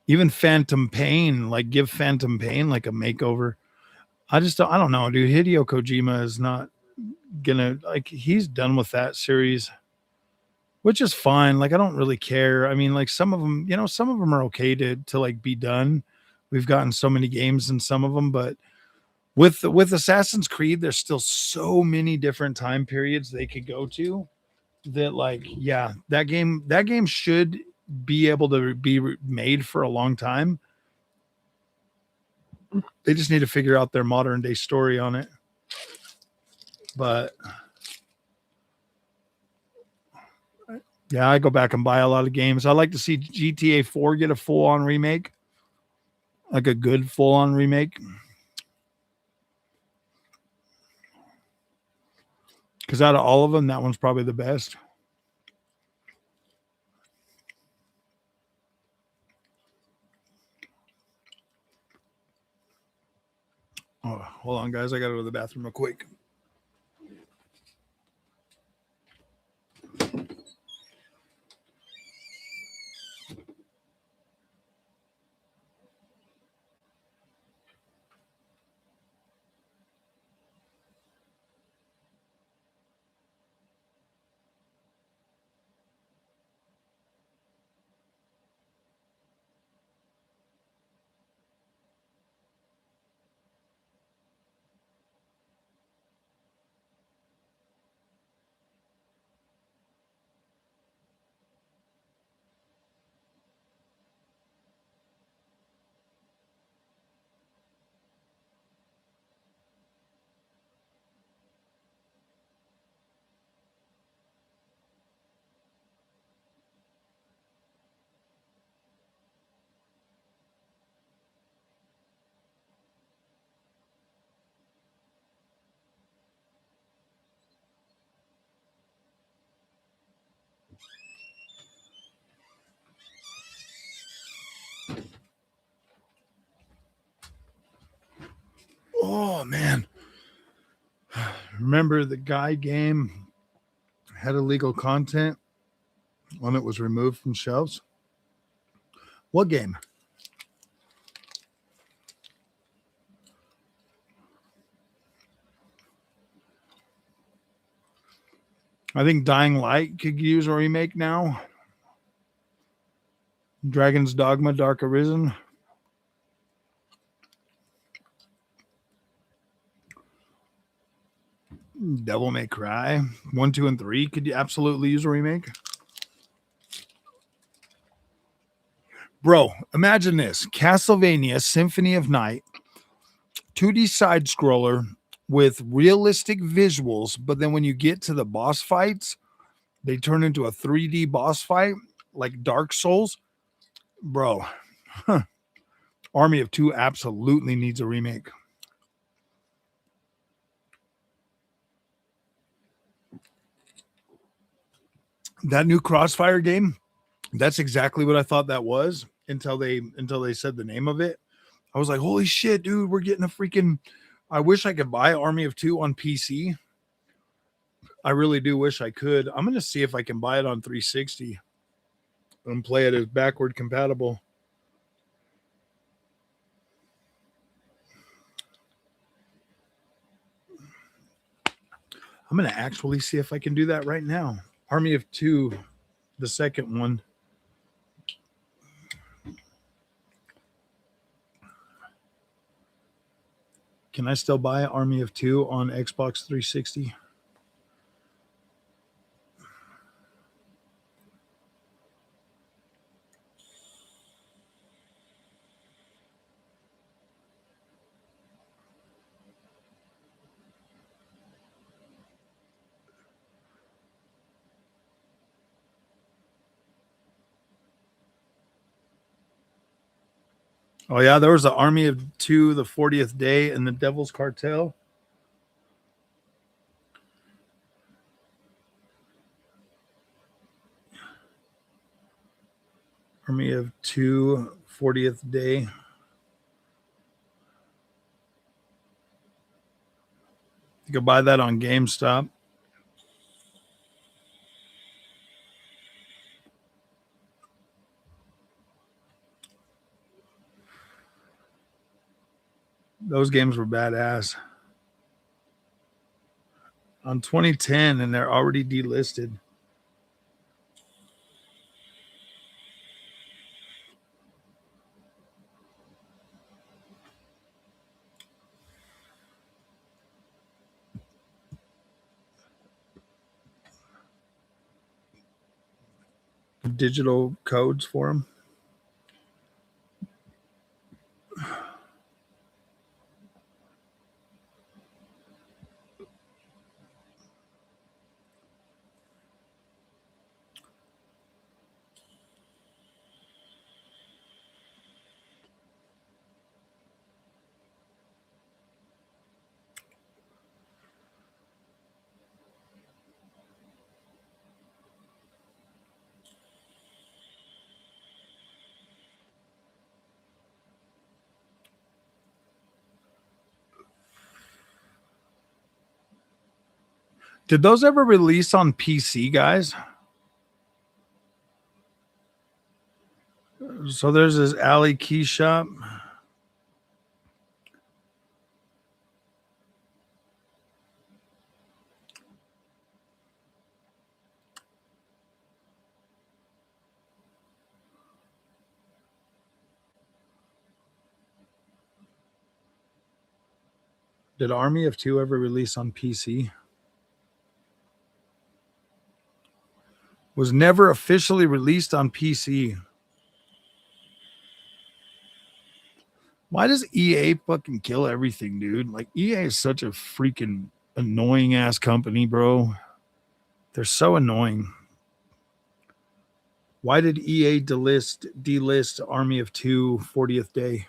Even Phantom Pain, like give Phantom Pain like a makeover. I don't know, dude. Hideo Kojima is not gonna, like, he's done with that series, which is fine. Like, I don't really care. I mean, like some of them, some of them are okay to like be done. We've gotten so many games in some of them, but with Assassin's Creed, there's still so many different time periods they could go to that, like, yeah, that game should be able to be made for a long time. They just need to figure out their modern day story on it. But yeah, I go back and buy a lot of games. I like to see GTA 4 get a full on remake, like a good full on remake. Because out of all of them, that one's probably the best. Oh, hold on, guys. I got to go to the bathroom real quick. Oh man. Remember the guy game had illegal content when it was removed from shelves? What game? I think Dying Light could use a remake now. Dragon's Dogma Dark Arisen. Devil May Cry 1, 2, and 3 could absolutely use a remake. Bro, imagine this. Castlevania Symphony of Night, 2D side scroller with realistic visuals, but then when you get to the boss fights, they turn into a 3D boss fight like Dark Souls. Bro, Army of Two absolutely needs a remake. That new Crossfire game, that's exactly what I thought that was until they said the name of it. I was like, holy shit, dude, we're getting a freaking. I wish I could buy Army of Two on PC. I really do wish I could. I'm gonna see if I can buy it on 360 and play it as backward compatible. I'm gonna actually see if I can do that right now. Army of Two, the second one. Can I still buy Army of Two on Xbox 360? Oh yeah, there was the Army of Two, the 40th Day, and the Devil's Cartel. Army of Two, 40th Day. You could buy that on GameStop. Those games were badass. On 2010, and they're already delisted. Digital codes for them. Did those ever release on PC, guys? So there's this Alley Key Shop. Did Army of Two ever release on PC? Was never officially released on PC. Why does EA fucking kill everything, dude? Like EA is such a freaking annoying ass company, bro. They're so annoying. Why did EA delist Army of Two 40th Day?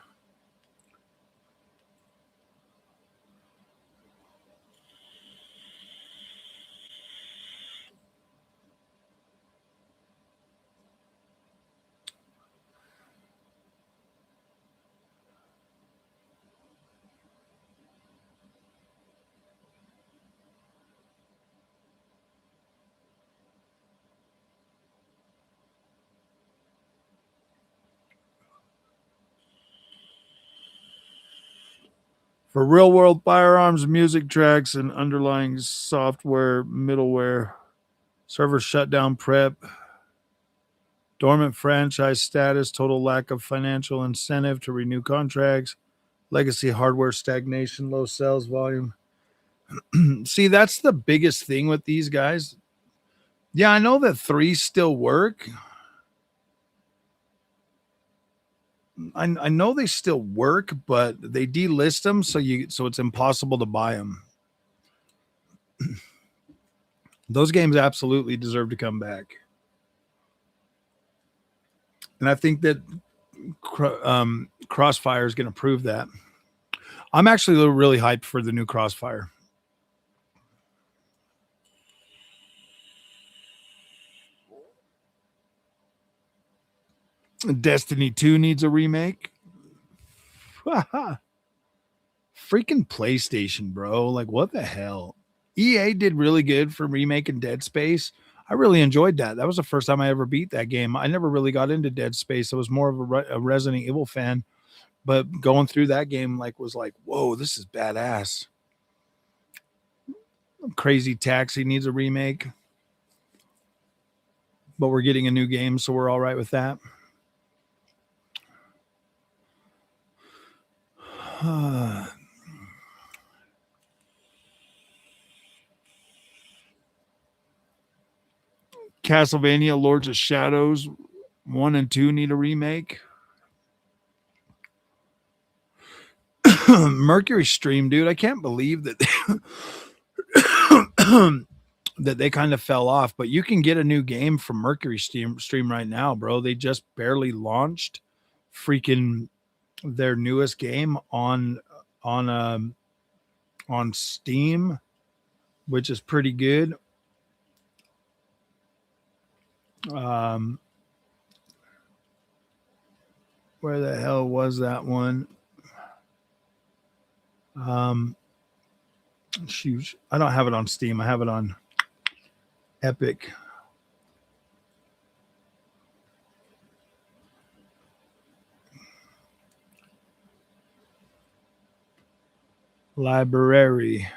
For real world firearms, music tracks, and underlying software, middleware, server shutdown prep, dormant franchise status, total lack of financial incentive to renew contracts, legacy hardware stagnation, low sales volume. See, that's the biggest thing with these guys. Yeah, I know that 3 still work. I know they still work, but they delist them so it's impossible to buy them. Those games absolutely deserve to come back. And I think that Crossfire is going to prove that. I'm actually really hyped for the new Crossfire. Destiny 2 needs a remake. Freaking PlayStation, bro. Like, what the hell? EA did really good for remaking Dead Space. I really enjoyed that. That was the first time I ever beat that game. I never really got into Dead Space. I was more of a Resident Evil fan. But going through that game was like, whoa, this is badass. Crazy Taxi needs a remake. But we're getting a new game, so we're all right with that. Castlevania Lords of Shadows 1 and 2 need a remake. Mercury Stream, dude, I can't believe that that they kind of fell off, but you can get a new game from Mercury Stream right now, bro. They just barely launched freaking their newest game on Steam, which is pretty good. Where the hell was that one? Shoot, I don't have it on Steam. I have it on Epic. Library.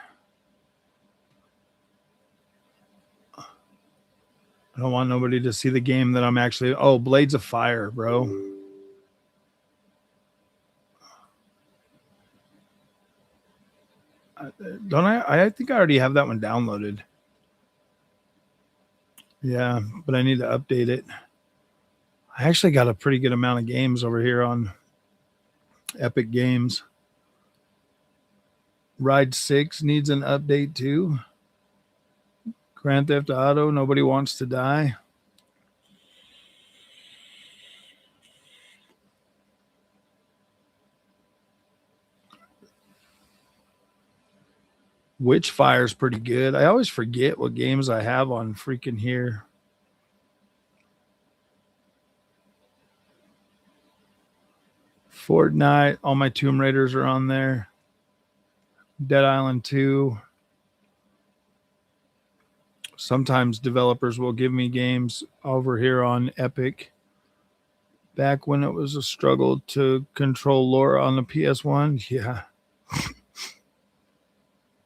I don't want nobody to see the game that I'm actually. Oh, Blades of Fire, bro. Don't I? I think I already have that one downloaded. Yeah, but I need to update it. I actually got a pretty good amount of games over here on Epic Games. Ride 6 needs an update too. Grand Theft Auto, Nobody Wants to Die. Witchfire's pretty good. I always forget what games I have on freaking here. Fortnite, all my Tomb Raiders are on there. Dead Island 2. Sometimes developers will give me games over here on Epic. Back when it was a struggle to control Laura on the PS1. Yeah.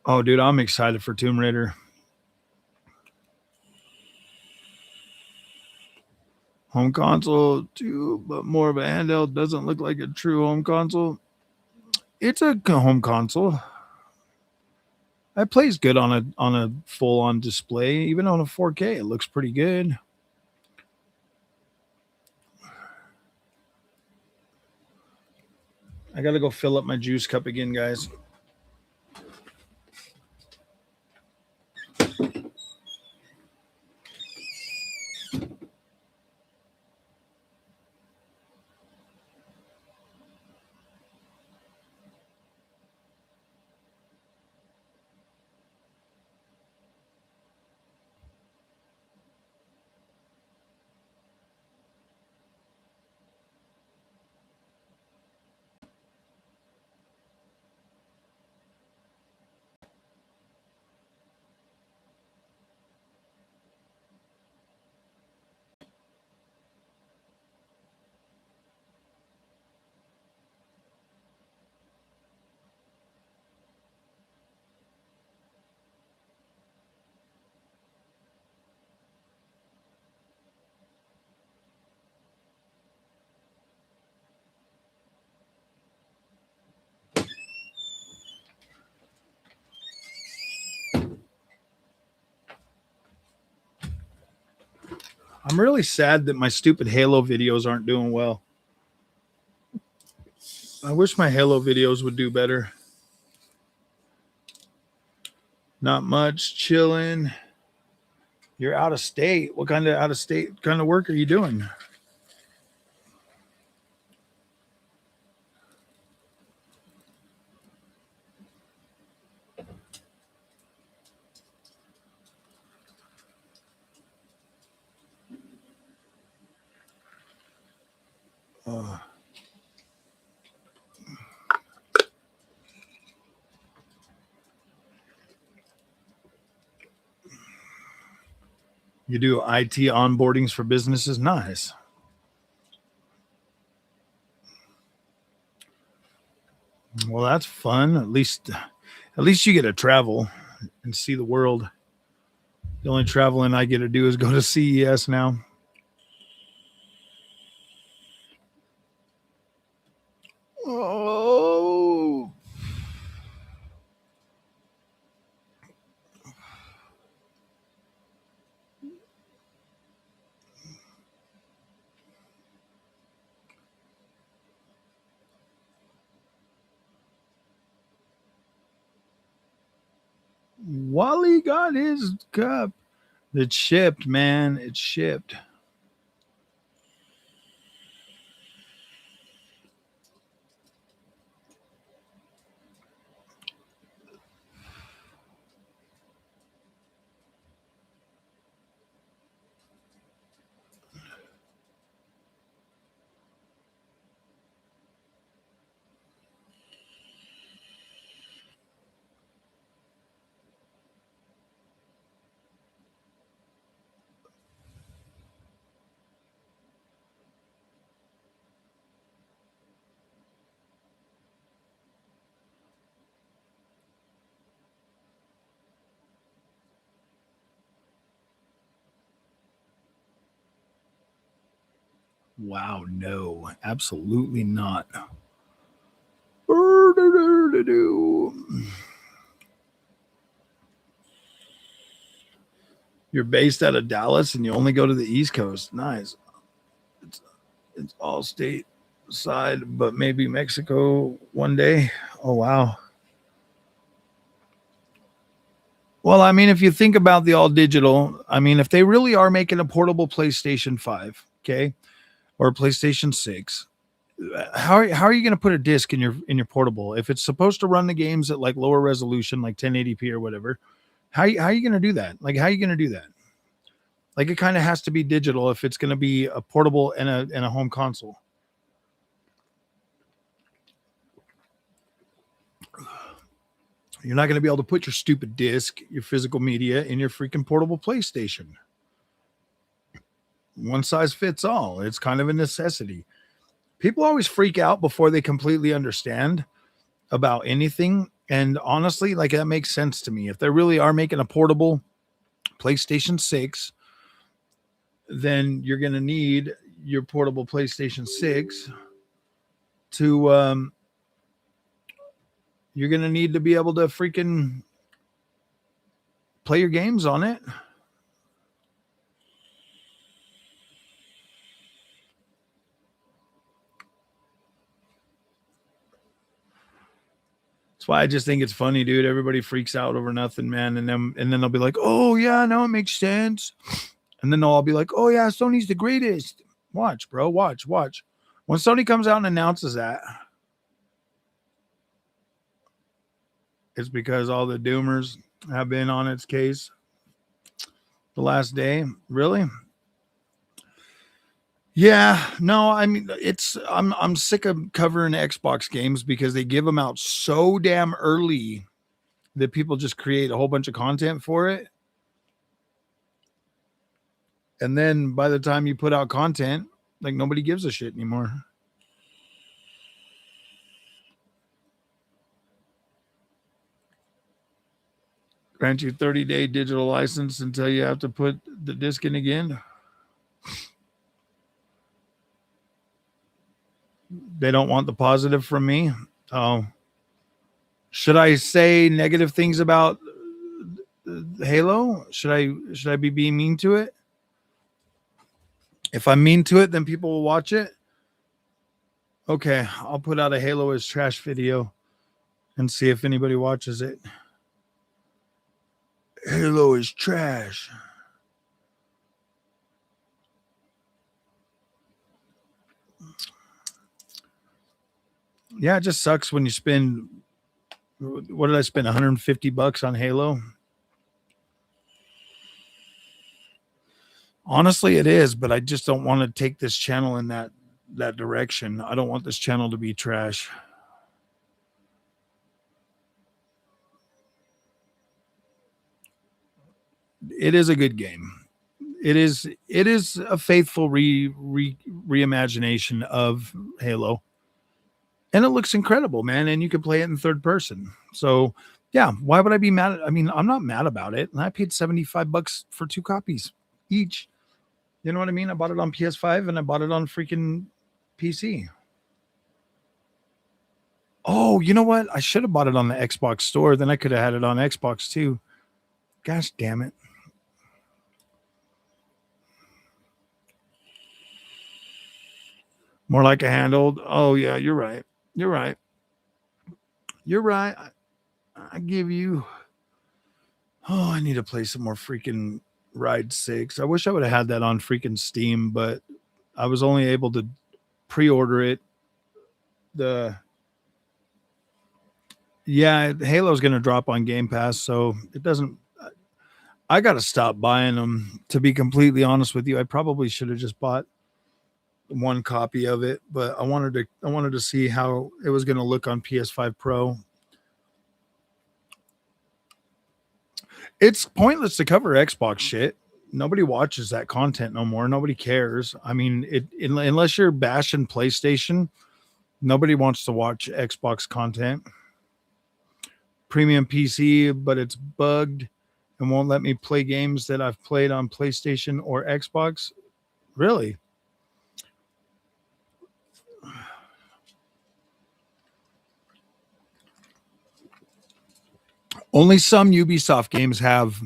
Oh, dude, I'm excited for Tomb Raider. Home console too, but more of a handheld. Doesn't look like a true home console. It's a home console. It plays good on a full on display, even on a 4K. It looks pretty good. I gotta go fill up my juice cup again, guys. I'm really sad that my stupid Halo videos aren't doing well. I wish my Halo videos would do better. Not much, chilling. You're out of state. What kind of out of state kind of work are you doing? You do IT onboardings for businesses? Nice. Well, that's fun. At least you get to travel and see the world. The only traveling I get to do is go to CES now. Oh. Wally got his cup. It's shipped, man. It's shipped. Wow, no, absolutely not. You're based out of Dallas and you only go to the East Coast. Nice. It's all state side, but maybe Mexico one day. Oh, wow. Well, I mean, if you think about the all digital, I mean, if they really are making a portable PlayStation 5, okay, or a PlayStation 6, how are you going to put a disc in your portable if it's supposed to run the games at like lower resolution, like 1080p or whatever? How are you going to do that? Like, how are you going to do that? Like, it kind of has to be digital if it's going to be a portable and a home console. You're not going to be able to put your stupid disc, your physical media, in your freaking portable PlayStation. One size fits all. It's kind of a necessity. People always freak out before they completely understand about anything. And honestly, like, that makes sense to me. If they really are making a portable PlayStation 6, then you're going to need your portable PlayStation 6 to, you're going to need to be able to freaking play your games on it. That's why I just think it's funny, dude. Everybody freaks out over nothing, man. And then they'll be like, oh yeah, no, it makes sense. And then they'll all be like, oh yeah, Sony's the greatest. Watch, bro. Watch. When Sony comes out and announces that, it's because all the doomers have been on its case the last day. Really? Yeah, no, I mean, I'm sick of covering Xbox games because they give them out so damn early that people just create a whole bunch of content for it. And then by the time you put out content, like, nobody gives a shit anymore. Grant you 30-day digital license until you have to put the disc in again. They don't want the positive from me. Oh, should I say negative things about Halo? Should I be being mean to it? If I'm mean to it, then people will watch it. Okay, I'll put out a Halo is trash video and see if anybody watches it. Halo is trash. Yeah, it just sucks when you spend, what did I spend, $150 on Halo? Honestly, it is, but I just don't want to take this channel in that direction. I don't want this channel to be trash. It is a good game. It is a faithful reimagination of Halo. And it looks incredible, man, and you can play it in third person. So, yeah, why would I be mad? I mean, I'm not mad about it. And I paid $75 for 2 copies each. You know what I mean? I bought it on PS5 and I bought it on freaking PC. Oh, you know what? I should have bought it on the Xbox store. Then I could have had it on Xbox too. Gosh damn it. More like a handheld. Oh, yeah, you're right. You're right. You're right. I give you. Oh, I need to play some more freaking Ride 6. I wish I would have had that on freaking Steam, but I was only able to pre-order it. Halo's going to drop on Game Pass, so it doesn't. I got to stop buying them. To be completely honest with you, I probably should have just bought one copy of it, but I wanted to see how it was going to look on PS5 Pro. It's pointless to cover Xbox shit. Nobody watches that content no more. Nobody cares. I mean, unless you're bashing PlayStation, nobody wants to watch Xbox content. Premium PC, but it's bugged and won't let me play games that I've played on PlayStation or Xbox. Really? Only some Ubisoft games have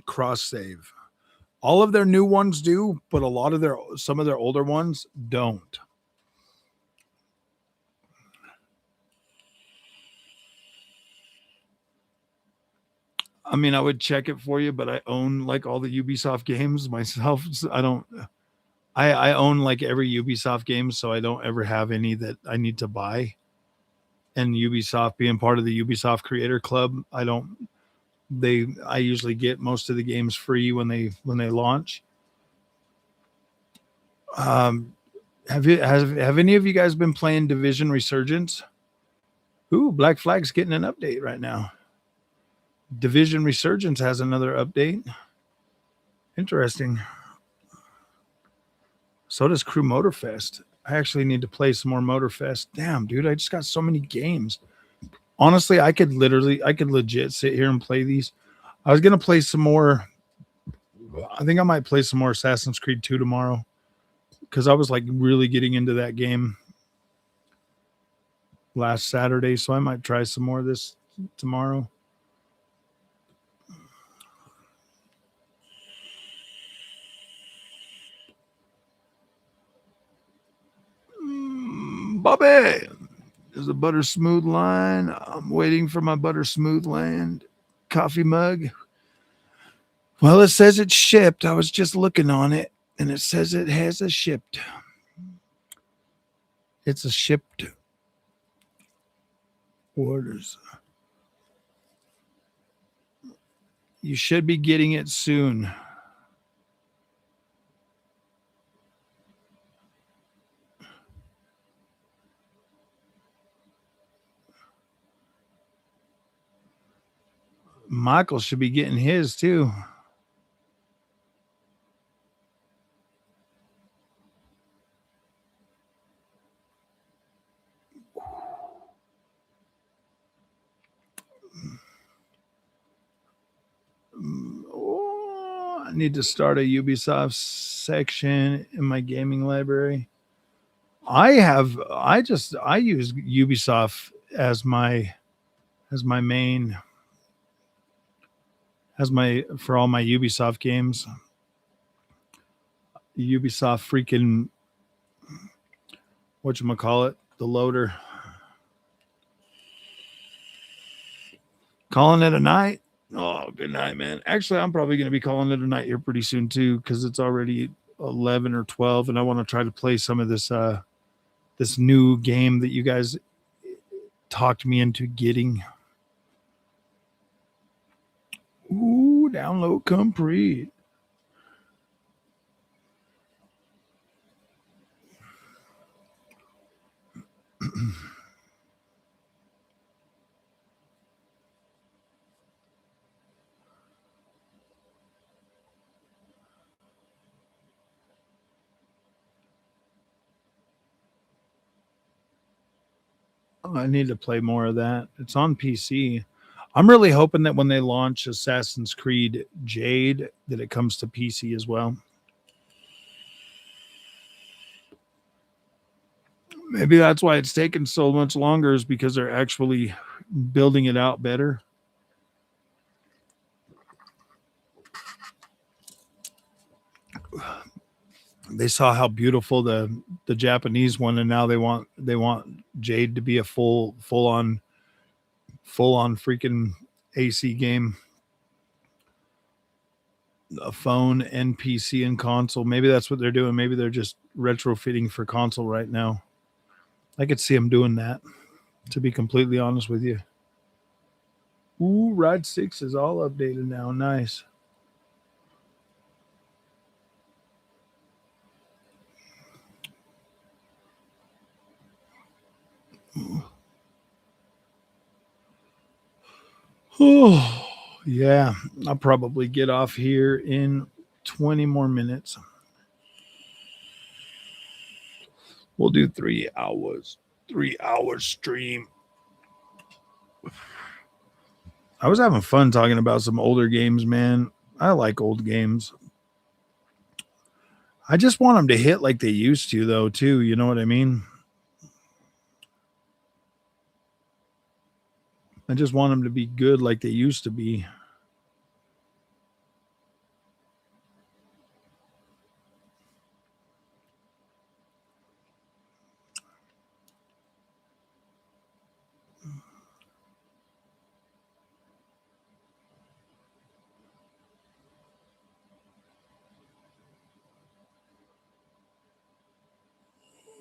cross save. All of their new ones do, but some of their older ones don't. I mean, I would check it for you, but I own like all the Ubisoft games myself. So I own like every Ubisoft game, so I don't ever have any that I need to buy. And Ubisoft being part of the Ubisoft Creator Club, I usually get most of the games free when they launch. Have any of you guys been playing Division Resurgence? Ooh, Black Flag's getting an update right now. Division Resurgence has another update. Interesting. So does Crew Motorfest. I actually need to play some more Motorfest. Damn, dude, I just got so many games. Honestly, I could legit sit here and play these. I was gonna play some more. I think I might play some more Assassin's Creed 2 tomorrow because I was like really getting into that game last Saturday, so I might try some more of this tomorrow. Bobby, there's a butter smooth line. I'm waiting for my butter smooth land coffee mug. Well, it says it's shipped. I was just looking on it, and it says it has a shipped. It's a shipped orders. You should be getting it soon. Michael should be getting his too. Oh, I need to start a Ubisoft section in my gaming library. I use Ubisoft as my main Has for all my Ubisoft games. Ubisoft freaking whatchamacallit, the loader. Calling it a night. Oh, good night, man. Actually, I'm probably going to be calling it a night here pretty soon too, because it's already 11 or 12, and I want to try to play some of this this new game that you guys talked me into getting. Ooh, download complete. I need to play more of that. It's on PC. I'm really hoping that when they launch Assassin's Creed Jade, that it comes to PC as well. Maybe that's why it's taken so much longer, is because they're actually building it out better. They saw how beautiful the Japanese one, and now they want Jade to be a full on freaking AC game, a phone and PC and console. Maybe that's what they're doing. Maybe they're just retrofitting for console right now. I could see them doing that, to be completely honest with you. Ooh, Ride 6 is all updated now. Nice. Oh, yeah. I'll probably get off here in 20 more minutes. We'll do 3 hours. 3 hours stream. I was having fun talking about some older games, man. I like old games. I just want them to hit like they used to, though, too. You know what I mean? I just want them to be good like they used to be.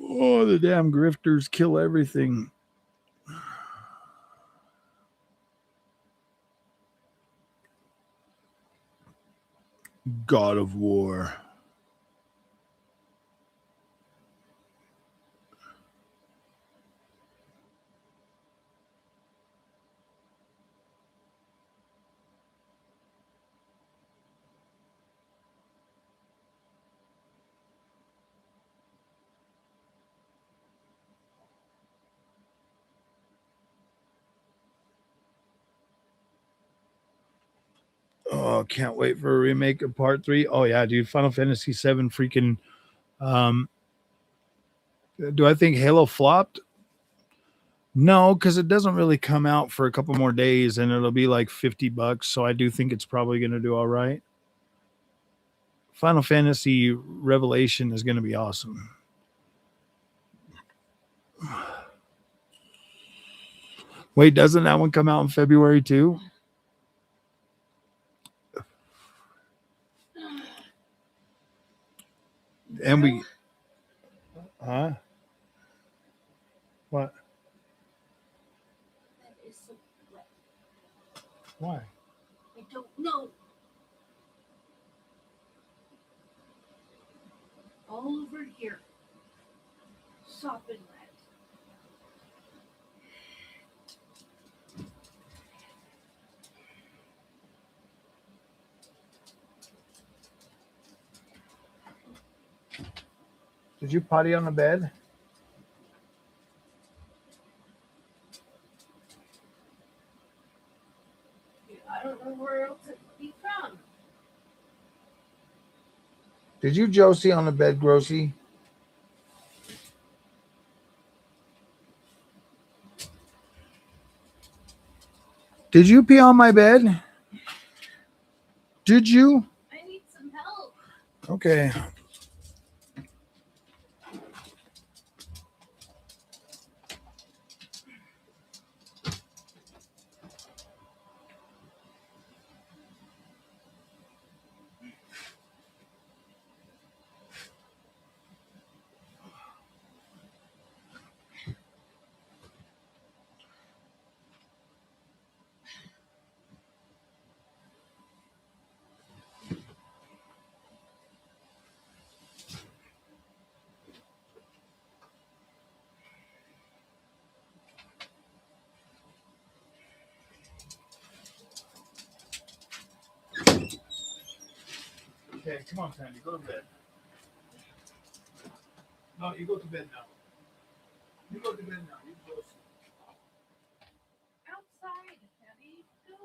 Oh, the damn grifters kill everything. God of War. Oh, can't wait for a remake of Part 3. Oh, yeah, dude. Final Fantasy 7 freaking. Do I think Halo flopped? No, because it doesn't really come out for a couple more days, and it'll be like $50. So I do think it's probably going to do all right. Final Fantasy Revelation is going to be awesome. Wait, doesn't that one come out in February too? And we, huh? What? That is so wet. Why? I don't know. All over here. Sopping wet. Did you potty on the bed? I don't know where else it could be found. Did you Josie on the bed, Grossy? Did you pee on my bed? Did you? I need some help. Okay. Okay, come on, Sandy, go to bed. No, you go to bed now. You go to bed now. You go. Outside, Daddy. Go.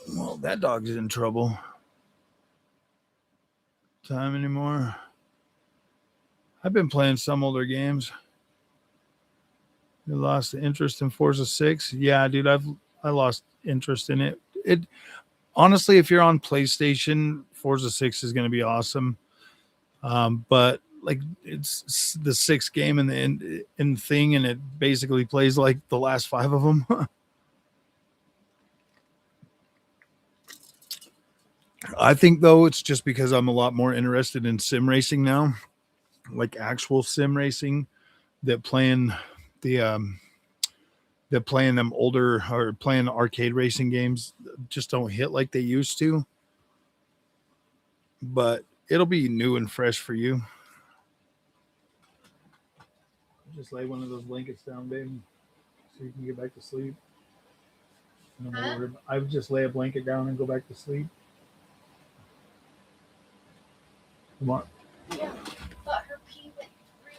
Well, that dog's in trouble. Time anymore? I've been playing some older games. You lost the interest in Forza 6? Yeah, dude, I lost interest in it. It honestly, if you're on PlayStation, Forza 6 is going to be awesome. But like it's the sixth game in the thing, and it basically plays like the last five of them. I think though it's just because I'm a lot more interested in sim racing now, like actual sim racing, that playing the that playing them older or playing arcade racing games just don't hit like they used to. But it'll be new and fresh for you. Just lay one of those blankets down, babe, so you can get back to sleep. Huh? I would just lay a blanket down and go back to sleep. Come on. Yeah, but her pee went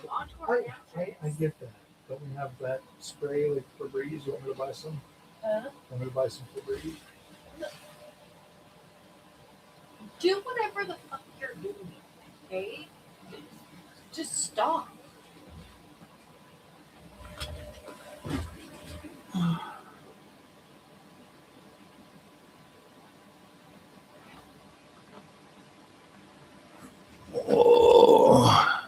through onto our mattress. I get that. Don't we have that spray like Febreze? You want me to buy some? Want me to buy some Febreze? Do whatever the fuck you're doing, okay? Just stop. Oh,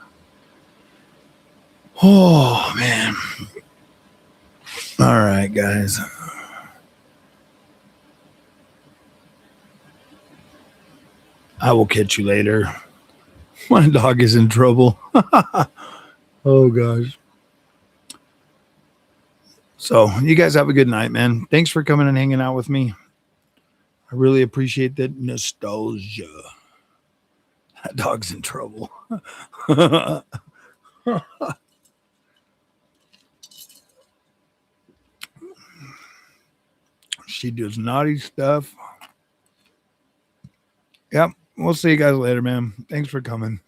oh man. All right, guys. I will catch you later. My dog is in trouble. Oh gosh. So you guys have a good night, man. Thanks for coming and hanging out with me. I really appreciate that nostalgia. That dog's in trouble. She does naughty stuff. Yep. We'll see you guys later, man. Thanks for coming.